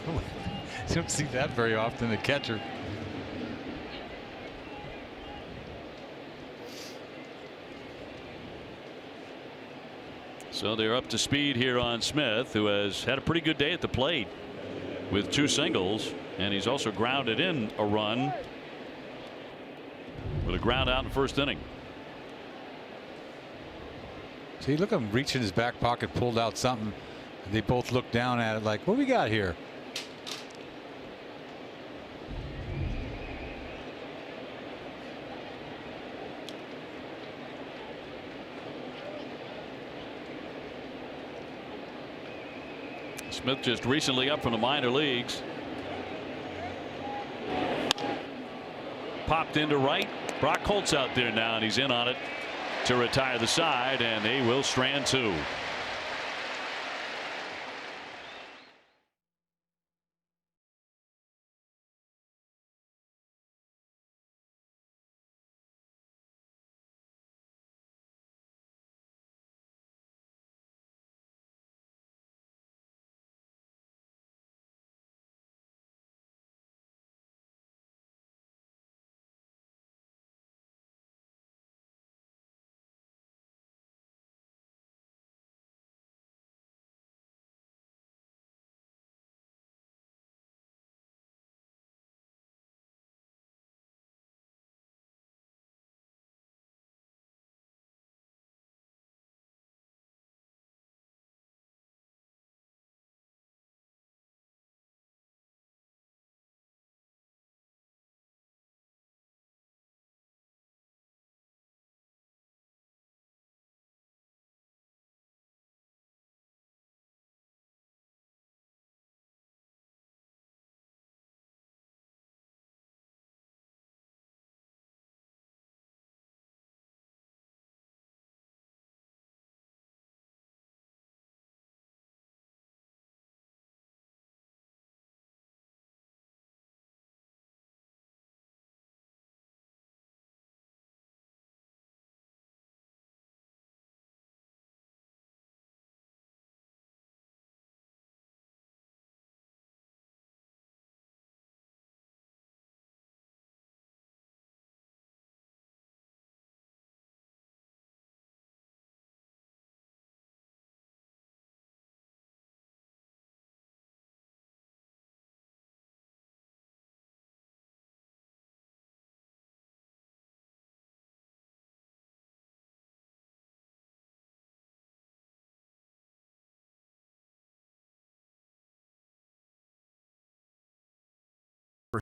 don't see that very often, the catcher. So they're up to speed here on Smith, who has had a pretty good day at the plate with 2 singles, and he's also grounded in a run with a ground out in the first inning. See, look at him reach in his back pocket, pulled out something. They both looked down at it like, what we got here? Smith just recently up from the minor leagues. Popped into right. Brock Holt's out there now, and he's in on it to retire the side, and they will strand 2.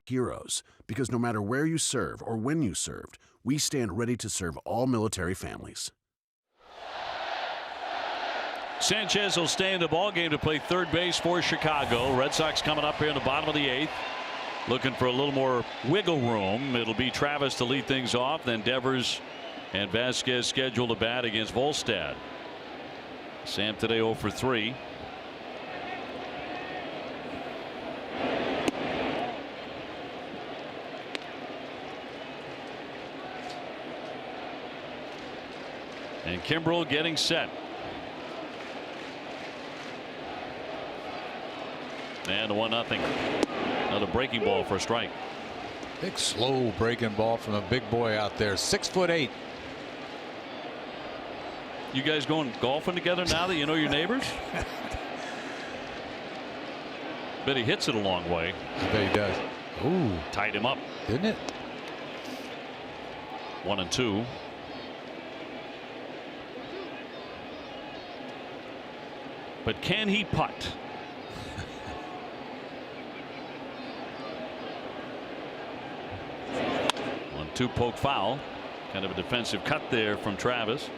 heroes, because no matter where you serve or when you served, we stand ready to serve all military families. Sanchez will stay in the ballgame to play third base for Chicago. Red Sox coming up here in the bottom of the 8th. Looking for a little more wiggle room. It'll be Travis to lead things off. Then Devers and Vasquez scheduled to bat against Volstad. Sam today 0 for 3. And Kimbrel getting set. And 1-0. Another breaking ball for a strike. Big slow breaking ball from a big boy out there. 6'8". You guys going golfing together now that you know your neighbors? Bet he hits it a long way. I bet he does. Ooh, tied him up, didn't it? 1-2. But can he putt? 1-2 poke foul. Kind of a defensive cut there from Travis.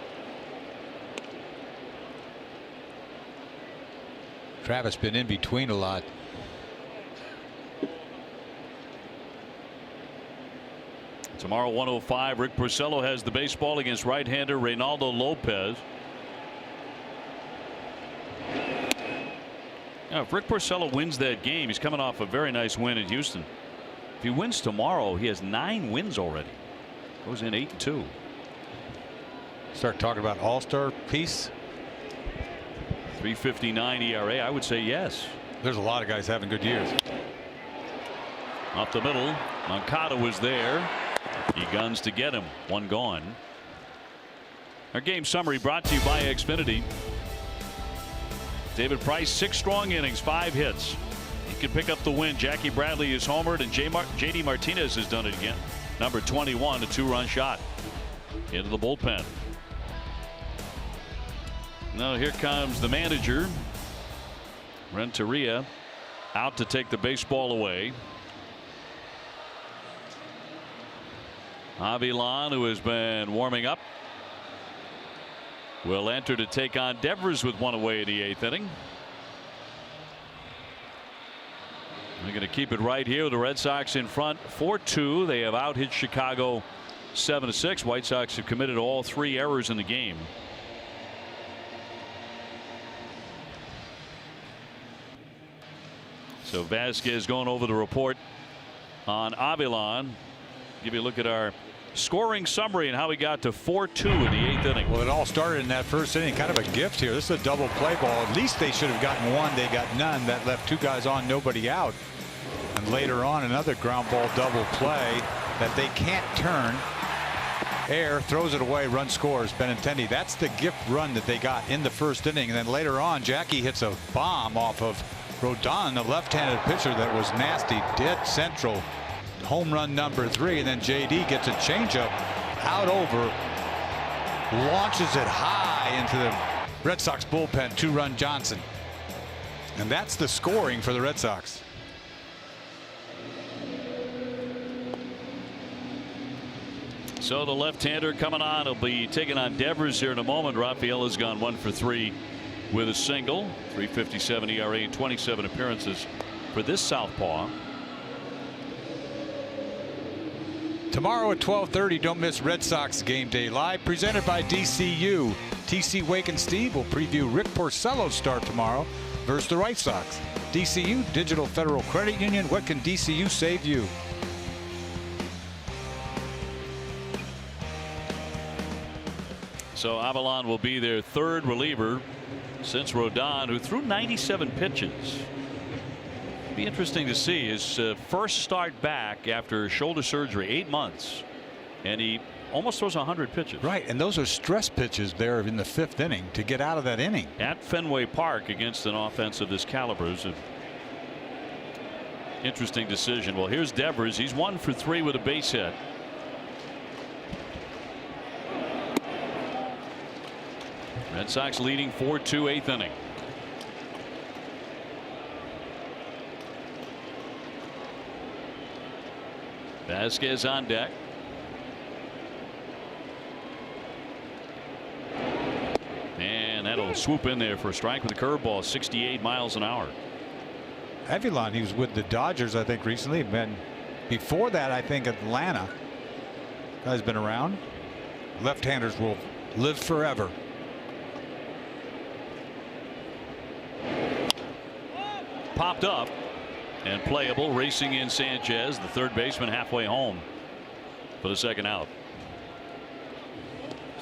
Travis been in between a lot. Tomorrow 105. Rick Porcello has the baseball against right-hander Reynaldo Lopez. Now, if Rick Porcello wins that game, he's coming off a very nice win in Houston. If he wins tomorrow, he has 9 wins already. Goes in 8-2. Start talking about all-star piece. 3.59 ERA. I would say yes. There's a lot of guys having good years. Off the middle. Moncada was there. He guns to get him. 1 gone. Our game summary brought to you by Xfinity. David Price, 6 strong innings, 5 hits. He can pick up the win. Jackie Bradley is homered, and J.D. Martinez has done it again. Number 21, a 2-run shot into the bullpen. Now here comes the manager, Renteria, out to take the baseball away. Avilan, who has been warming up, will enter to take on Devers with 1 away in the 8th inning. They're going to keep it right here with the Red Sox in front 4-2. They have out-hit Chicago 7-6. White Sox have committed all 3 errors in the game. So Vasquez going over the report on Avilan. Give you a look at our scoring summary and how we got to 4-2 in the 8th inning. Well, it all started in that first inning. Kind of a gift here. This is a double play ball. At least they should have gotten 1. They got none. That left 2 guys on, nobody out. And later on, another ground ball double play that they can't turn. Air throws it away. Run scores. Benintendi. That's the gift run that they got in the first inning. And then later on, Jackie hits a bomb off of Rodon, the left-handed pitcher that was nasty, dead central. Home run number 3, and then JD gets a changeup out over, launches it high into the Red Sox bullpen. 2-run Johnson, and that's the scoring for the Red Sox. So the left-hander coming on. He'll be taking on Devers here in a moment. Rafael has gone 1 for 3 with a single. 3.57 ERA and 27 appearances for this southpaw. Tomorrow at 12:30, don't miss Red Sox Game Day Live, presented by DCU. TC Wake and Steve will preview Rick Porcello's start tomorrow versus the White Sox. DCU, Digital Federal Credit Union. What can DCU save you? So Avilan will be their 3rd reliever since Rodon, who threw 97 pitches. Be interesting to see his first start back after shoulder surgery, 8 months, and he almost throws 100 pitches. Right, and those are stress pitches there in the 5th inning to get out of that inning. At Fenway Park against an offense of this caliber is an interesting decision. Well, here's Devers. He's 1 for 3 with a base hit. Red Sox leading 4-2, 8th inning. Vasquez on deck. And that'll swoop in there for a strike with a curveball, 68 miles an hour. Avilan, he was with the Dodgers, I think, recently. And before that, I think Atlanta. Guy's been around. Left-handers will live forever. Popped up and playable. Racing in Sanchez, the third baseman, halfway home for the second out.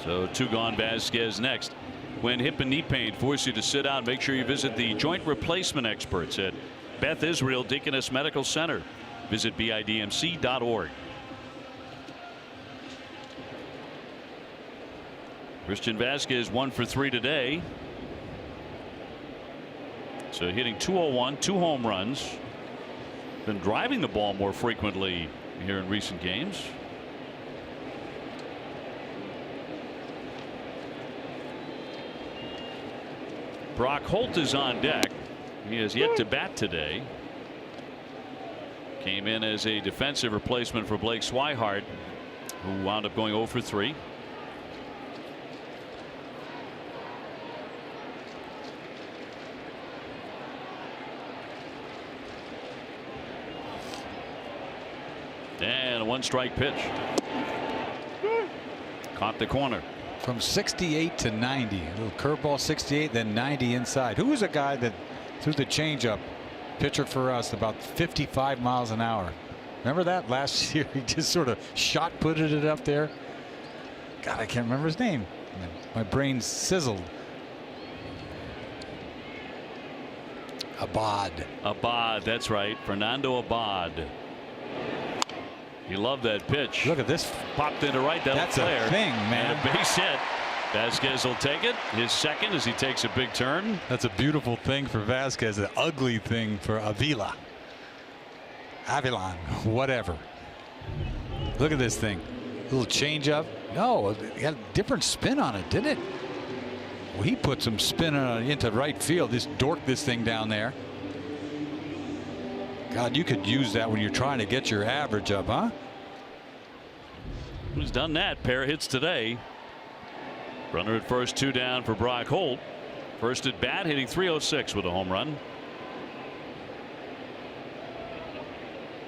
So 2 gone. Vasquez next. When hip and knee pain force you to sit out, make sure you visit the joint replacement experts at Beth Israel Deaconess Medical Center. Visit bidmc.org. Christian Vasquez 1 for 3 today. So hitting .201, 2 home runs. Been driving the ball more frequently here in recent games. Brock Holt is on deck. He has yet to bat today. Came in as a defensive replacement for Blake Swihart, who wound up going 0 for 3. And a 1-strike pitch. Caught the corner. From 68 to 90. A little curveball 68, then 90 inside. Who was a guy that threw the changeup? Pitcher for us, about 55 miles an hour. Remember that last year? He just sort of shot putted it up there. God, I can't remember his name. My brain sizzled. Abad. Abad, that's right. Fernando Abad. He loved that pitch. Look at this. Popped into right. That's a thing, man. And a base hit. Vasquez will take it. His second as he takes a big turn. That's a beautiful thing for Vasquez. An ugly thing for Avilan, whatever. Look at this thing. Little change up. No, it had a different spin on it, didn't it? Well, he put some spin on it into right field. Just dorked this thing down there. God, you could use that when you're trying to get your average up, huh? He's done that. Pair of hits today. Runner at first, 2 down for Brock Holt. First at bat, hitting .306 with a home run.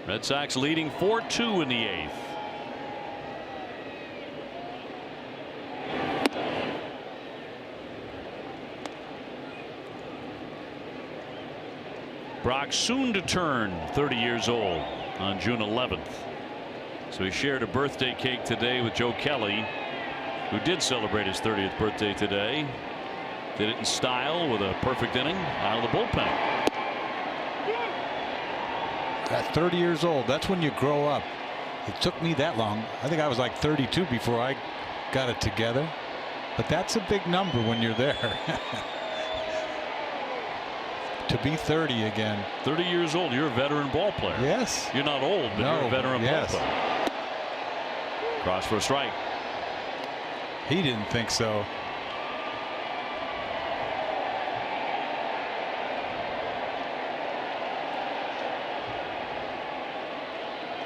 Red Sox leading 4-2 in the 8th. Brock soon to turn 30 years old on June 11th. So he shared a birthday cake today with Joe Kelly, who did celebrate his 30th birthday today. Did it in style with a perfect inning out of the bullpen. At 30 years old, that's when you grow up. It took me that long. I think I was like 32 before I got it together. But that's a big number when you're there. To be 30 again. 30 years old. You're a veteran ball player. Yes. You're not old, but you're a veteran ball player. Cross for a strike. He didn't think so.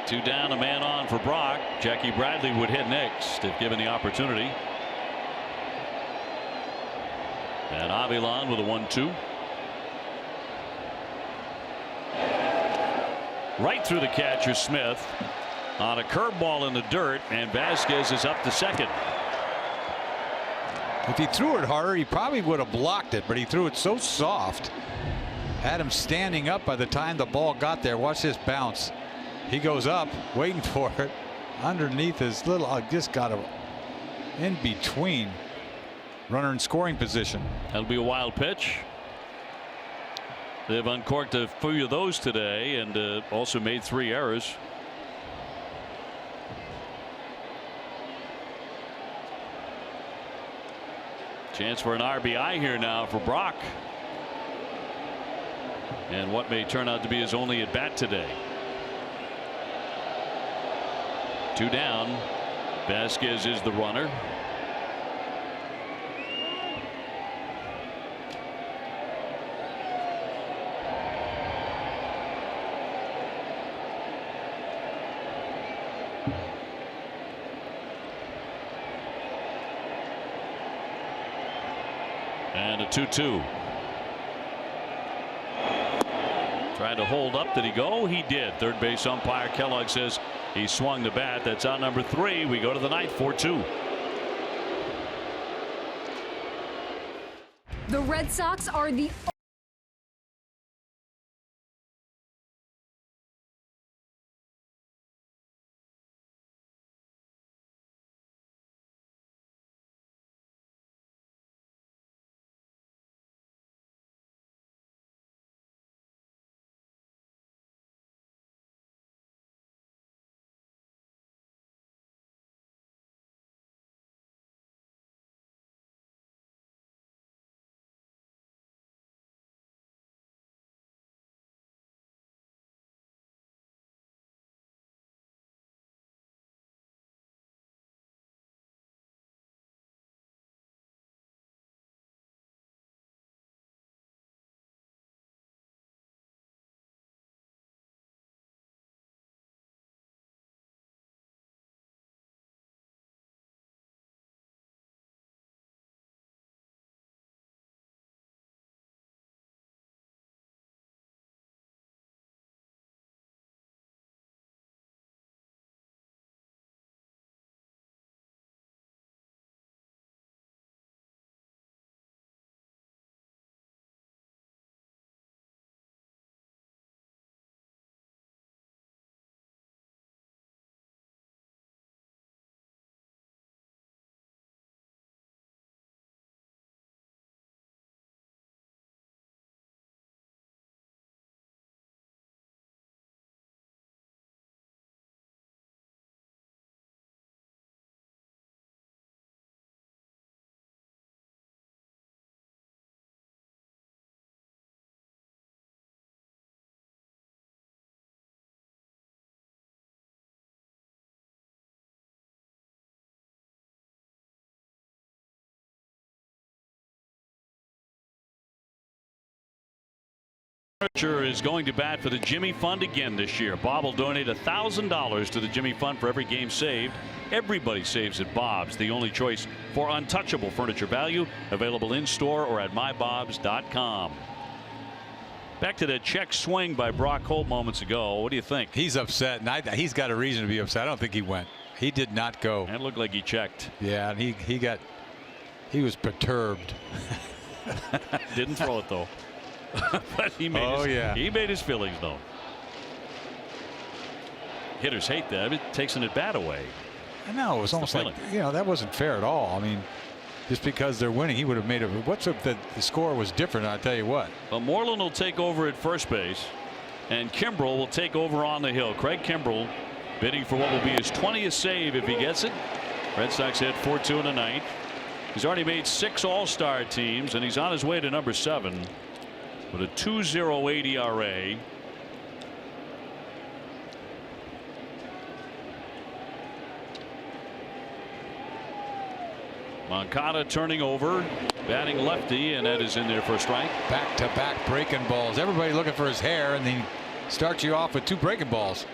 Two down, a man on for Brock. Jackie Bradley would hit next if given the opportunity. And Avilan with a 1-2. Right through the catcher, Smith, on a curveball in the dirt, and Vasquez is up to second. If he threw it harder, he probably would have blocked it, but he threw it so soft. Had him standing up by the time the ball got there. Watch this bounce. He goes up, waiting for it. Underneath his little, just got him in between. Runner in scoring position. That'll be a wild pitch. They've uncorked a few of those today and also made 3 errors. Chance for an RBI here now for Brock. And what may turn out to be his only at bat today. 2 down. Vasquez is the runner. And a 2-2. Tried to hold up. Did he go? He did. Third base umpire Kellogg says he swung the bat. That's out number 3. We go to the ninth, 4-2. The Red Sox are the Furniture is going to bat for the Jimmy Fund again this year. Bob will donate $1,000 to the Jimmy Fund for every game saved. Everybody saves at Bob's, the only choice for untouchable furniture value. Available in store or at mybobs.com. Back to that check swing by Brock Holt moments ago. What do you think? He's upset, and he's got a reason to be upset. I don't think he went. He did not go. It looked like he checked. Yeah, and he was perturbed. Didn't throw it though. But he made his feelings known. Hitters hate that. It takes an at bat away. I know, it was almost like, that wasn't fair at all. I mean, just because they're winning, he would have made what's if the score was different, I'll tell you what. Well, Moreland will take over at first base, and Kimbrel will take over on the hill. Craig Kimbrel bidding for what will be his 20th save if he gets it. Red Sox hit 4-2 in the ninth. He's already made 6 All-Star teams, and he's on his way to number 7. With a 2.08 ERA. Moncada turning over, batting lefty, and that is in there for a strike. Back-to-back breaking balls. Everybody looking for his hair, and he starts you off with 2 breaking balls.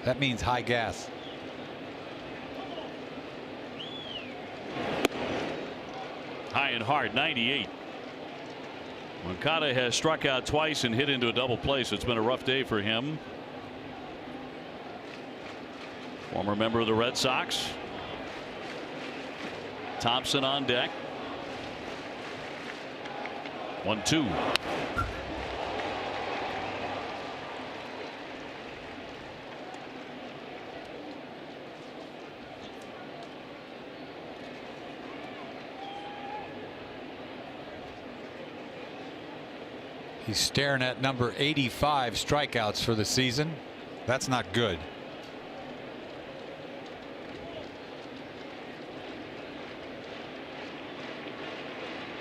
That means high gas. High and hard, 98. Moncada has struck out twice and hit into a double play, so it's been a rough day for him. Former member of the Red Sox. Thompson on deck. 1-2. He's staring at number 85 strikeouts for the season. That's not good.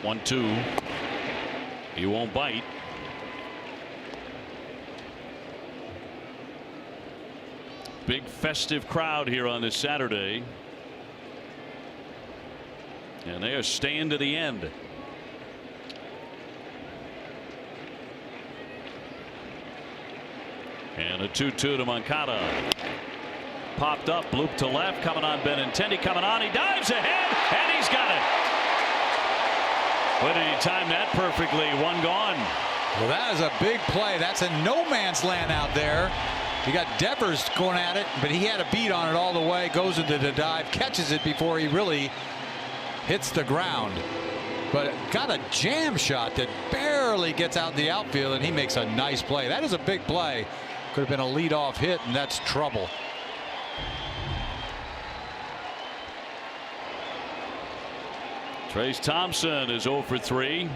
One, 2. He won't bite. Big festive crowd here on this Saturday. And they are staying to the end. And a 2-2 to Moncada. Popped up, loop to left, coming on Benintendi, coming on, he dives ahead, and he's got it. When did he time that perfectly? One gone. Well, that is a big play. That's in no man's land out there. You got Devers going at it, but he had a beat on it all the way, goes into the dive, catches it before he really hits the ground. But got a jam shot that barely gets out in the outfield, and he makes a nice play. That is a big play. Could have been a leadoff hit, and that's trouble. Trace Thompson is 0 for 3.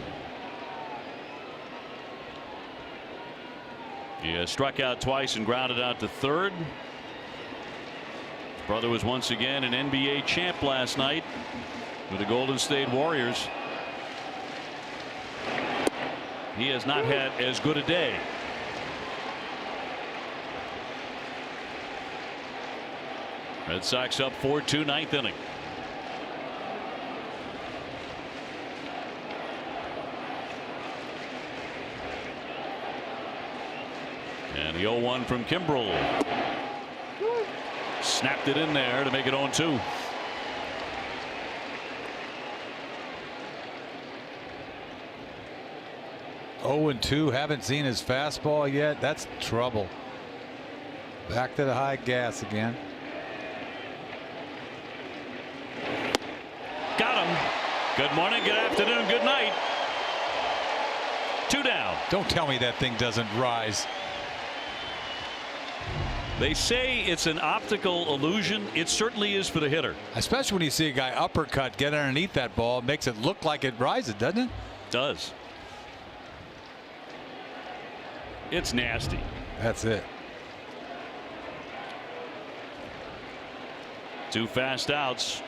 He has struck out twice and grounded out to third. His brother was once again an NBA champ last night with the Golden State Warriors. He has not had as good a day. Red Sox up 4-2, ninth inning. And the 0-1 from Kimbrel. Snapped it in there to make it 0-2. Oh, 0-2. Haven't seen his fastball yet. That's trouble. Back to the high gas again. Got him. Good morning, good afternoon, good night. 2 down. Don't tell me that thing doesn't rise. They say it's an optical illusion. It certainly is for the hitter. Especially when you see a guy uppercut get underneath that ball. It makes it look like it rises, doesn't it? Does. It's nasty. That's it. 2 fast outs.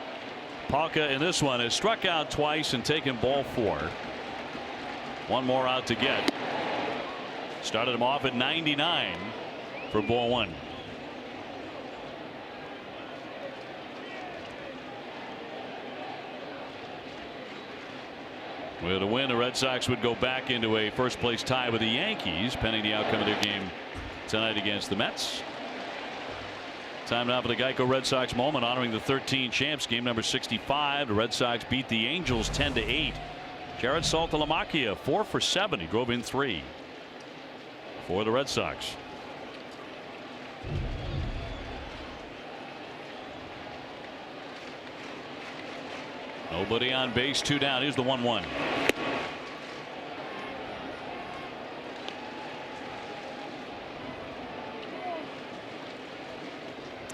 Palka in this one has struck out twice and taken ball 4. 1 more out to get. Started him off at 99 for ball 1. With a win, the Red Sox would go back into a first place tie with the Yankees pending the outcome of their game tonight against the Mets. Time now for the Geico Red Sox moment honoring the 13 champs. Game number 65. The Red Sox beat the Angels 10-8. Jared Saltalamacchia 4 for 7. He drove in 3 for the Red Sox. Nobody on base, 2 down. Here's the 1-1.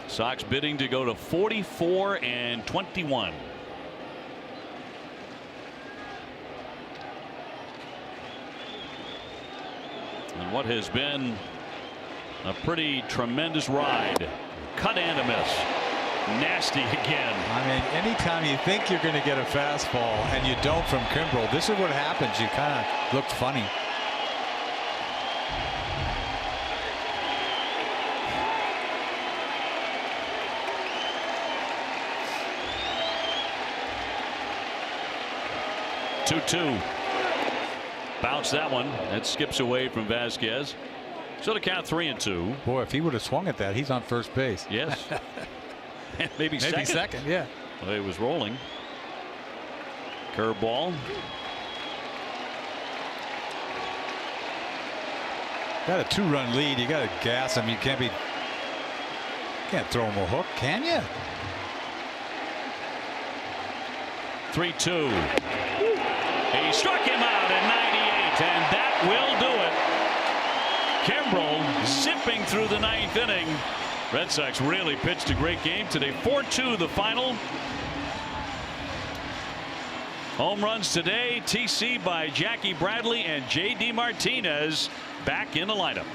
Sox bidding to go to 44-21. And what has been a pretty tremendous ride. Cut and a miss. Nasty again. I mean, anytime you think you're going to get a fastball and you don't from Kimbrel, this is what happens. You kind of look funny. Two. Bounce that one. That skips away from Vasquez. So the count 3-2. Boy, if he would have swung at that, he's on first base. Yes. Maybe second. Yeah. Well, he was rolling. Curveball. Got a 2-run lead. You got to gas him. You can't throw him a hook, can you? 3-2. He struck him out at 98, and that will do it. Kimbrel zipping through the 9th inning. Red Sox really pitched a great game today. 4-2 the final. Home runs today. TC by Jackie Bradley and J.D. Martinez back in the lineup.